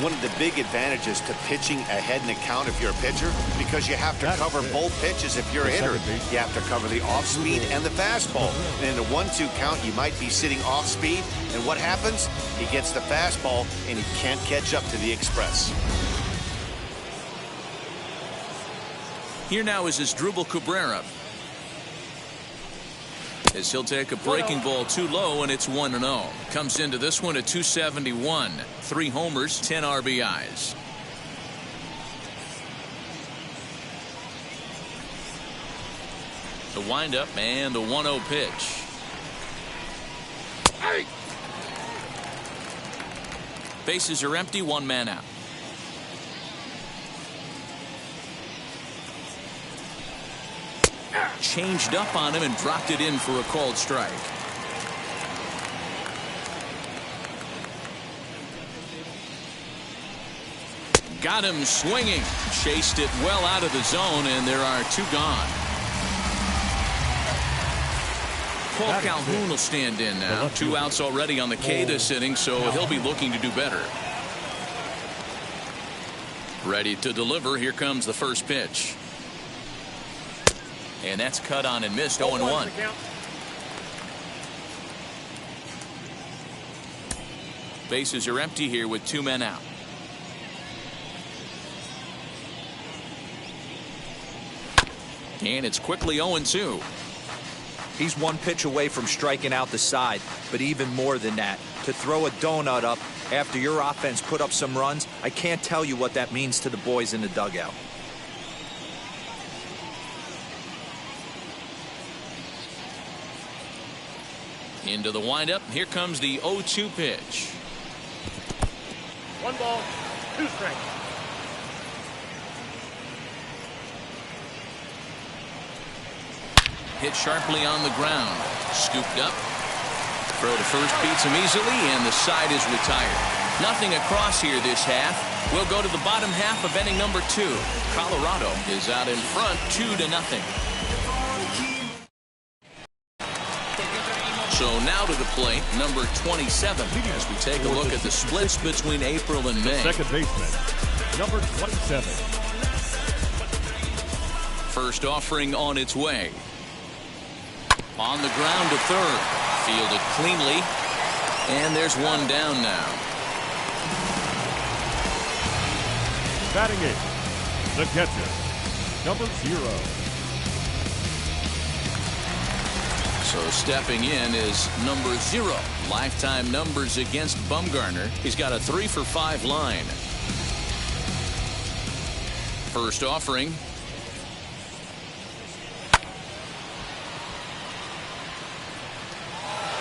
One of the big advantages to pitching ahead in the count if you're a pitcher, because you have to cover both pitches if you're a hitter. You have to cover the off-speed and the fastball. And in a 1-2 count, you might be sitting off-speed, and what happens? He gets the fastball, and he can't catch up to the express. Here now is Asdrubal Cabrera, as he'll take a breaking ball too low, and it's 1-0. Comes into this one at 271. 3 homers, 10 RBIs. The windup and the 1-0 pitch. Bases are empty, 1 man out. Changed up on him and dropped it in for a called strike. Got him swinging. Chased it well out of the zone, and there are 2 gone. Cole Calhoun will stand in now. 2 outs already on the K this inning, so he'll be looking to do better. Ready to deliver. Here comes the first pitch. And that's cut on and missed. 0-1. Bases are empty here with 2 men out. And it's quickly 0-2. He's 1 pitch away from striking out the side, but even more than that, to throw a donut up after your offense put up some runs, I can't tell you what that means to the boys in the dugout. Into the windup. Here comes the 0-2 pitch. 1 ball, 2 strikes. Hit sharply on the ground. Scooped up. Throw to first beats him easily, and the side is retired. Nothing across here this half. We'll go to the bottom half of inning number 2. Colorado is out in front 2-0. So now to the plate, number 27, as we take a look at the splits between April and May. Second baseman, number 27. First offering on its way. On the ground to third. Fielded cleanly. And there's 1 down now. Batting 8, the catcher, number 0. So stepping in is number 0. Lifetime numbers against Bumgarner. He's got a 3-for-5 line. First offering.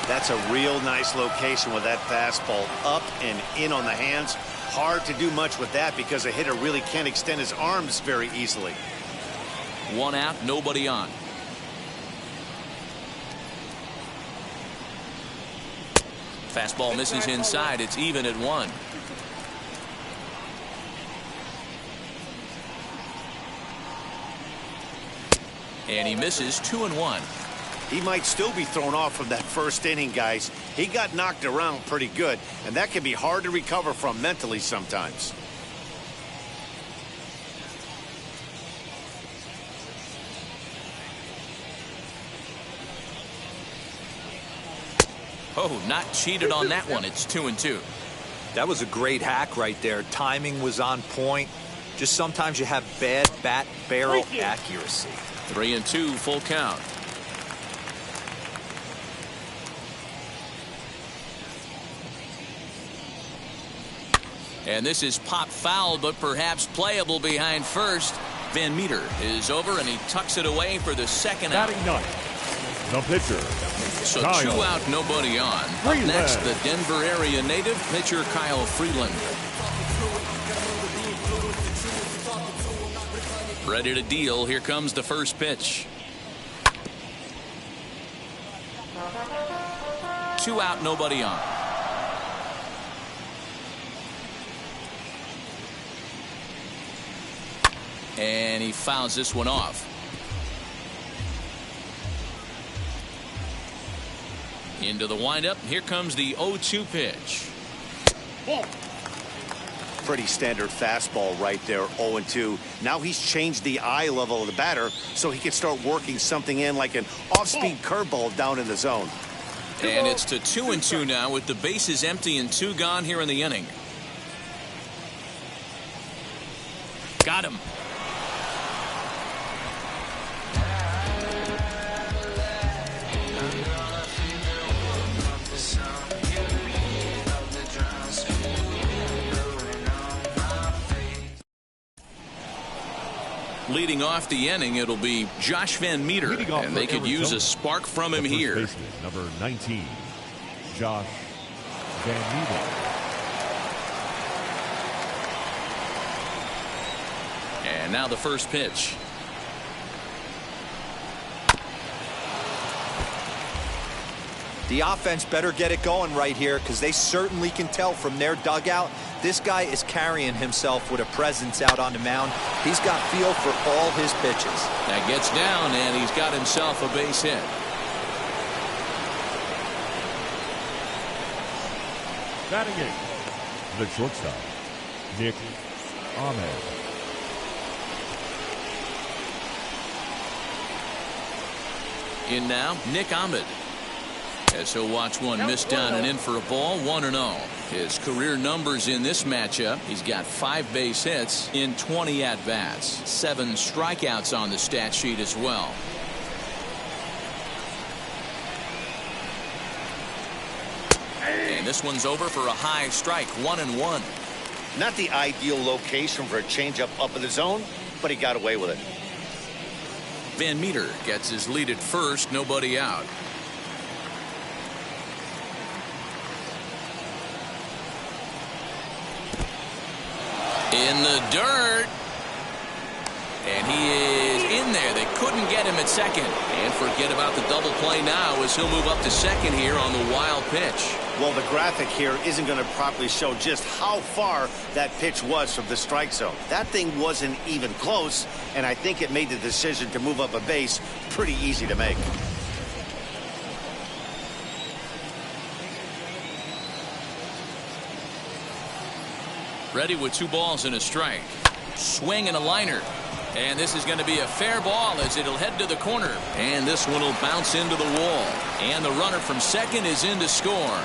That's a real nice location with that fastball up and in on the hands. Hard to do much with that because a hitter really can't extend his arms very easily. 1 out, nobody on. Fastball misses inside. It's even at 1. And he misses 2-1. He might still be thrown off from that first inning, guys. He got knocked around pretty good, and that can be hard to recover from mentally sometimes. Oh, not cheated on that one. It's 2-2. That was a great hack right there. Timing was on point. Just sometimes you have bad bat barrel accuracy. 3-2, full count. And this is pop foul, but perhaps playable behind first. Van Meter is over, and he tucks it away for the second out. Batting 9, the pitcher. So Kyle 2 out, nobody on. Up next, the Denver area native, pitcher Kyle Freeland. Ready to deal. Here comes the first pitch. 2 out, nobody on. And he fouls this one off. Into the windup. Here comes the 0-2 pitch. Pretty standard fastball right there, 0-2. Now he's changed the eye level of the batter so he can start working something in like an off-speed curveball down in the zone. And it's to 2-2 now with the bases empty and 2 gone here in the inning. Got him. Leading off the inning, it'll be Josh Van Meter, and they could use a spark from him here. Baseman, number 19, Josh Van Meter. And now the first pitch. The offense better get it going right here because they certainly can tell from their dugout this guy is carrying himself with a presence out on the mound. He's got feel for all his pitches. That gets down, and he's got himself a base hit. Batting it, the shortstop, Nick Ahmed. In now, Nick Ahmed. As he'll watch one miss down and in for a ball, 1-0. His career numbers in this matchup, he's got 5 base hits in 20 at-bats. 7 strikeouts on the stat sheet as well. And this one's over for a high strike, 1-1. Not the ideal location for a changeup up in the zone, but he got away with it. Van Meter gets his lead at first, nobody out. In the dirt. And he is in there. They couldn't get him at second. And forget about the double play now as he'll move up to second here on the wild pitch. Well, the graphic here isn't going to properly show just how far that pitch was from the strike zone. That thing wasn't even close, and I think it made the decision to move up a base pretty easy to make. Ready with 2 balls and a strike. Swing and a liner. And this is going to be a fair ball as it'll head to the corner. And this one will bounce into the wall. And the runner from second is in to score.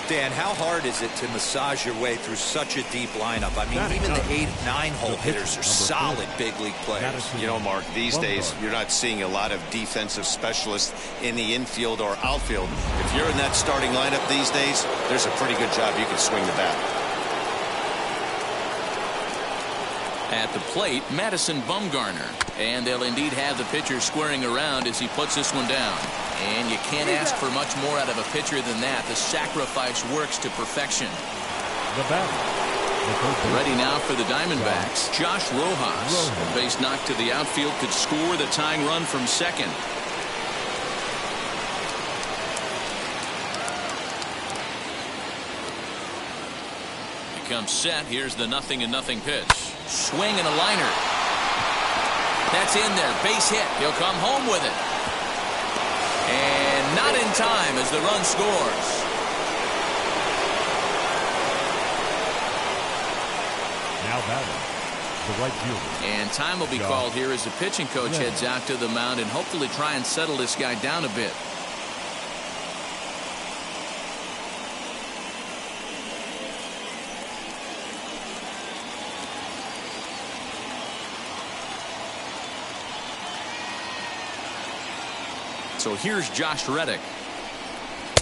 Dan, how hard is it to massage your way through such a deep lineup? I mean, even the 8-9 hole hitters are solid big league players. You know, Mark, these days you're not seeing a lot of defensive specialists in the infield or outfield. If you're in that starting lineup these days, there's a pretty good job you can swing the bat. At the plate, Madison Bumgarner. And they'll indeed have the pitcher squaring around as he puts this one down. And you can't ask for much more out of a pitcher than that. The sacrifice works to perfection. Ready now for the Diamondbacks. Josh Rojas. A base knock to the outfield could score the tying run from second. Comes set. Here's the 0-0 pitch. Swing and a liner. That's in there. Base hit. He'll come home with it. And not in time as the run scores. Now batting, the right fielder. And time will be called here as the pitching coach heads out to the mound and hopefully try and settle this guy down a bit. So here's Josh Reddick.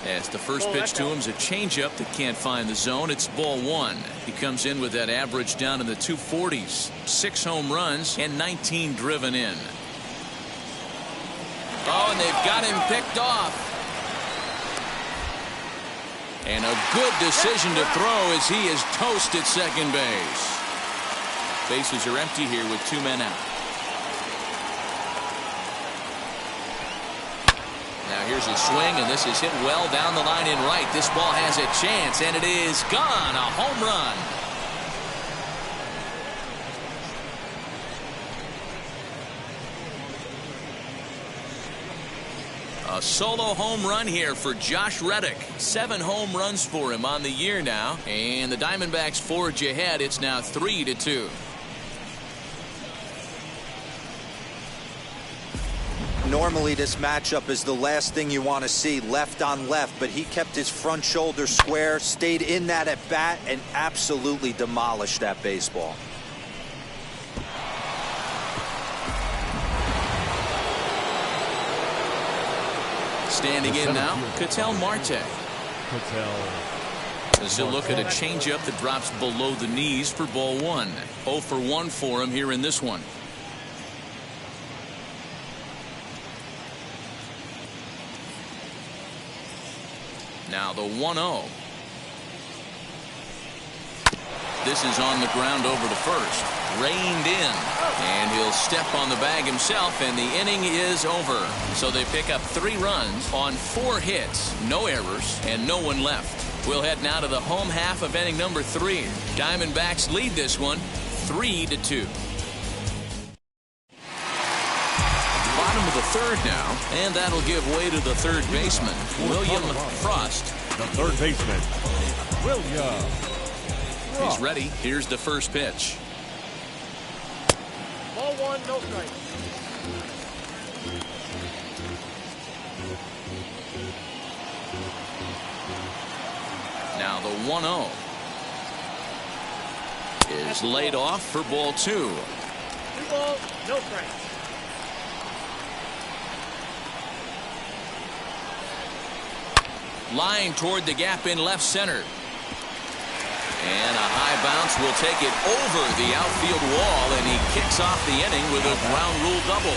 As the first pitch to him is a changeup that can't find the zone. It's ball 1. He comes in with that average down in the 240s. 6 home runs and 19 driven in. Oh, and they've got him picked off. And a good decision to throw as he is toast at second base. Bases are empty here with 2 men out. Now here's a swing, and this is hit well down the line in right. This ball has a chance, and it is gone. A home run. A solo home run here for Josh Reddick. 7 home runs for him on the year now. And the Diamondbacks forge ahead. It's now 3-2. Normally this matchup is the last thing you want to see, left on left, but he kept his front shoulder square, stayed in that at bat, and absolutely demolished that baseball. Standing in now, Ketel Marte. As he'll look at a changeup that drops below the knees for ball 1. 0 for 1 for him here in this one. Now the 1-0. This is on the ground over to first. Reined in. And he'll step on the bag himself, and the inning is over. So they pick up 3 runs on 4 hits, no errors, and no one left. We'll head now to the home half of inning number 3. Diamondbacks lead this one 3-2. Bottom of the 3rd now, and that'll give way to the 3rd baseman, William Frost. The 3rd baseman, He's ready. Here's the first pitch. Ball one, no strike. Now the 1-0 is laid off for ball 2. 2 balls, no strikes. Line toward the gap in left center. And a high bounce will take it over the outfield wall, and he kicks off the inning with a ground rule double.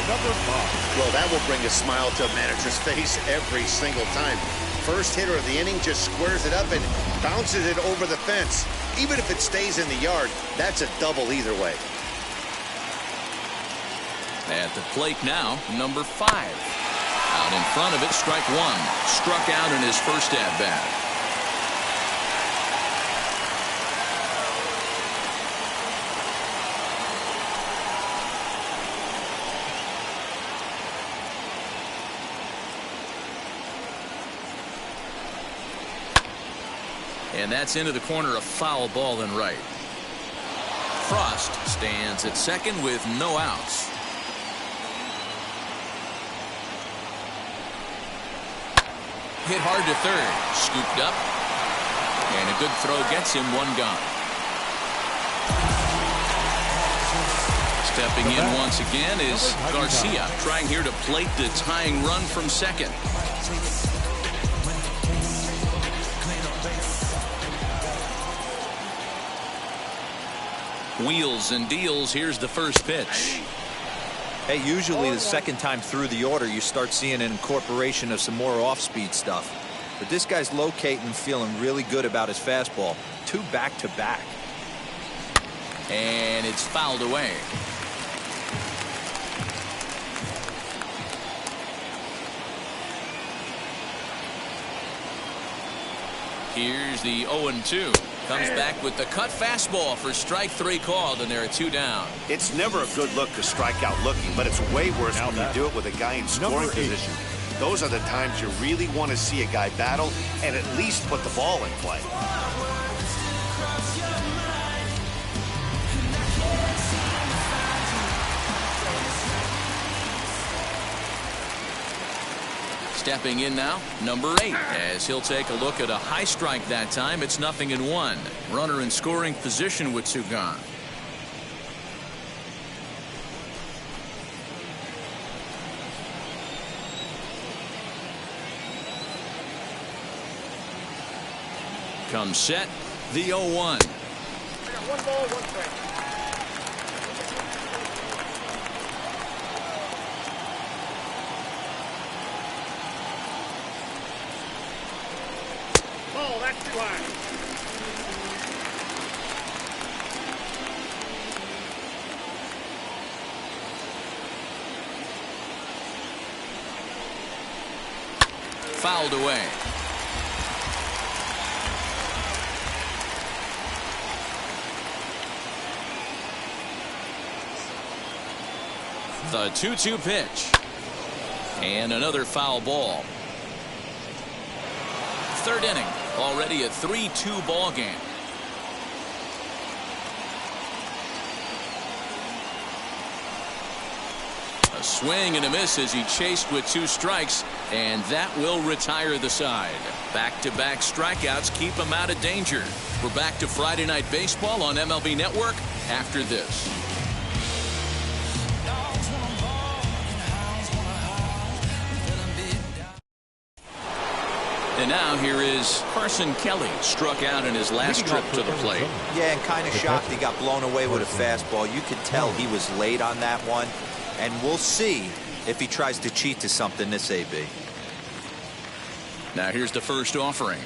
Well, that will bring a smile to a manager's face every single time. First hitter of the inning just squares it up and bounces it over the fence. Even if it stays in the yard, that's a double either way. At the plate now, number 5. Out in front of it, strike 1. Struck out in his first at-bat. And that's into the corner, a foul ball and right. Frost stands at second with no outs. Hit hard to third. Scooped up. And a good throw gets him 1 gone. Stepping in once again is Garcia, trying here to plate the tying run from second. Wheels and deals. Here's the first pitch. Hey, usually the second time through the order you start seeing an incorporation of some more off-speed stuff. But this guy's locating, feeling really good about his fastball. 2 back-to-back. And it's fouled away. Here's the 0-2. Comes back with the cut fastball for strike 3 called, and there are 2 down. It's never a good look to strike out looking, but it's way worse when you do it with a guy in scoring position. Those are the times you really want to see a guy battle and at least put the ball in play. Stepping in now, number 8, as he'll take a look at a high strike that time. It's 0-1. Runner in scoring position with 2 gone. Comes set, the 0-1. 1 ball, 1 strike. Oh, that's too high. Fouled away. The 2-2 pitch. And another foul ball. 3rd inning. Already a 3-2 ball game. A swing and a miss as he chased with 2 strikes, and that will retire the side. Back-to-back strikeouts keep him out of danger. We're back to Friday Night Baseball on MLB Network after this. And now here is Carson Kelly, struck out in his last trip to the plate. Yeah, and kind of shocked he got blown away with a fastball. You could tell he was late on that one. And we'll see if he tries to cheat to something this AB. Now here's the first offering.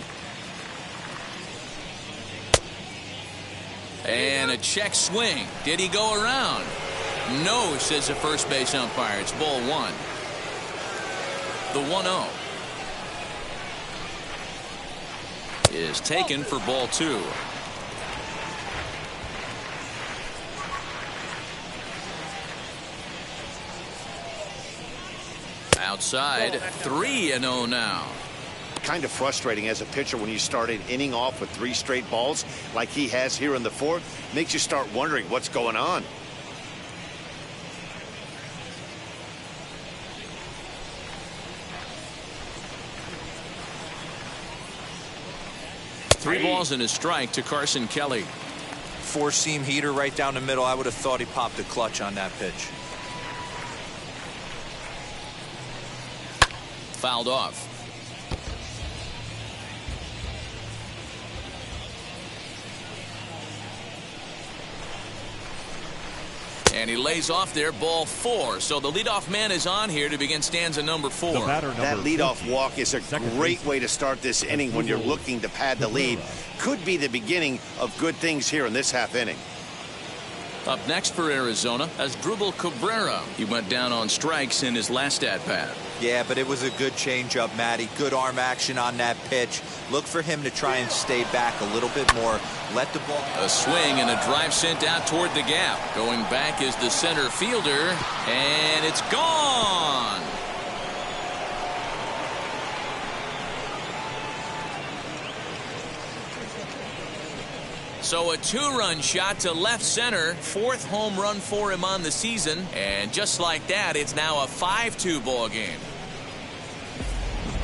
And a check swing. Did he go around? No, says the first base umpire. It's ball 1. The 1-0 is taken for ball 2. Outside, 3-0 now. kind of frustrating as a pitcher when you start an inning off with 3 straight balls like he has here in the 4th. Makes you start wondering what's going on. Three balls and a strike to Carson Kelly. 4-seam heater right down the middle. I would have thought he popped a clutch on that pitch. Fouled off. And he lays off there, ball 4. So the leadoff man is on here to begin stanza number 4. That leadoff walk is a great way to start this inning when you're looking to pad the lead. Could be the beginning of good things here in this half inning. Up next for Arizona, Asdrubal Cabrera. He went down on strikes in his last at-bat. Yeah, but it was a good changeup, Matty. Good arm action on that pitch. Look for him to try and stay back a little bit more. Let the ball... A swing and a drive sent out toward the gap. Going back is the center fielder, and it's gone. So a 2-run shot to left center. 4th home run for him on the season. And just like that, it's now a 5-2 ball game.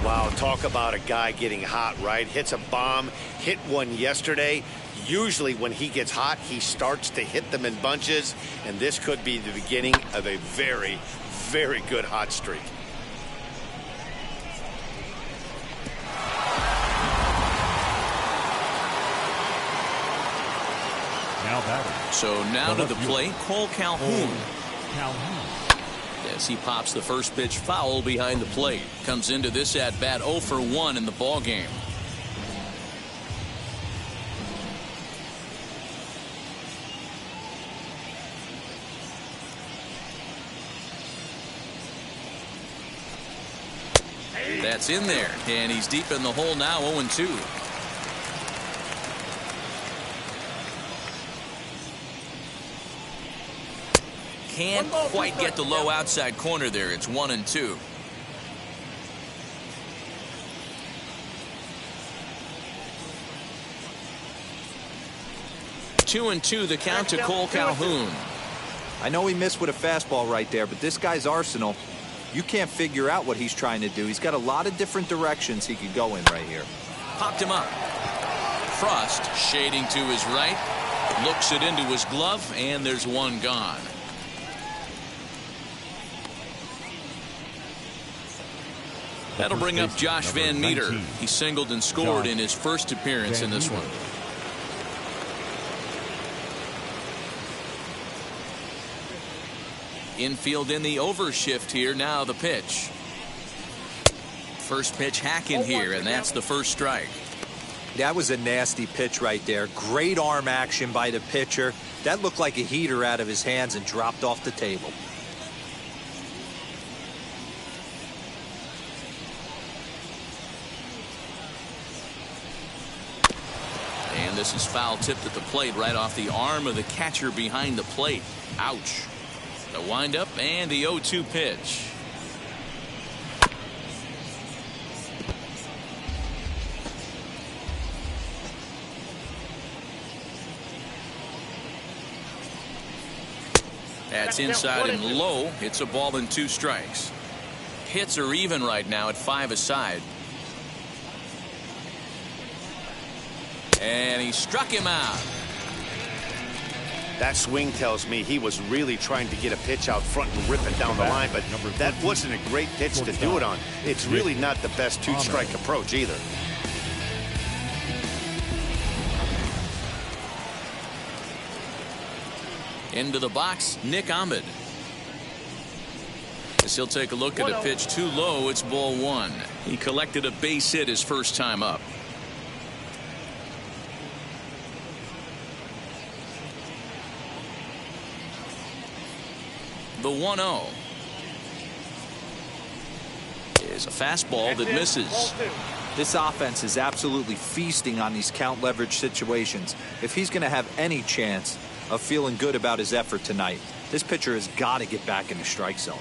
Wow, talk about a guy getting hot, right? Hits a bomb, hit one yesterday. Usually when he gets hot, he starts to hit them in bunches. And this could be the beginning of a very, very good hot streak. So now to the plate, Cole Calhoun. As he pops the first pitch foul behind the plate. Comes into this at bat 0 for 1 in the ball game. That's in there, and he's deep in the hole now, 0-2. Can't quite get the low outside corner there. It's 1-2. Two and two, the count to Cole Calhoun. I know he missed with a fastball right there, but this guy's arsenal, you can't figure out what he's trying to do. He's got a lot of different directions he could go in right here. Popped him up. Frost shading to his right. Looks it into his glove, and there's one gone. That'll bring up Josh Van Meter. He singled and scored in his first appearance in this one. Infield in the overshift here. Now the pitch. First pitch hacking here, and that's the first strike. That was a nasty pitch right there. Great arm action by the pitcher. That looked like a heater out of his hands and dropped off the table. And this is foul tipped at the plate right off the arm of the catcher behind the plate. Ouch. The windup and the 0-2 pitch. That's inside and low. It's a ball and 2 strikes. Hits are even right now at 5 aside. And he struck him out. That swing tells me he was really trying to get a pitch out front and rip it down the line, but that wasn't a great pitch to do it on. It's really not the best 2-strike approach either. Into the box, Nick Ahmed. As he'll take a look at a pitch too low, it's ball 1. He collected a base hit his first time up. The 1-0 is a fastball that misses. This offense is absolutely feasting on these count leverage situations. If he's going to have any chance of feeling good about his effort tonight, this pitcher has got to get back in the strike zone.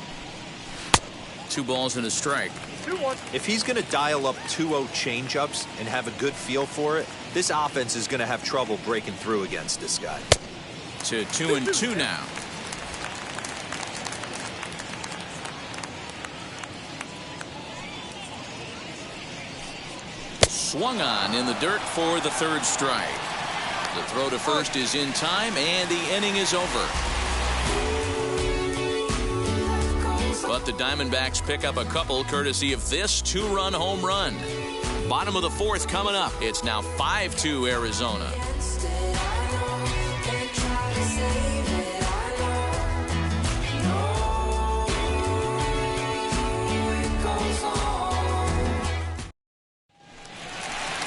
2 balls and a strike. If he's going to dial up 2-0 changeups and have a good feel for it, this offense is going to have trouble breaking through against this guy. To 2-2 now. Swung on in the dirt for the 3rd strike. The throw to first is in time, and the inning is over. But the Diamondbacks pick up a couple courtesy of this 2-run home run. Bottom of the 4th coming up. It's now 5-2 Arizona.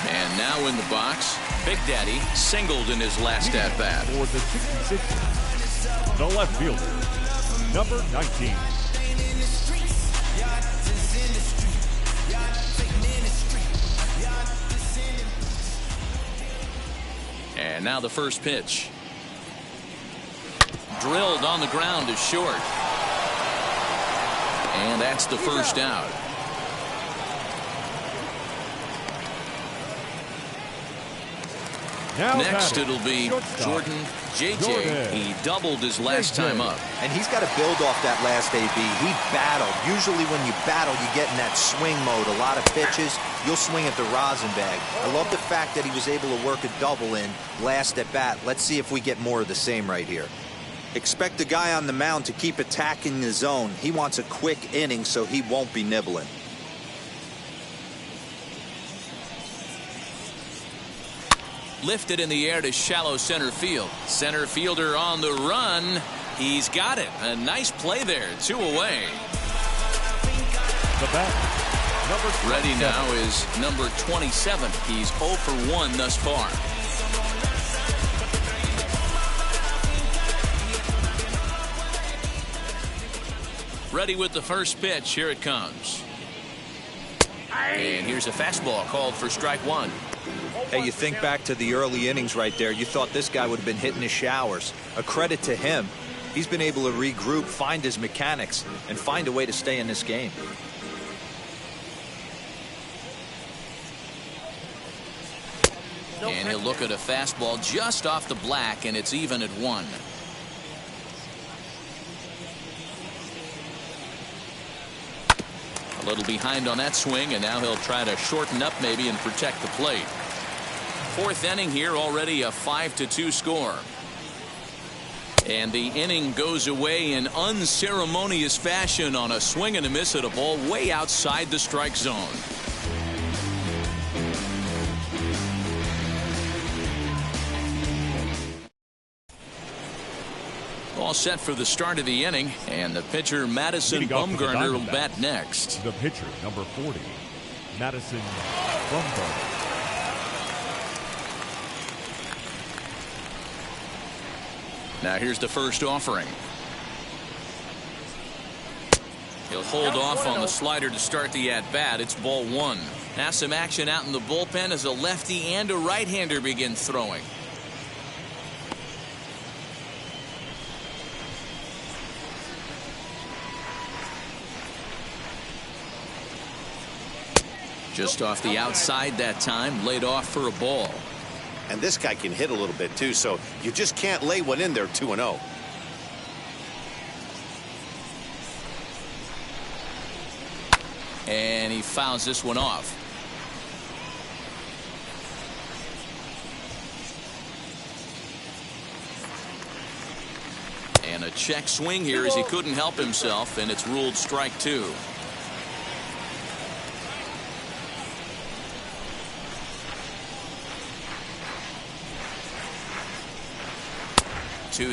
And now in the box, Big Daddy singled in his last at-bat. For the 66ers, the left fielder, number 19. And now the first pitch. Drilled on the ground is short. And that's the first out. Next it'll be Jordan JJ. He doubled his last time up. And he's got to build off that last AB. He battled. Usually when you battle, you get in that swing mode. A lot of pitches, you'll swing at the rosin bag. I love the fact that he was able to work a double in last at bat. Let's see if we get more of the same right here. Expect the guy on the mound to keep attacking the zone. He wants a quick inning, so he won't be nibbling. Lifted in the air to shallow center field. Center fielder on the run. He's got it. A nice play there. 2 away. The bat, number ready now is number 27. He's 0 for 1 thus far. Ready with the first pitch. Here it comes. And here's a fastball called for strike 1. Hey, you think back to the early innings right there. You thought this guy would have been hitting his showers. A credit to him. He's been able to regroup, find his mechanics, and find a way to stay in this game. And he'll look at a fastball just off the black, and it's even at 1. A little behind on that swing, and now he'll try to shorten up maybe and protect the plate. 4th inning here, already a 5-2 score. And the inning goes away in unceremonious fashion on a swing and a miss at a ball way outside the strike zone. All set for the start of the inning, and the pitcher Madison Bumgarner will bat next. The pitcher, number 40, Madison Bumgarner. Now here's the first offering. He'll hold off on the slider to start the at-bat. It's ball 1. Now some action out in the bullpen as a lefty and a right-hander begin throwing. Just off the outside that time, laid off for a ball. And this guy can hit a little bit too, so you just can't lay one in there 2-0. And he fouls this one off. And a check swing here as he couldn't help himself, and it's ruled strike 2.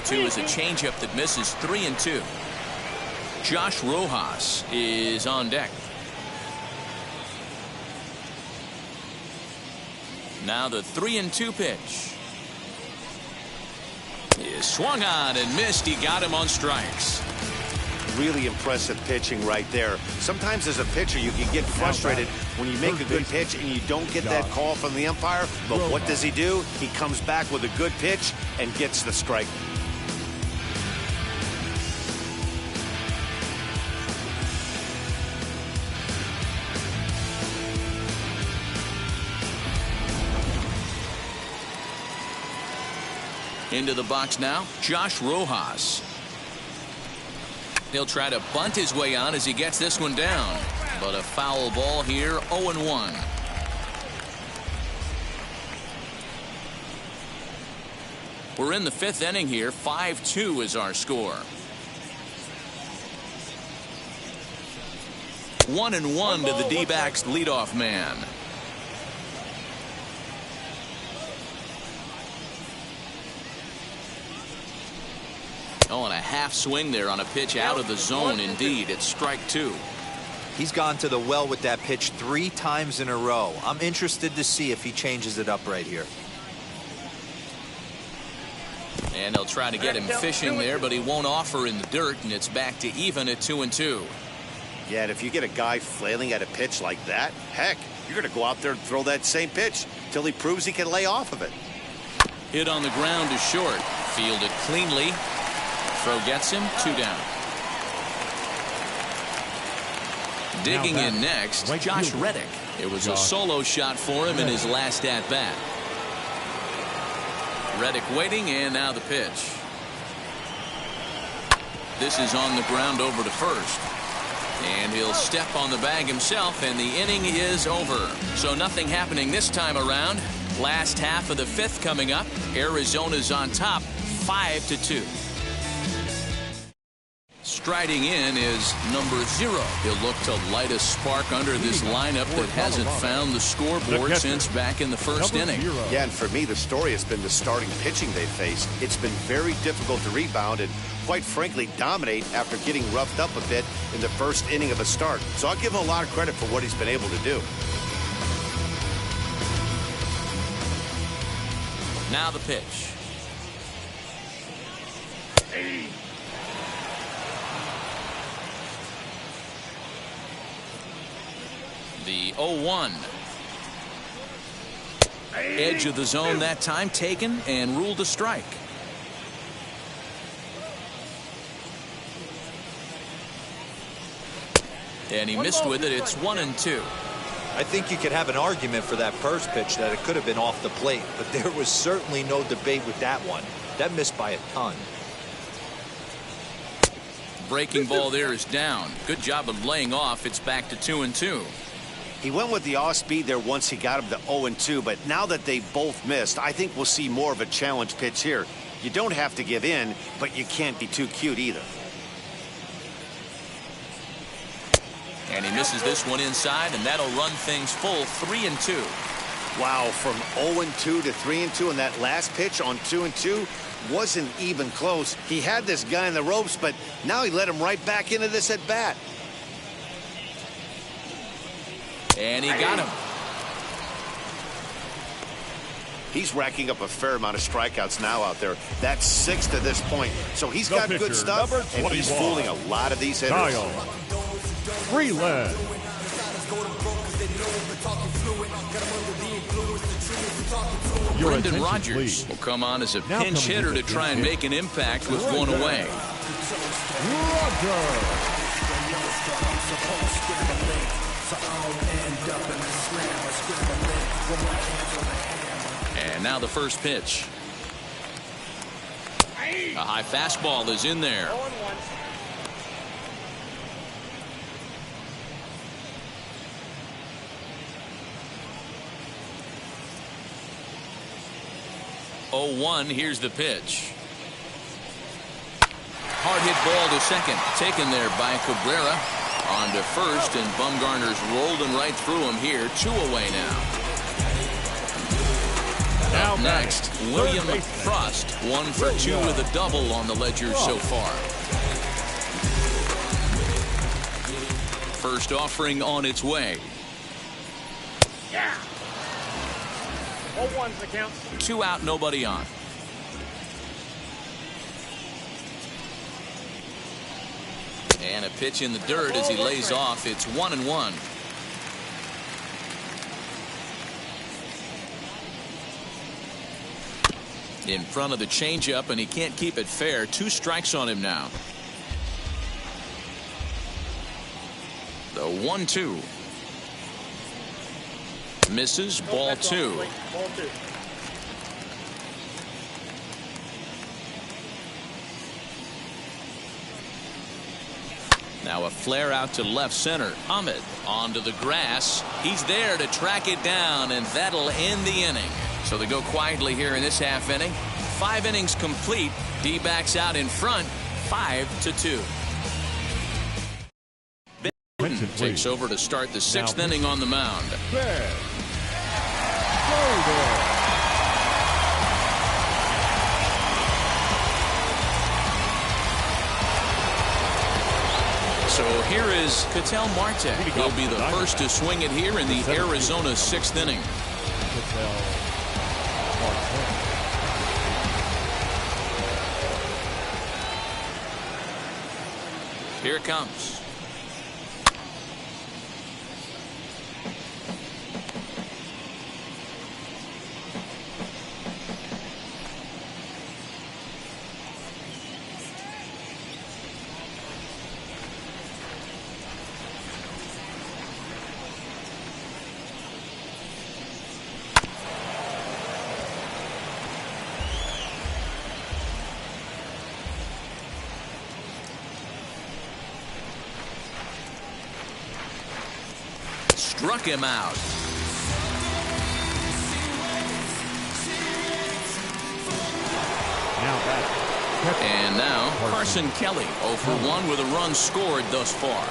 Two is a changeup that misses. 3-2. Josh Rojas is on deck. Now the 3-2 pitch is swung on and missed. He got him on strikes. Really impressive pitching right there. Sometimes as a pitcher you can get frustrated when you make a good pitch and you don't get that call from the umpire. But what does he do? He comes back with a good pitch and gets the strike. Into the box now, Josh Rojas. He'll try to bunt his way on as he gets this one down. But a foul ball here, 0-1. We're in the 5th inning here. 5-2 is our score. 1-1 to the D-backs leadoff man. Oh, and a half swing there on a pitch out of the zone. Indeed, it's strike 2. He's gone to the well with that pitch 3 times in a row. I'm interested to see if he changes it up right here. And they'll try to get him fishing there, but he won't offer in the dirt, and it's back to even at 2-2. Yeah, and if you get a guy flailing at a pitch like that, heck, you're going to go out there and throw that same pitch till he proves he can lay off of it. Hit on the ground is short. Fielded cleanly. Throw gets him, 2 down. Digging in next, Josh Reddick. It was a solo shot for him in his last at-bat. Reddick waiting, and now the pitch. This is on the ground over to first. And he'll step on the bag himself, and the inning is over. So nothing happening this time around. Last half of the 5th coming up. Arizona's on top, 5-2. Striding in is number 0. He'll look to light a spark under this lineup that hasn't found the scoreboard since back in the 1st inning. Yeah, and for me, the story has been the starting pitching they faced. It's been very difficult to rebound and, quite frankly, dominate after getting roughed up a bit in the 1st inning of a start. So I'll give him a lot of credit for what he's been able to do. Now the pitch. The 0-1. Edge of the zone that time taken and ruled a strike. And he missed with it. It's 1-2. I think you could have an argument for that first pitch that it could have been off the plate, but there was certainly no debate with that one. That missed by a ton. Breaking ball there is down. Good job of laying off. It's back to 2-2. He went with the off speed there once he got him to 0-2, but now that they both missed, I think we'll see more of a challenge pitch here. You don't have to give in, but you can't be too cute either. And he misses this one inside, and that'll run things full, 3-2. Wow, from 0-2 to 3-2, and that last pitch on 2-2 wasn't even close. He had this guy in the ropes, but now he let him right back into this at bat. And he got him. He's racking up a fair amount of strikeouts now out there. That's 6 to this point. So he's got good stuff, and he's fooling a lot of these hitters. Freeland. Brendan Rodgers will come on as a pinch hitter to try and make an impact with one away. And now the first pitch. A high fastball is in there. Here's the pitch. Hard hit ball to second. Taken there by Cabrera. On to first, and Bumgarner's rolled him right through him here. 2 away now. Up next, William Frost. 1 for 2 with a double on the ledger so far. First offering on its way. Yeah. 0-1's the count. 2 out, nobody on. And a pitch in the dirt as he lays off. It's 1-1. In front of the changeup, and he can't keep it fair. 2 strikes on him now. The 1-2. Misses, ball 2. Now a flare out to left center. Ahmed onto the grass. He's there to track it down, and that'll end the inning. So they go quietly here in this half inning. 5 innings complete. D-backs out in front, 5-2. Benton takes over to start the 6th inning on the mound. So here is Ketel Marte. He'll be the first to swing it here in the Arizona 6th inning. Here it comes. Struck him out. And now Carson Kelly 0 for 1 with a run scored thus far.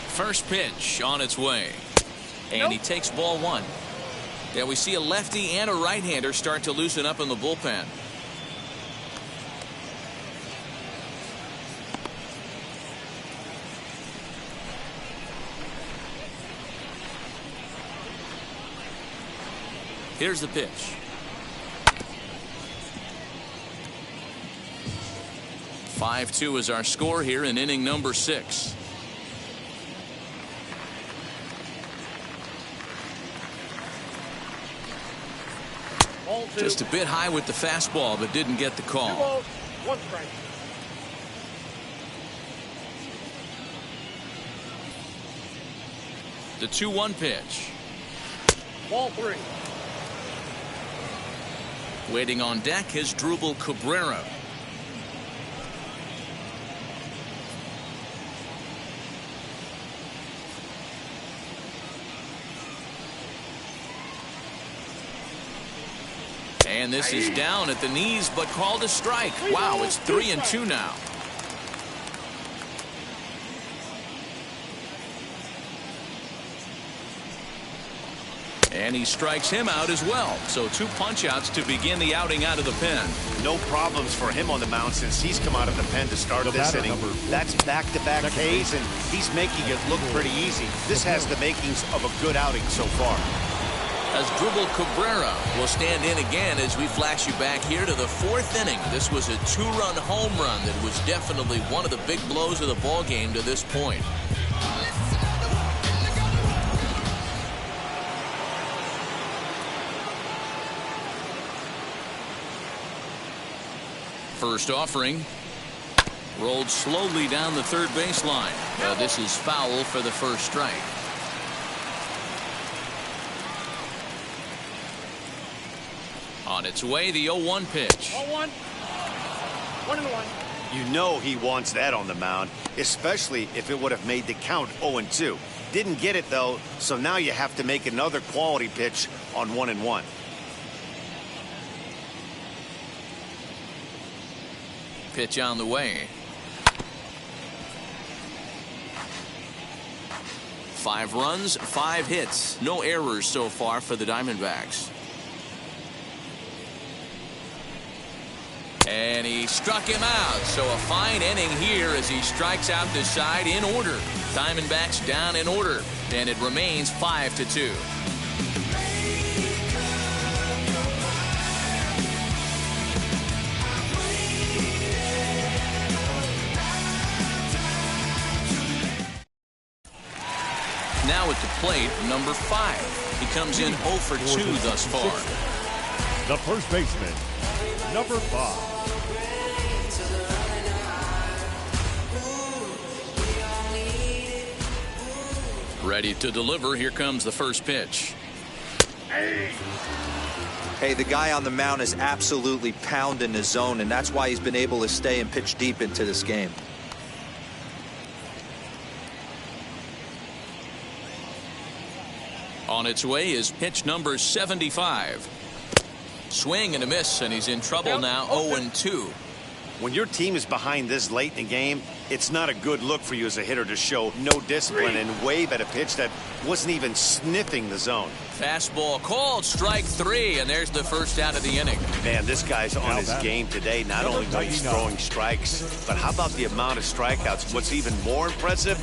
First pitch on its way. And he takes ball 1. Yeah, we see a lefty and a right-hander start to loosen up in the bullpen. Here's the pitch. "5-2 is our score here in inning number 6. Just a bit high with the fastball, but didn't get the call. 2 balls, 1 strike. The 2-1 pitch. Ball 3. Waiting on deck is Drupal Cabrera. And this is down at the knees, but called a strike. Wow, it's 3-2 now. And he strikes him out as well. So 2 punch-outs to begin the outing out of the pen. No problems for him on the mound since he's come out of the pen to start this inning. That's back-to-back Ks, and he's making it look pretty easy. This has the makings of a good outing so far. As Drupal Cabrera will stand in again as we flash you back here to the 4th inning. This was a 2-run home run that was definitely one of the big blows of the ball game to this point. First offering. Rolled slowly down the third baseline. This is foul for the first strike. On its way, the 0-1 pitch. 0-1. 1-1. You know he wants that on the mound, especially if it would have made the count 0-2. Didn't get it, though, so now you have to make another quality pitch on 1-1. Pitch on the way. 5 runs, 5 hits. No errors so far for the Diamondbacks. And he struck him out. So a fine inning here as he strikes out the side in order. Diamondbacks down in order. And it remains 5-2. Now at the plate, number 5. He comes in 0 for 2 thus far. The first baseman, number 5. Ready to deliver. Here comes the first pitch. Hey, the guy on the mound is absolutely pounding his zone, and that's why he's been able to stay and pitch deep into this game. On its way is pitch number 75. Swing and a miss, and he's in trouble now. 0-2. When your team is behind this late in the game, it's not a good look for you as a hitter to show no discipline and wave at a pitch that wasn't even sniffing the zone. Fastball called, strike 3, and there's the first out of the inning. Man, this guy's on his game today. Not only when he's throwing strikes, but how about the amount of strikeouts? What's even more impressive,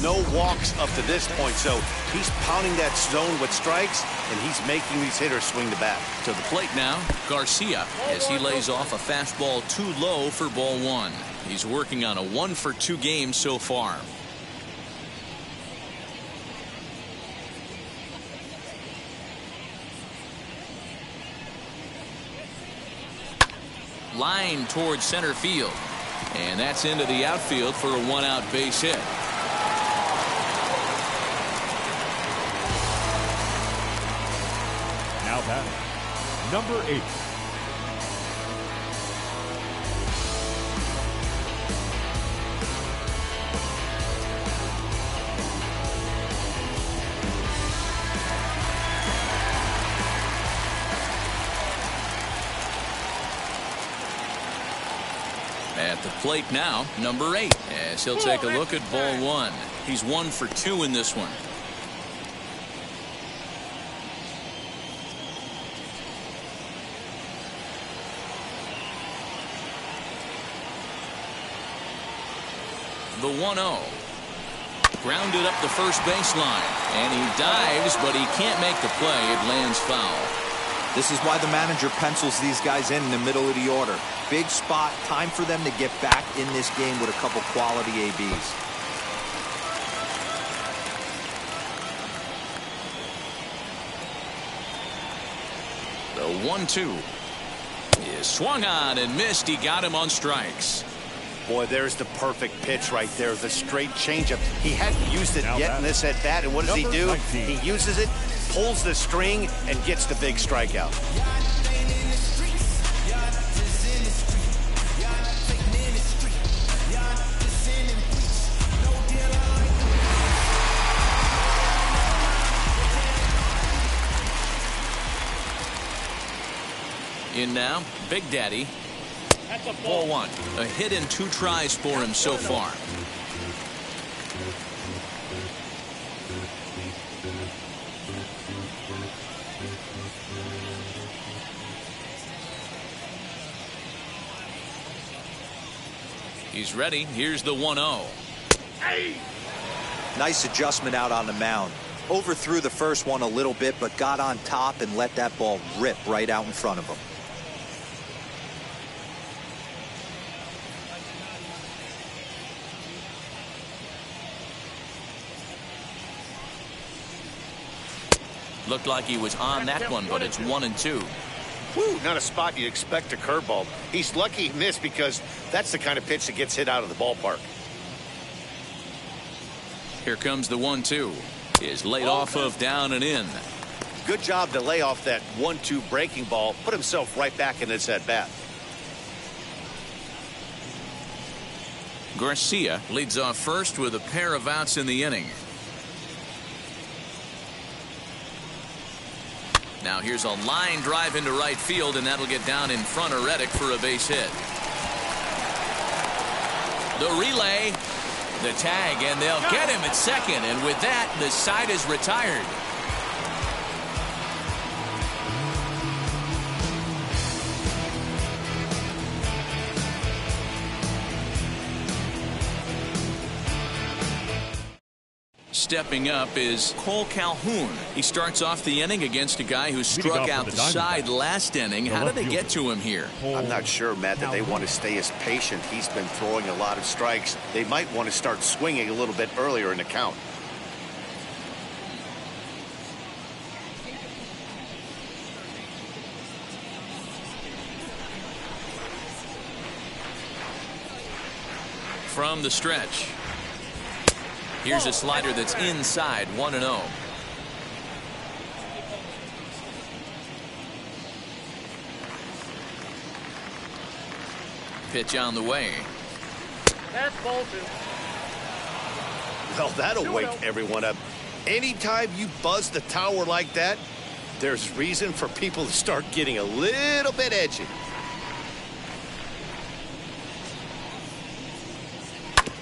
no walks up to this point. So he's pounding that zone with strikes, and he's making these hitters swing the bat. To the plate now, Garcia, as he lays off a fastball too low for ball 1. He's working on a 1-for-2 game so far. Line towards center field, and that's into the outfield for a 1-out base hit. Now batting, number 8. At the plate now, number 8, as he'll take a look at ball 1. He's 1 for 2 in this one. The 1-0. Grounded up the first baseline, and he dives, but he can't make the play. It lands foul. This is why the manager pencils these guys in the middle of the order. Big spot, time for them to get back in this game with a couple quality ABs. The 1-2 is swung on and missed. He got him on strikes. Boy, there's the perfect pitch right there. The straight changeup. He hadn't used it yet in this at bat, and what does he do? 19. He uses it, pulls the string, and gets the big strikeout. In now, Big Daddy. Ball 1. A hit and 2 tries for him so far. He's ready. Here's the 1-0. Nice adjustment out on the mound. Overthrew the first one a little bit, but got on top and let that ball rip right out in front of him. Looked like he was on that one, but it's 1-2. Woo, not a spot you'd expect a curveball. He's lucky he missed because that's the kind of pitch that gets hit out of the ballpark. Here comes the 1-2. Is laid off of down and in. Good job to lay off that 1-2 breaking ball. Put himself right back in his at bat. Garcia leads off first with a pair of outs in the inning. Now here's a line drive into right field, and that'll get down in front of Reddick for a base hit. The relay, the tag, and they'll get him at second, and with that, the side is retired. Stepping up is Cole Calhoun. He starts off the inning against a guy who struck out the side last inning. How did they get to him here? I'm not sure, Matt, that they want to stay as patient. He's been throwing a lot of strikes. They might want to start swinging a little bit earlier in the count. From the stretch. Here's a slider that's inside, 1-0. pitch on the way. That's ball 2. Well, that'll wake everyone up. Anytime you buzz the tower like that, there's reason for people to start getting a little bit edgy.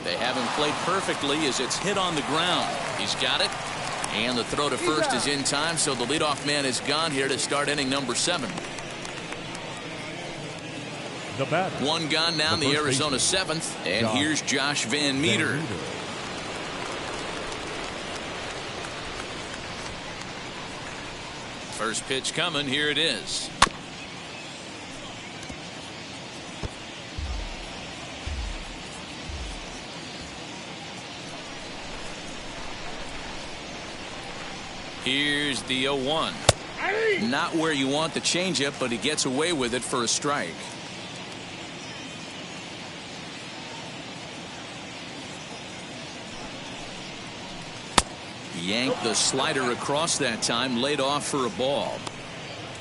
They have him played perfectly as it's hit on the ground. He's got it. And the throw to first is in time, so the leadoff man is gone here to start inning number 7. The batter. One gone now in the Arizona 7th. And here's Josh Van Meter. First pitch coming. Here it is. Here's the 0-1. Not where you want the changeup, but he gets away with it for a strike. Yanked the slider across that time, laid off for a ball.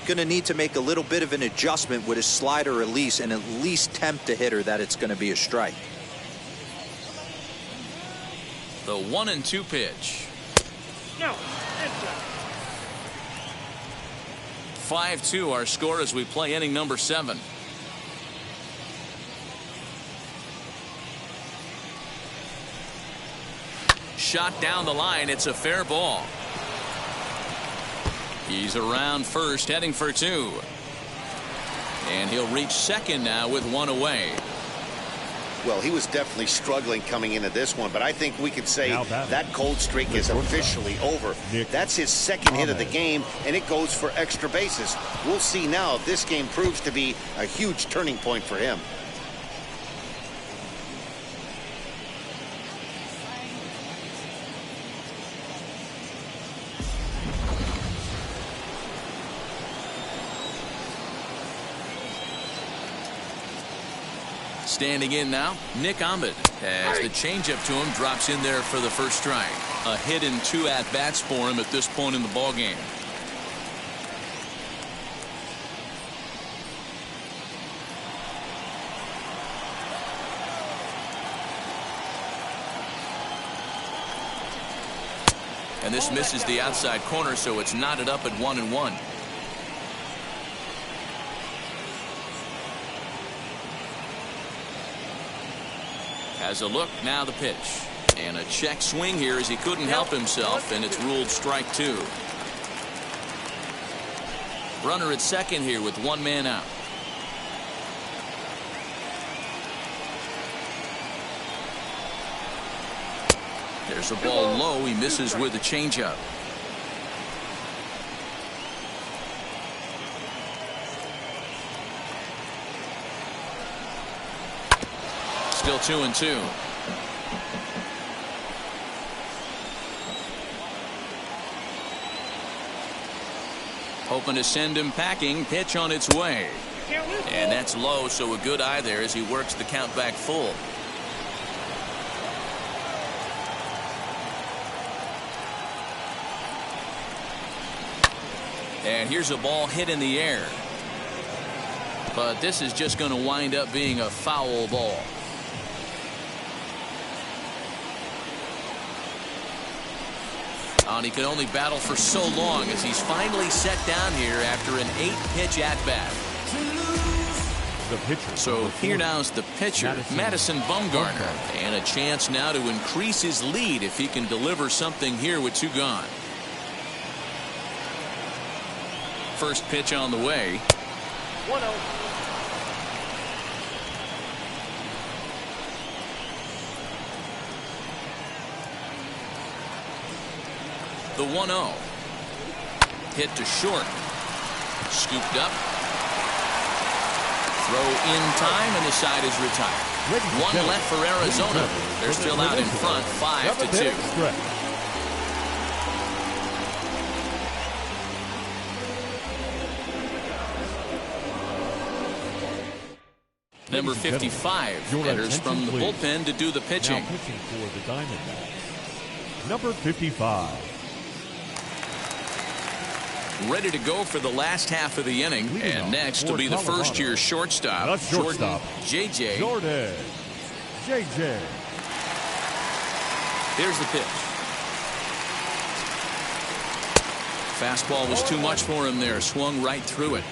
Going to need to make a little bit of an adjustment with his slider release and at least tempt the hitter that it's going to be a strike. The 1-2 pitch. No. 5-2 our score as we play inning number 7. Shot down the line. It's a fair ball. He's around first, heading for 2. And he'll reach second now with 1 away. Well, he was definitely struggling coming into this one, but I think we could say that cold streak is officially over. That's his second hit of the game, and it goes for extra bases. We'll see now if this game proves to be a huge turning point for him. Standing in now, Nick Ahmed, as the changeup to him drops in there for the first strike. A hit in 2 at-bats for him at this point in the ballgame. And this misses the outside corner, so it's knotted up at 1-1. Has a look, now the pitch. And a check swing here as he couldn't help himself, and it's ruled strike 2. Runner at second here with 1 man out. There's a ball low. He misses with the changeup. Still 2-2. Hoping to send him packing. Pitch on its way. And that's low, so a good eye there as he works the count back full. And here's a ball hit in the air. But this is just going to wind up being a foul ball. And he could only battle for so long as he's finally set down here after an 8-pitch at-bat. So here now's the pitcher, Madison Bumgarner, and a chance now to increase his lead if he can deliver something here with 2 gone. First pitch on the way. 1-0. The 1-0. Hit to short. Scooped up. Throw in time, and the side is retired. 1 left for Arizona. They're still out in front, 5-2. Number 55 enters from the bullpen to do the pitching. Now pitching for the Diamondbacks, number 55. ready to go for the last half of the inning. And next will be the first-year shortstop, Jordan J.J. Jordan J.J. Here's the pitch. Fastball was too much for him there. Swung right through it.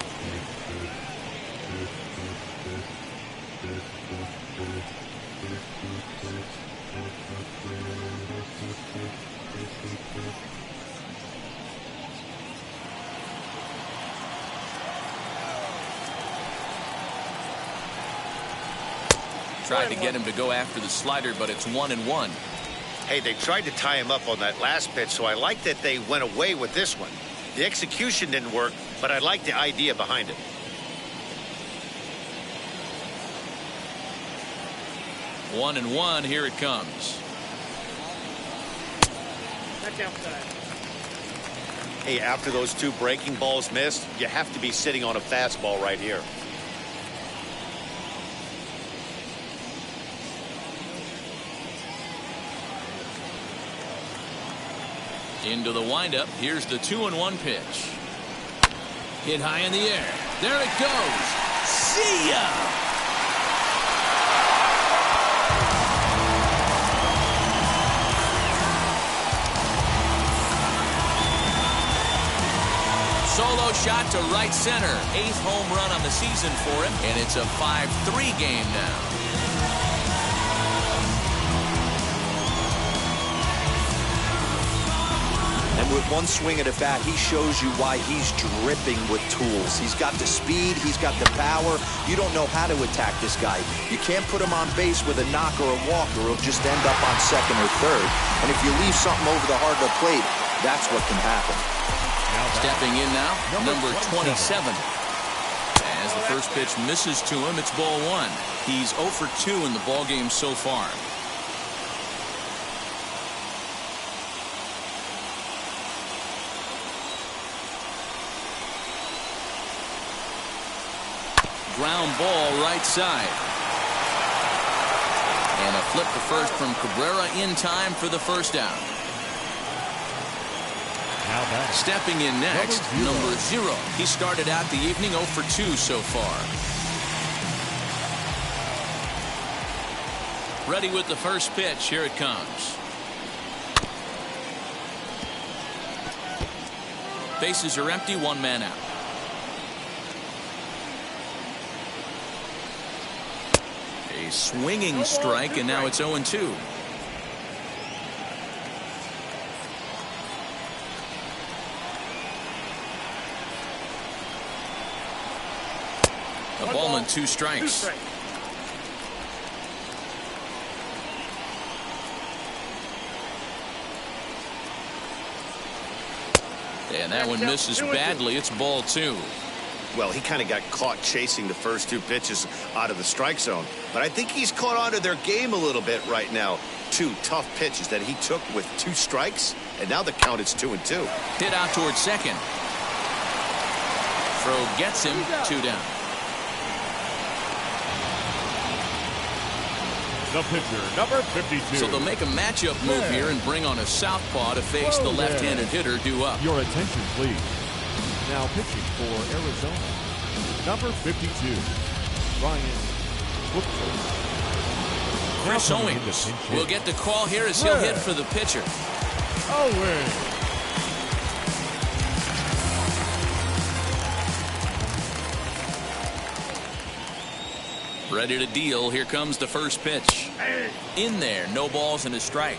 Tried to get him to go after the slider, but it's 1-1. Hey, they tried to tie him up on that last pitch, so I like that they went away with this one. The execution didn't work, but I like the idea behind it. One and one, here it comes. That's outside. Hey, after those two breaking balls missed, you have to be sitting on a fastball right here. Into the windup. Here's the 2-1 pitch. Hit high in the air. There it goes. See ya! Solo shot to right center. 8th home run on the season for him, and it's a 5-3 game now. And with one swing at a bat, he shows you why he's dripping with tools. He's got the speed, he's got the power. You don't know how to attack this guy. You can't put him on base with a knock or a walk, or he'll just end up on second or third. And if you leave something over the heart of the plate, that's what can happen. Stepping in now, number 27. As the first pitch misses to him, it's ball one. He's 0 for 2 in the ballgame so far. Ground ball right side. And a flip to first from Cabrera in time for the first down. Stepping in next, number 0. He started out the evening 0 for 2 so far. Ready with the first pitch. Here it comes. Bases are empty, 1 man out. A swinging strike, and now it's 0-2. A ball and 2 strikes. And that one misses badly. It's ball 2. Well, he kind of got caught chasing the first 2 pitches out of the strike zone. But I think he's caught on to their game a little bit right now. 2 tough pitches that he took with 2 strikes, and now the count is 2-2. Hit out towards second. Throw gets him, 2 down. The pitcher, number 52. So they'll make a matchup move here and bring on a southpaw to face the left-handed hitter due up. Your attention, please. Now pitching for Arizona, number 52, Ryan Woodford. Chris Owings will get the call here as he'll hit for the pitcher. Owings. Ready to deal. Here comes the first pitch. In there, no balls and a strike.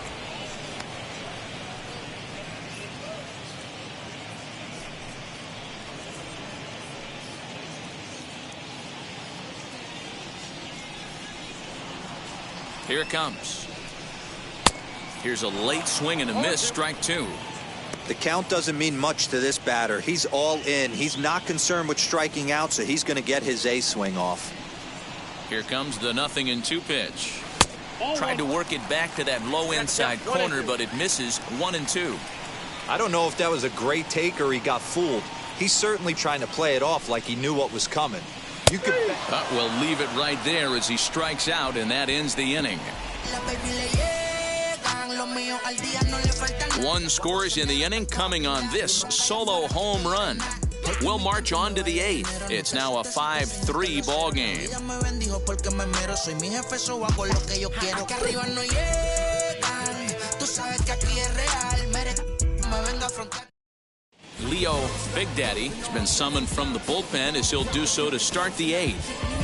Here it comes. Here's a late swing and a miss, strike 2. The count doesn't mean much to this batter. He's all in. He's not concerned with striking out, so he's going to get his A swing off. Here comes the 0-2 pitch. Tried to work it back to that low inside corner, but it misses. 1-2. I don't know if that was a great take or he got fooled. He's certainly trying to play it off like he knew what was coming. You could we'll leave it right there as he strikes out, and that ends the inning. One scores in the inning coming on this solo home run. We'll march on to the 8th. It's now a 5-3 ball game. Leo Big Daddy has been summoned from the bullpen as he'll do so to start the 8th.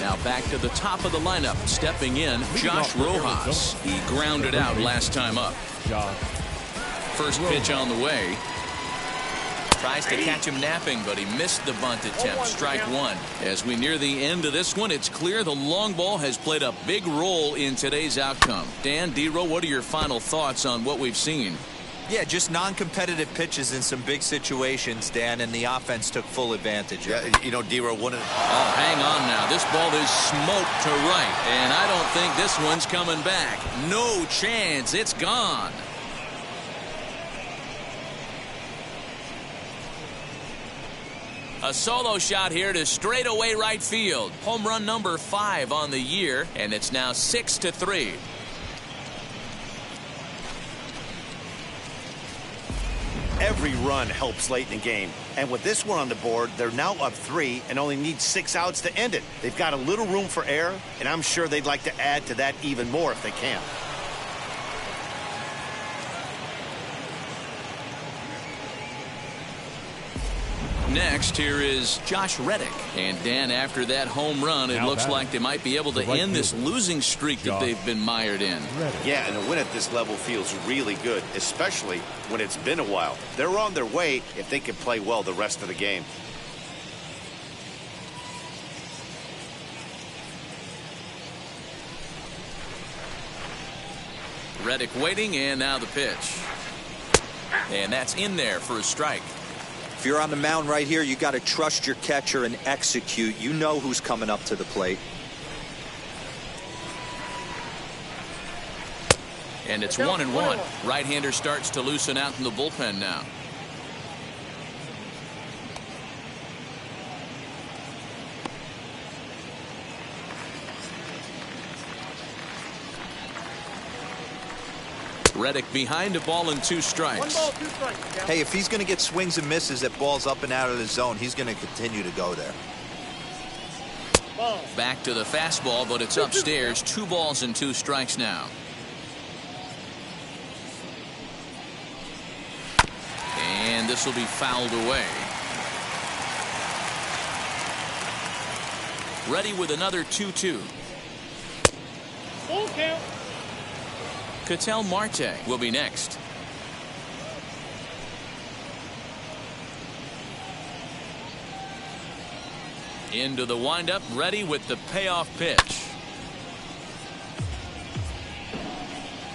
Now back to the top of the lineup. Stepping in, Josh Rojas. He grounded out last time up. First pitch on the way. Tries to catch him napping, but he missed the bunt attempt. Strike one. As we near the end of this one, it's clear the long ball has played a big role in today's outcome. Dan, D-Row, what are your final thoughts on what we've seen? Yeah, just non-competitive pitches in some big situations, Dan, and the offense took full advantage. Yeah, you know, D-Row, Oh, hang on now. This ball is smoked to right, and I don't think this one's coming back. No chance. It's gone. A solo shot here to straightaway right field. Home run number 5 on the year, and it's now 6-3. Every run helps late in the game. And with this one on the board, they're now up 3 and only need 6 outs to end it. They've got a little room for error, and I'm sure they'd like to add to that even more if they can. Next, here is Josh Reddick. And Dan, after that home run, it looks like they might be able to end this losing streak that they've been mired in. Yeah, and a win at this level feels really good, especially when it's been a while. They're on their way if they can play well the rest of the game. Reddick waiting, and now the pitch. And that's in there for a strike. If you're on the mound right here, you got to trust your catcher and execute. You know who's coming up to the plate. And it's 1-1. Right-hander starts to loosen out in the bullpen now. Reddick behind a ball and 2 strikes. 1 ball, 2 strikes. Hey, if he's going to get swings and misses at balls up and out of the zone, he's going to continue to go there. Ball. Back to the fastball, but it's upstairs. 2 balls and 2 strikes now. And this will be fouled away. Ready with another 2-2. Full count. Ketel Marte will be next. Into the windup, ready with the payoff pitch.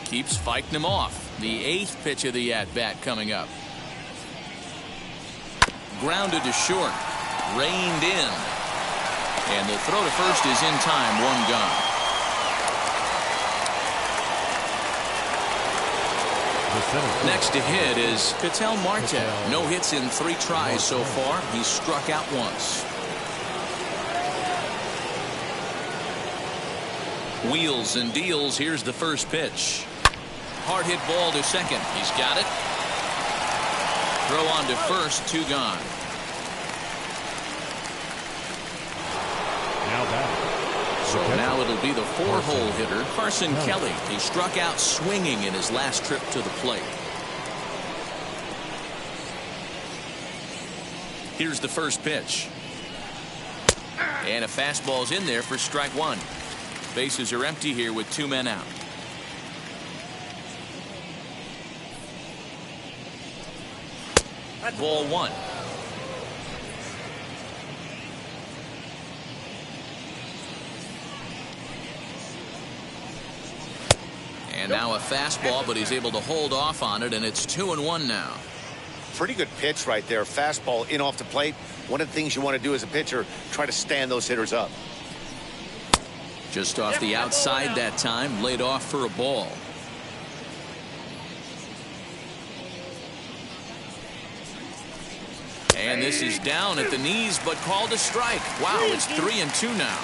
Keeps fighting him off. The 8th pitch of the at-bat coming up. Grounded to short. Reined in. And the throw to first is in time. 1 gone. Next to hit is Ketel Marte. No hits in 3 tries so far. He's struck out once. Wheels and deals. Here's the first pitch. Hard hit ball to second. He's got it. Throw on to first. 2 gone. Now that. So now it'll be the 4-hole hitter, Carson Kelly. He struck out swinging in his last trip to the plate. Here's the first pitch. And a fastball's in there for strike 1. Bases are empty here with 2 men out. Ball 1. And now a fastball, but he's able to hold off on it, and it's 2-1 now. Pretty good pitch right there. Fastball in off the plate. One of the things you want to do as a pitcher, try to stand those hitters up. Just off the outside that time, laid off for a ball. And this is down at the knees, but called a strike. Wow, it's 3-2 now.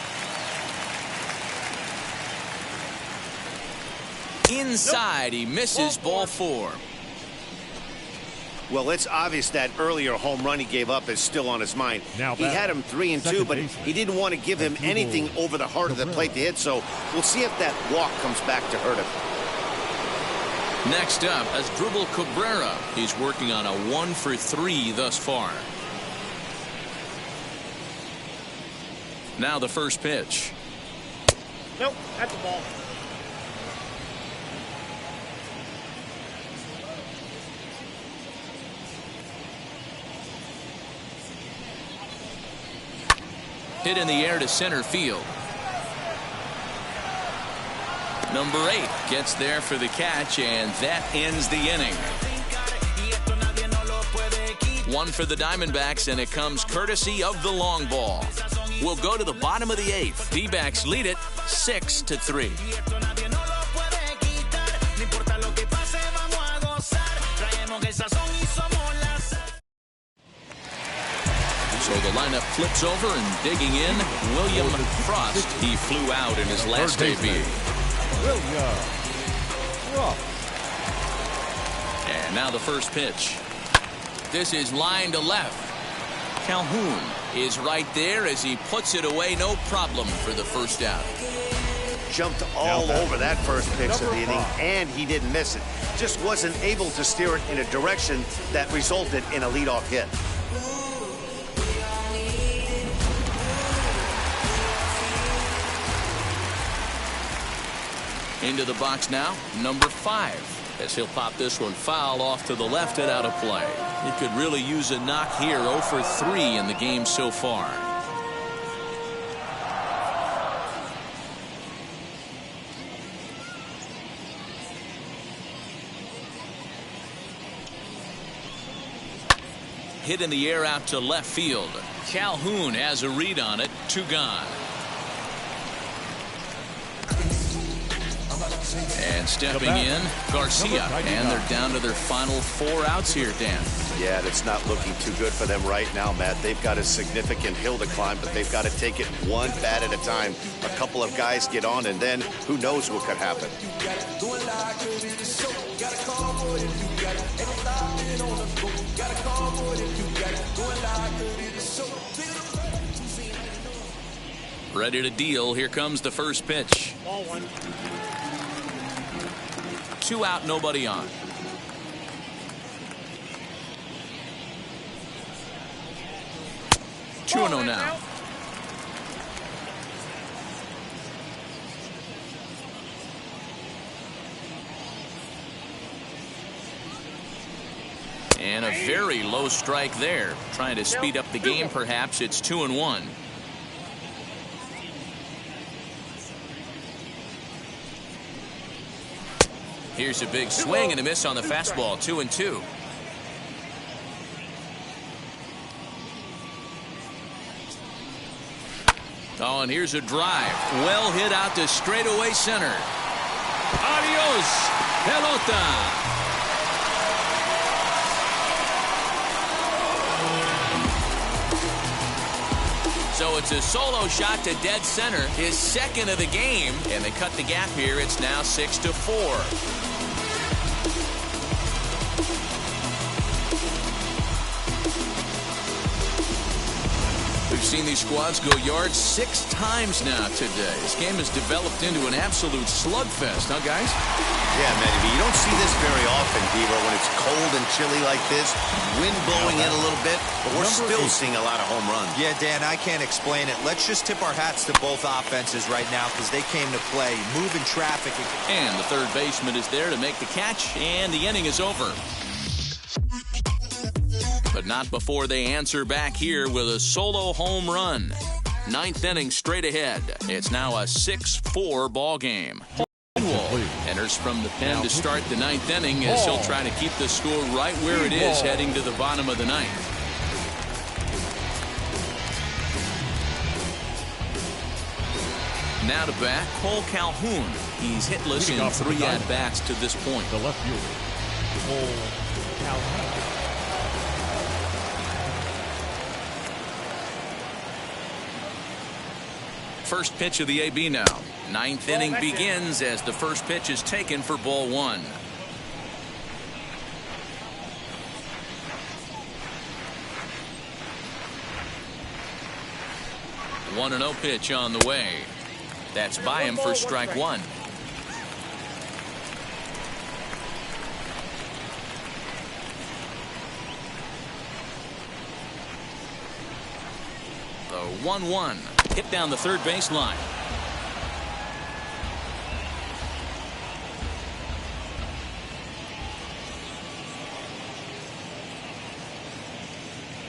Inside, he misses ball 4. Well, it's obvious that earlier home run he gave up is still on his mind. He had him 3-2, but he didn't want to give him anything over the heart of the plate to hit, so we'll see if that walk comes back to hurt him. Next up, Asdrubal Cabrera. He's working on a 1-for-3 thus far. Now the first pitch. Nope, that's the ball. Hit in the air to center field. Number 8 gets there for the catch, and that ends the inning. 1 for the Diamondbacks, and it comes courtesy of the long ball. We'll go to the bottom of the 8th. D-backs lead it 6-3. So the lineup flips over, and digging in, William Frost. He flew out in his last debut. William Frost. And now the first pitch. This is line to left. Calhoun is right there as he puts it away, no problem for the first out. Jumped all over that first pitch of the inning, and he didn't miss it. Just wasn't able to steer it in a direction that resulted in a leadoff hit. Into the box now, number 5, as he'll pop this one foul off to the left and out of play. He could really use a knock here. 0 for 3 in the game so far. Hit in the air out to left field. Calhoun has a read on it. 2 gone. And stepping in, Garcia, and they're down to their final 4 outs here, Dan. Yeah, that's not looking too good for them right now, Matt. They've got a significant hill to climb, but they've got to take it one bat at a time. A couple of guys get on, and then who knows what could happen. Ready to deal. Here comes the first pitch. Ball 1. 2 out, nobody on. Two 2-0 now. And a very low strike there. Trying to speed up the game, perhaps. It's 2-1. Here's a big swing and a miss on the fastball. 2-2. Oh, and here's a drive. Well hit out to straightaway center. Adios, pelota. So it's a solo shot to dead center, his second of the game, and they cut the gap here. It's now 6-4. We've seen these squads go yards 6 times now today. This game has developed into an absolute slugfest, huh, guys? Yeah, Manny, but you don't see this very often, Devo, when it's cold and chilly like this. Wind blowing in a little bit, but we're still seeing a lot of home runs. Yeah, Dan, I can't explain it. Let's just tip our hats to both offenses right now because they came to play, moving traffic. And the third baseman is there to make the catch, and the inning is over. But not before they answer back here with a solo home run. 9th inning straight ahead. It's now a 6-4 ball game. Enters from the pen to start the 9th inning as he'll try to keep the score right where it is heading to the bottom of the 9th. Now to bat, Cole Calhoun. He's hitless in 3 at-bats to this point. The left fielder, Cole Calhoun. First pitch of the AB now. Ninth inning begins as the first pitch is taken for ball one. 1-0 pitch on the way. That's by him for strike one. The 1-1 hit down the third baseline.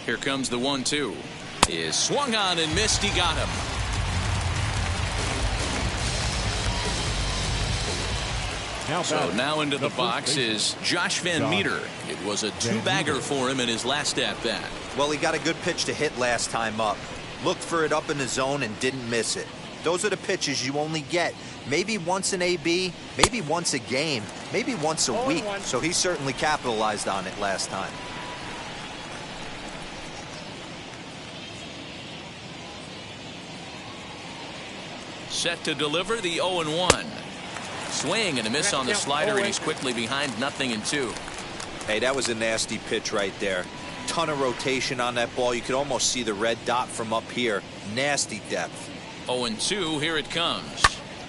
Here comes the 1-2. Is swung on and missed. He got him. So now into the box is Josh Van Meter. It was a two-bagger for him in his last at-bat. Well, he got a good pitch to hit last time up. Looked for it up in the zone and didn't miss it. Those are the pitches you only get maybe once in AB, maybe once a game, maybe once a week. So he certainly capitalized on it last time. Set to deliver the 0-1. Swing and a miss on the slider, and he's quickly behind 0-2. Hey, that was a nasty pitch right there. Ton of rotation on that ball. You could almost see the red dot from up here. Nasty depth. 0-2, here it comes.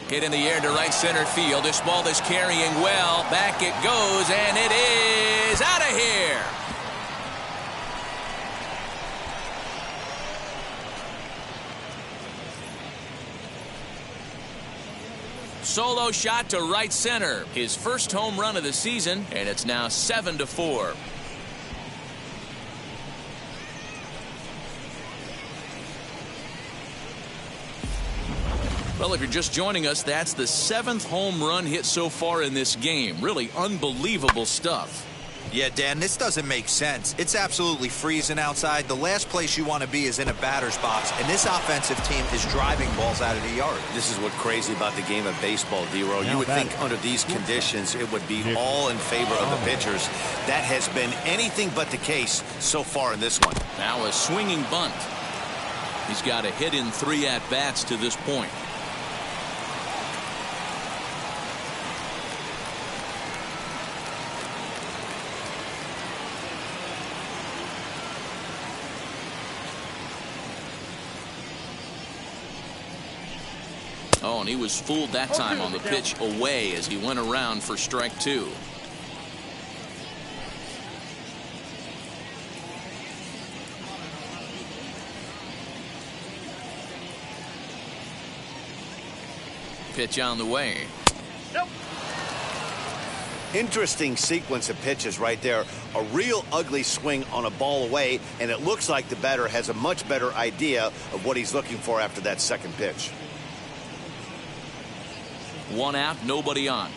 Hit in the air to right center field. This ball is carrying well. Back it goes, and it is out of here. Solo shot to right center. His first home run of the season, and it's now 7-4. Well, if you're just joining us, that's the 7th home run hit so far in this game. Really unbelievable stuff. Yeah, Dan, this doesn't make sense. It's absolutely freezing outside. The last place you want to be is in a batter's box, and this offensive team is driving balls out of the yard. This is what's crazy about the game of baseball, D-Row. You would think under these conditions it would be all in favor of the pitchers. That has been anything but the case so far in this one. Now a swinging bunt. He's got a hit in 3 at-bats to this point. Oh, and he was fooled that time on the pitch away as he went around for strike 2. Pitch on the way. Interesting sequence of pitches right there. A real ugly swing on a ball away, and it looks like the batter has a much better idea of what he's looking for after that second pitch. 1 out, nobody on.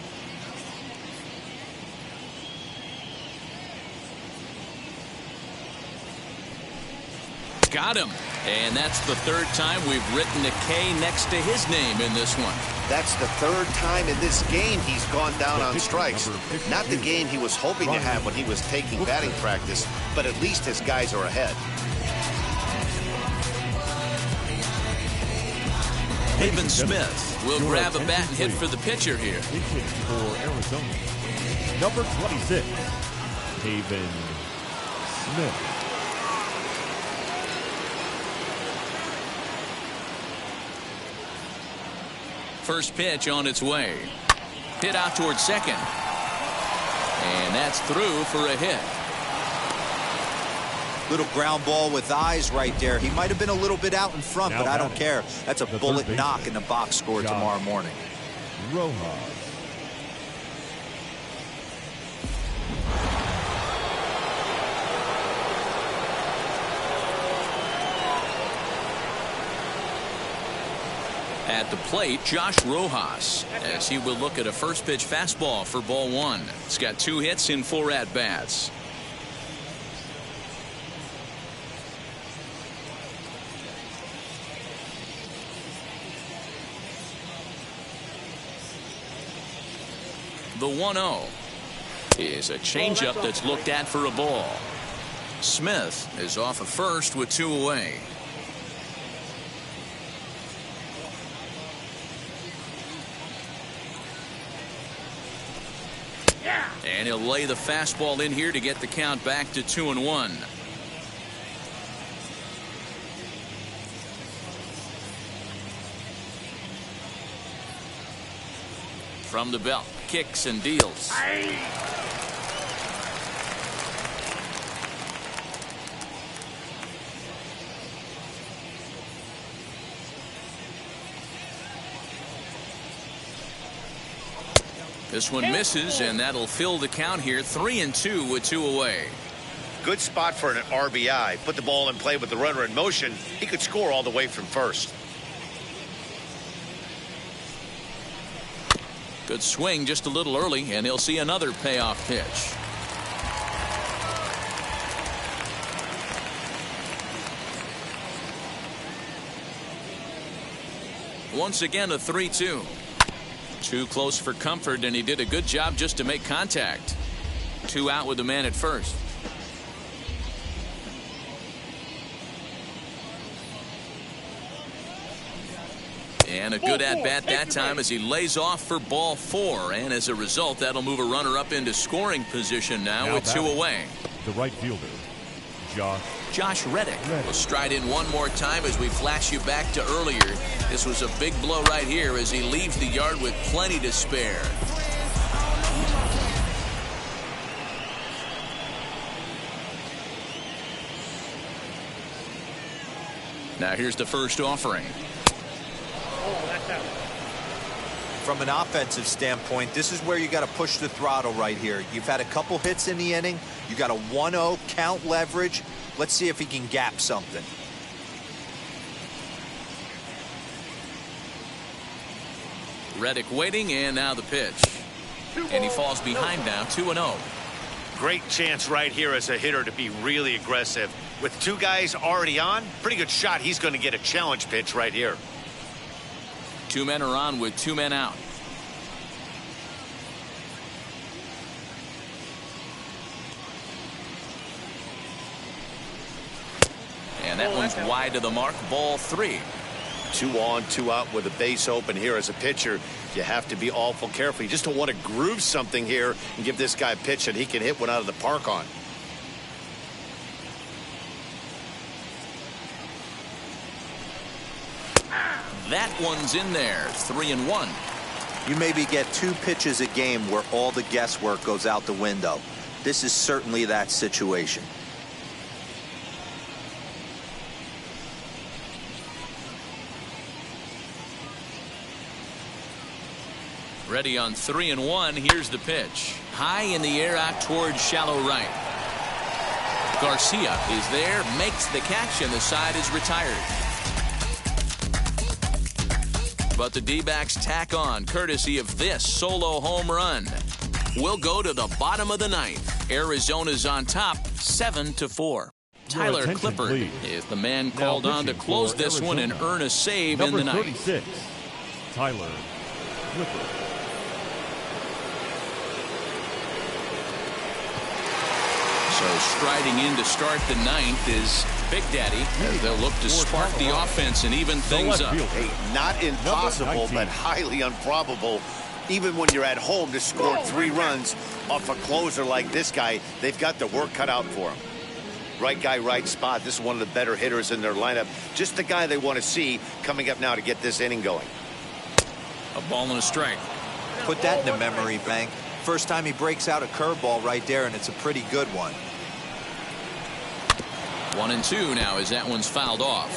Got him. And that's the 3rd time we've written a K next to his name in this one. That's the 3rd time in this game he's gone down on strikes. Not the game he was hoping to have when he was taking batting practice, but at least his guys are ahead. Haven Smith will grab a bat and hit for the pitcher here. For Arizona, number 26, Haven Smith. First pitch on its way. Hit out towards second. And that's through for a hit. Little ground ball with eyes right there. He might have been a little bit out in front, but I don't care. That's a bullet knock in the box score tomorrow morning. Rojas. At the plate, Josh Rojas, as he will look at a first pitch fastball for ball 1. He's got 2 hits in 4 at-bats. The 1-0 is a changeup that's looked at for a ball. Smith is off of first with 2 away. And he'll lay the fastball in here to get the count back to 2-1. From the belt, kicks and deals. This one misses, and that'll fill the count here. 3-2 with 2 away. Good spot for an RBI. Put the ball in play with the runner in motion. He could score all the way from first. Good swing just a little early, and he'll see another payoff pitch. Once again, a 3-2. Too close for comfort, and he did a good job just to make contact. 2 out with the man at first. And a good at-bat that time as he lays off for ball 4. And as a result, that'll move a runner up into scoring position now with 2 away. The right fielder, Josh Reddick will stride in one more time as we flash you back to earlier. This was a big blow right here as he leaves the yard with plenty to spare. Now here's the first offering. From an offensive standpoint, this is where you got to push the throttle right here. You've had a couple hits in the inning. You got a 1-0 count leverage. Let's see if he can gap something. Reddick waiting, and now the pitch. And he falls behind now, 2-0. Great chance right here as a hitter to be really aggressive. With 2 guys already on, pretty good shot. He's going to get a challenge pitch right here. 2 men are on with 2 men out. And that one's wide to the mark. Ball 3. 2 on, 2 out with a base open here. As a pitcher, you have to be awful careful. You just don't want to groove something here and give this guy a pitch that he can hit one out of the park on. That one's in there. 3-1. You maybe get 2 pitches a game where all the guesswork goes out the window. This is certainly that situation. Ready on 3-1. Here's the pitch. High in the air out towards shallow right. Garcia is there, makes the catch, and the side is retired. But the D-backs tack on, courtesy of this solo home run. We'll go to the bottom of the 9th. Arizona's on top, 7-4. Tyler Clippard is the man called on to close this one and earn a save in the 9th. Number 36, Tyler Clippard. So striding in to start the 9th is Big Daddy as they'll look to spark the offense and even things up. Hey, not impossible, but highly improbable. Even when you're at home to score 3 runs off a closer like this guy, they've got the work cut out for him. Right guy, right spot. This is one of the better hitters in their lineup. Just the guy they want to see coming up now to get this inning going. A ball and a strike. Put that in the memory bank. First time he breaks out a curveball right there, and it's a pretty good one. 1-2 now as that one's fouled off.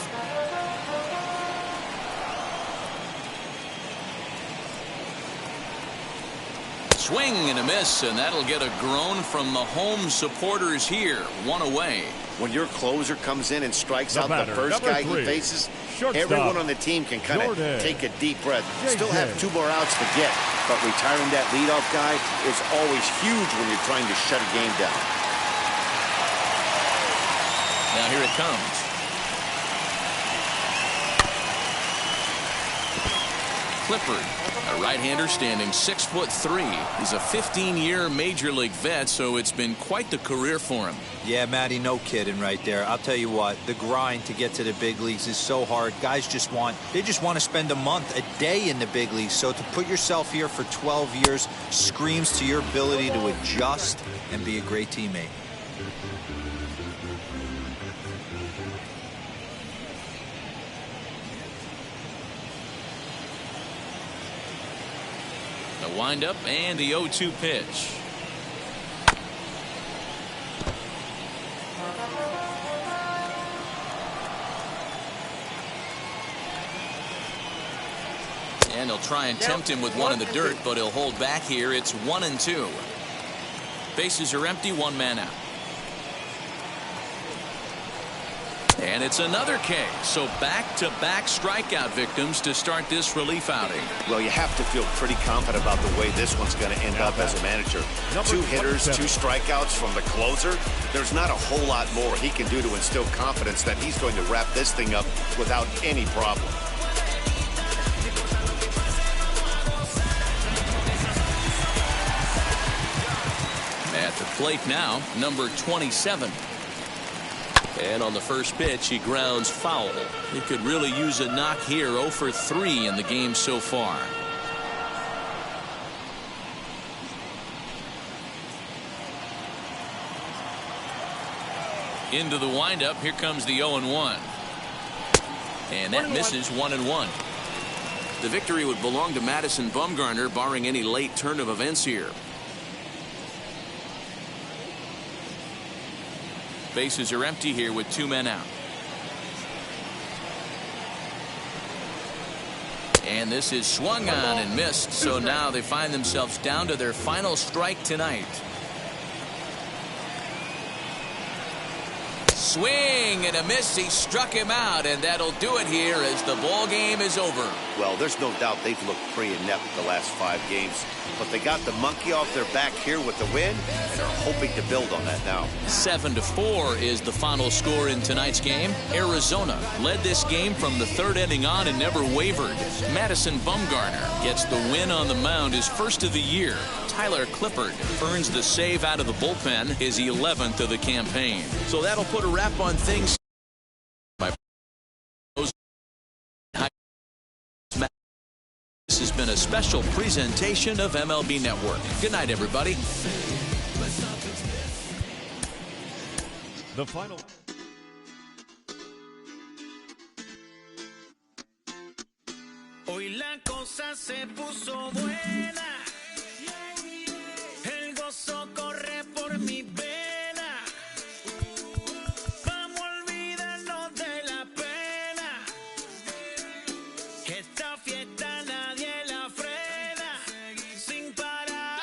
Swing and a miss, and that'll get a groan from the home supporters here. 1 away. When your closer comes in and strikes out the first guy he faces, everyone on the team can kind of take a deep breath. Still have 2 more outs to get, but retiring that leadoff guy is always huge when you're trying to shut a game down. Now here it comes. Clippard, a right-hander standing 6'3". He's a 15-year Major League vet, so it's been quite the career for him. Yeah, Matty, no kidding right there. I'll tell you what, the grind to get to the big leagues is so hard. Guys just want to spend a month, a day in the big leagues. So to put yourself here for 12 years screams to your ability to adjust and be a great teammate. The windup and the 0-2 pitch. And he'll try and tempt him with one in the dirt, but he'll hold back here. It's 1-2. Bases are empty, one man out. And it's another K. So back-to-back strikeout victims to start this relief outing. Well, you have to feel pretty confident about the way this one's going to end up as a manager. 2 hitters, 2 strikeouts from the closer. There's not a whole lot more he can do to instill confidence that he's going to wrap this thing up without any problem. At the plate now, number 27. And on the first pitch, he grounds foul. He could really use a knock here. 0 for 3 in the game so far. Into the windup. Here comes the 0-1. And that misses 1-1. The victory would belong to Madison Bumgarner, barring any late turn of events here. Bases are empty here with 2 men out. And this is swung on and missed. So now they find themselves down to their final strike tonight. Swing and a miss. He struck him out, and that'll do it here as the ball game is over. Well, there's no doubt they've looked pretty inept the last 5 games, but they got the monkey off their back here with the win and are hoping to build on that now. 7-4 is the final score in tonight's game. Arizona led this game from the 3rd inning on and never wavered. Madison Bumgarner gets the win on the mound, his first of the year. Tyler Clippard earns the save out of the bullpen, his 11th of the campaign. So that'll put a wrap on things. This has been a special presentation of MLB Network. Good night, everybody. The final. Hoy la cosa se puso buena. El gozo corre por mi vena. Vamos a olvidarnos de la pena. Que esta fiesta nadie la frena. Sin parar.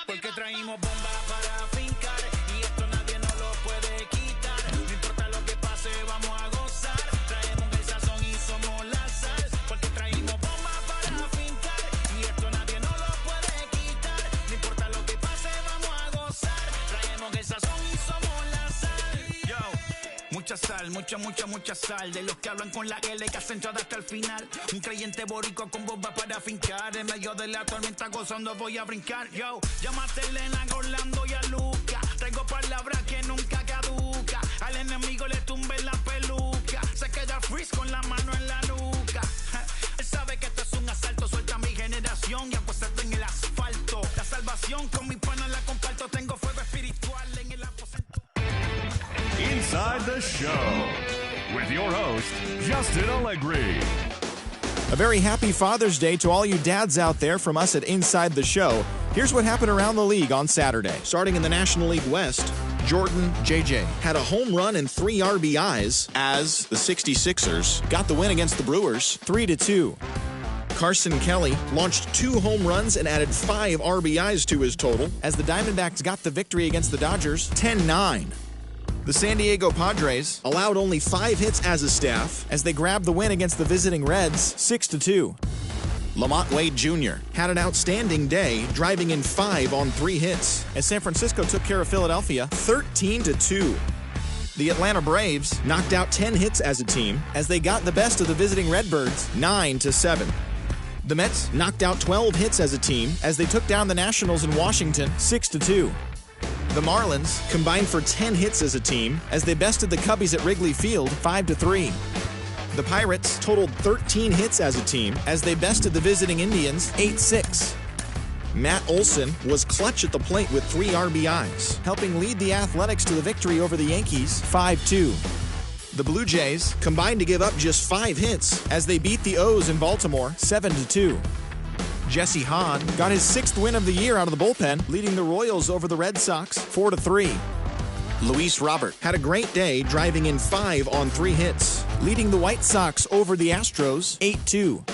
Porque traímos bomba para fincar. Y esto nadie nos lo puede quitar. No importa lo que pase, vamos a gozar. Traemos el sazón y somos la sal. Porque traímos bomba para fincar. Y esto nadie nos lo puede quitar. No importa lo que pase, vamos a gozar. Traemos el sazón y somos la sal. Yo, mucha sal, mucha sal. De los que hablan con la L que hacen todo hasta el final. Un creyente boricua con bomba para fincar. En medio de la tormenta gozando voy a brincar. Yo, llámate a Elena, a Orlando y a Luca. Traigo palabras que nunca caduca. Al enemigo le tumbe la peluca. Se queda freeze con la mano en la nuca. Él sabe que esto es un asalto. Suelta mi generación y apuéstate en el asfalto. La salvación con mi pana la comparto. Tengo fuego espiritual en el aposento. Inside the Show with your host, Justin Allegri. A very happy Father's Day to all you dads out there from us at Inside the Show. Here's what happened around the league on Saturday. Starting in the National League West, Jordan J.J. had a home run and 3 RBIs as the 66ers got the win against the Brewers 3-2. Carson Kelly launched 2 home runs and added 5 RBIs to his total as the Diamondbacks got the victory against the Dodgers 10-9. The San Diego Padres allowed only 5 hits as a staff as they grabbed the win against the visiting Reds 6-2. Lamont Wade Jr. had an outstanding day, driving in 5 on 3 hits as San Francisco took care of Philadelphia 13-2. The Atlanta Braves knocked out 10 hits as a team as they got the best of the visiting Redbirds 9-7. The Mets knocked out 12 hits as a team as they took down the Nationals in Washington 6-2. The Marlins combined for 10 hits as a team as they bested the Cubbies at Wrigley Field 5-3. The Pirates totaled 13 hits as a team as they bested the visiting Indians 8-6. Matt Olson was clutch at the plate with 3 RBIs, helping lead the Athletics to the victory over the Yankees 5-2. The Blue Jays combined to give up just 5 hits as they beat the O's in Baltimore 7-2. Jesse Hahn got his 6th win of the year out of the bullpen, leading the Royals over the Red Sox 4-3. Luis Robert had a great day, driving in 5 on 3 hits, leading the White Sox over the Astros 8-2.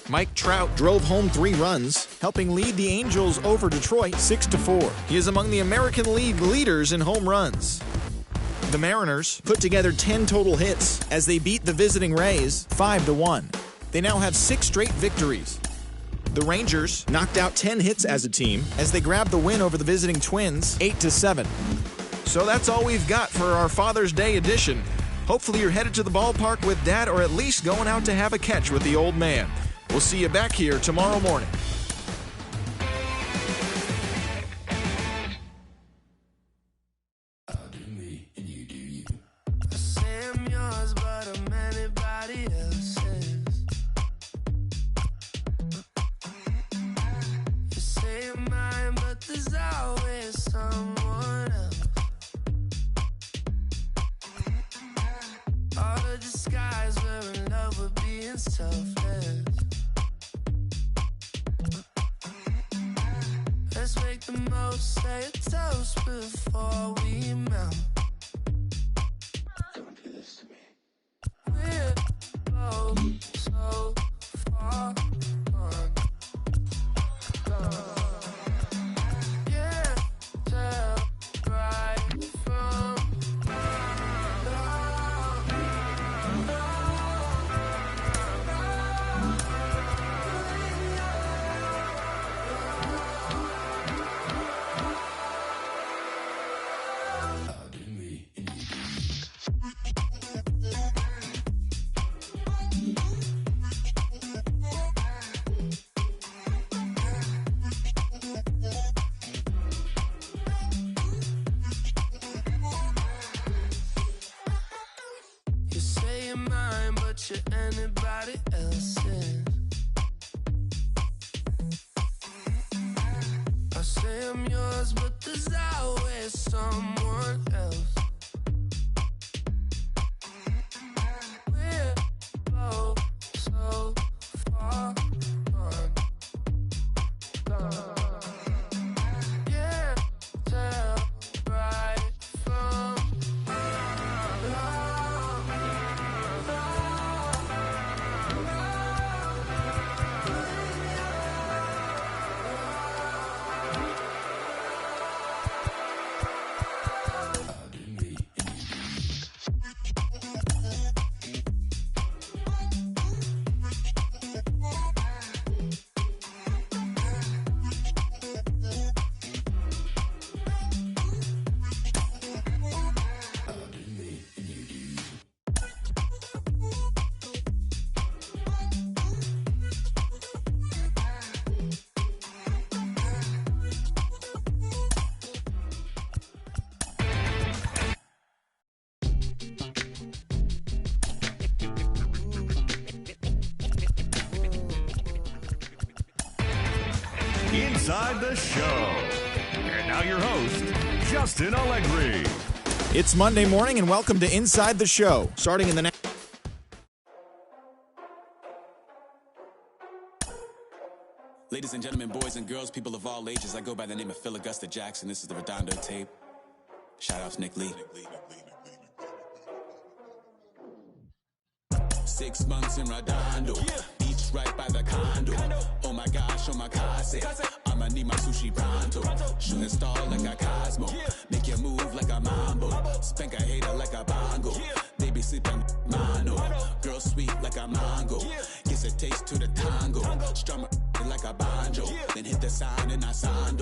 Mike Trout drove home 3 runs, helping lead the Angels over Detroit 6-4. He is among the American League leaders in home runs. The Mariners put together 10 total hits as they beat the visiting Rays 5-1. They now have 6 straight victories. The Rangers knocked out 10 hits as a team as they grabbed the win over the visiting Twins 8-7. So that's all we've got for our Father's Day edition. Hopefully you're headed to the ballpark with Dad, or at least going out to have a catch with the old man. We'll see you back here tomorrow morning. Let's make the most, say a toast before we melt. Don't do this to me. We're both so far gone. Yeah, tell right from anybody else's. I say I'm yours, but there's always someone else. We're both so far gone. Yeah, tell right from Inside the Show. And now your host, Justin Allegri. It's Monday morning, and welcome to Inside the Show. Starting in the next. Ladies and gentlemen, boys and girls, people of all ages, I go by the name of Phil Augusta Jackson. This is the Redondo tape. Shout out to Nick Lee. 6 months in Redondo, beach right by the condo. Oh my gosh, oh my casa, I'ma need my sushi pronto. Shooting star like a Cosmo, make you move like a mambo. Spank a hater like a bongo. They be sleeping mano, girl sweet like a mango. Get It's a taste to the tango. Strum it like a banjo. Then hit the sign and I signed.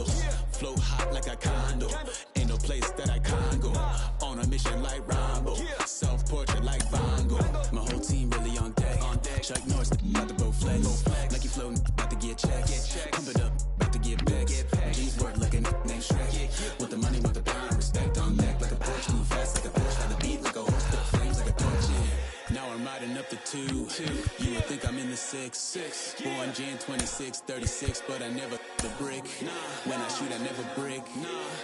Flow hot like a condo. Ain't no place that I can't go. On a mission like Rambo. Self-portrait like Van Gogh. My whole team really on deck. Chuck Norris about to blow flex. Like you floating, about to get checks. Pump it up, about to get back. G's work like a named Shrek. With the money, with the power, respect on deck. Like a Porsche, move fast like a Porsche. Like the beat, like a horse, the flames like a torch. Now I'm riding up the 2. You would think I'm in the 6. Born Jan 26, 36, but I never the brick. When I shoot, I never brick.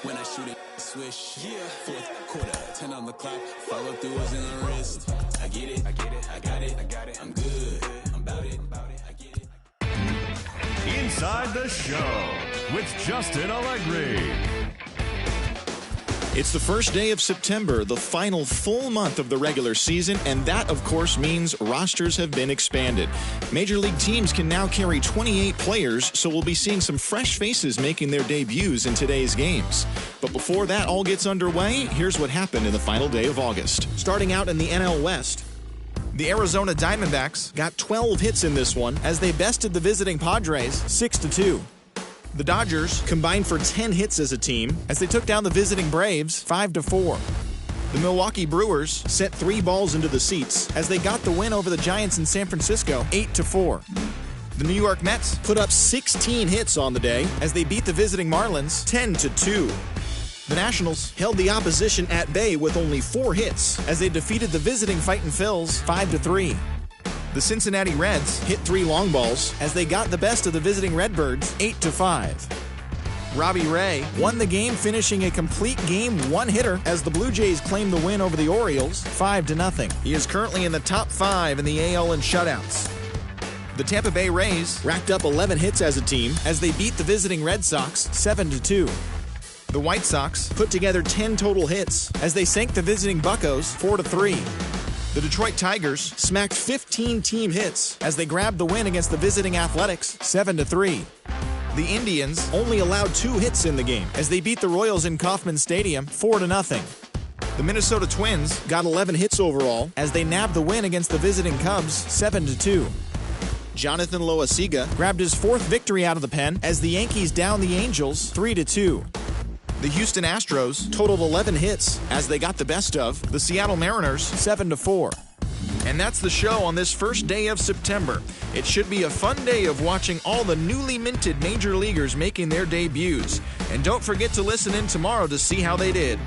When I shoot it, swish. Fourth quarter, 10 on the clock. Follow through is in the wrist. I get it, I got it. I'm good, I'm about it. I get it. Inside the Show with Justin Allegri. It's the first day of September, the final full month of the regular season, and that, of course, means rosters have been expanded. Major League teams can now carry 28 players, so we'll be seeing some fresh faces making their debuts in today's games. But before that all gets underway, here's what happened in the final day of August. Starting out in the NL West, the Arizona Diamondbacks got 12 hits in this one as they bested the visiting Padres 6-2. The Dodgers combined for 10 hits as a team as they took down the visiting Braves 5-4. The Milwaukee Brewers sent 3 balls into the seats as they got the win over the Giants in San Francisco 8-4. The New York Mets put up 16 hits on the day as they beat the visiting Marlins 10-2. The Nationals held the opposition at bay with only 4 hits as they defeated the visiting Fightin' Phils 5-3. The Cincinnati Reds hit 3 long balls as they got the best of the visiting Redbirds 8-5. Robbie Ray won the game, finishing a complete game one-hitter as the Blue Jays claimed the win over the Orioles 5-0. He is currently in the top 5 in the AL in shutouts. The Tampa Bay Rays racked up 11 hits as a team as they beat the visiting Red Sox 7-2. The White Sox put together 10 total hits as they sank the visiting Buccos 4-3. The Detroit Tigers smacked 15 team hits as they grabbed the win against the visiting Athletics 7-3. The Indians only allowed 2 hits in the game as they beat the Royals in Kauffman Stadium 4-0. The Minnesota Twins got 11 hits overall as they nabbed the win against the visiting Cubs 7-2. Jonathan Loaisiga grabbed his 4th victory out of the pen as the Yankees downed the Angels 3-2. The Houston Astros totaled 11 hits as they got the best of the Seattle Mariners 7-4. And that's the show on this first day of September. It should be a fun day of watching all the newly minted major leaguers making their debuts. And don't forget to listen in tomorrow to see how they did.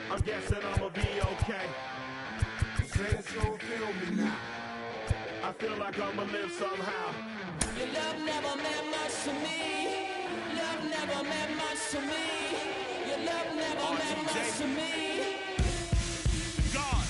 I'm guessing I'ma be okay. I feel like I'ma live somehow. Your love never meant much to me. Love never meant much to me. Your love never meant much to me. God.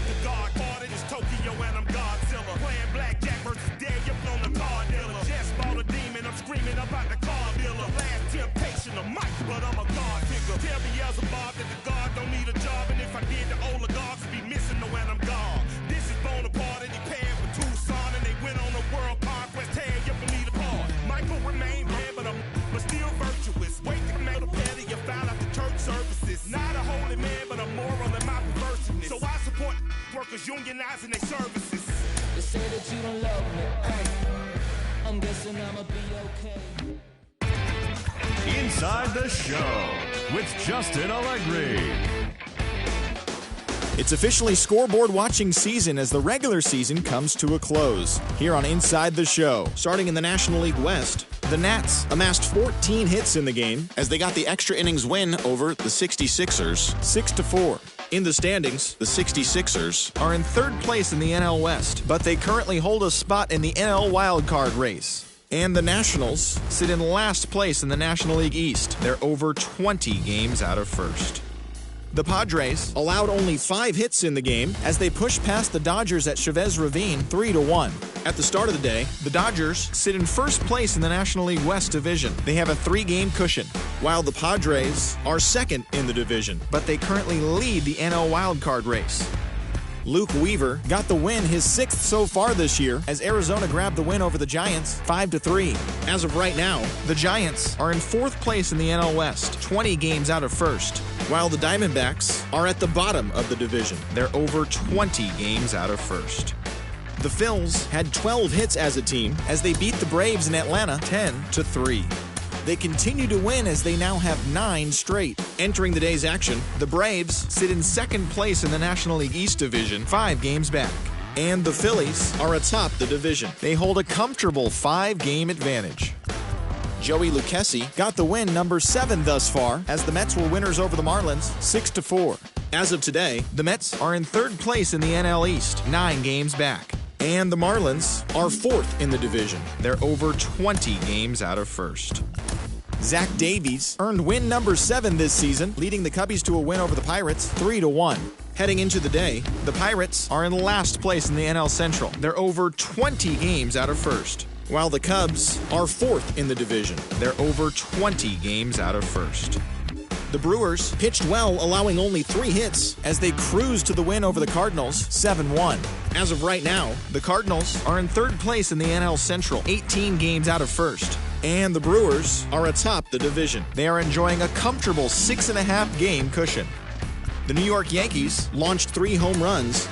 The God party is Tokyo and I'm Godzilla. Playing blackjack versus dead, you're on the car dealer. Just bought a demon, I'm screaming about the car dealer. Last temptation of Mike, but I'm a God picker. Tell me Beelzebub that the God don't need a job, and if I did, the oligarchs would be missing the when I'm gone. This is Bonaparte and he paying for Tucson, and they went on a world conquest. Tear you believe the part. Michael remained dead, but still virtuous. Wake the man, the petty, you found out the church services. Not a holy man, but a moral in my perverseness. So I support workers unionizing their services. They say that you don't love me. Hey, I'm guessing I'ma be okay. Inside the Show with Justin Allegri. It's officially scoreboard watching season as the regular season comes to a close. Here on Inside the Show, starting in the National League West, the Nats amassed 14 hits in the game as they got the extra innings win over the 66ers 6-4. In the standings, the 66ers are in 3rd place in the NL West, but they currently hold a spot in the NL wildcard race. And the Nationals sit in last place in the National League East. They're over 20 games out of first. The Padres allowed only 5 hits in the game as they pushed past the Dodgers at Chavez Ravine 3-1. At the start of the day, the Dodgers sit in first place in the National League West division. They have a 3-game cushion, while the Padres are second in the division, but they currently lead the NL wildcard race. Luke Weaver got the win, his 6th so far this year, as Arizona grabbed the win over the Giants 5-3. As of right now, the Giants are in 4th place in the NL West, 20 games out of 1st, while the Diamondbacks are at the bottom of the division. They're over 20 games out of 1st. The Phils had 12 hits as a team as they beat the Braves in Atlanta 10-3. They continue to win as they now have 9 straight. Entering the day's action, the Braves sit in 2nd place in the National League East Division, 5 games back. And the Phillies are atop the division. They hold a comfortable 5-game advantage. Joey Lucchesi got the win, number 7 thus far, as the Mets were winners over the Marlins 6-4. As of today, the Mets are in 3rd place in the NL East, 9 games back. And the Marlins are 4th in the division. They're over 20 games out of 1st. Zach Davies earned win number 7 this season, leading the Cubbies to a win over the Pirates 3-1. Heading into the day, the Pirates are in last place in the NL Central. They're over 20 games out of 1st, while the Cubs are 4th in the division. They're over 20 games out of 1st. The Brewers pitched well, allowing only 3 hits as they cruised to the win over the Cardinals 7-1. As of right now, the Cardinals are in 3rd place in the NL Central, 18 games out of 1st. And the Brewers are atop the division. They are enjoying a comfortable 6.5 game cushion. The New York Yankees launched 3 home runs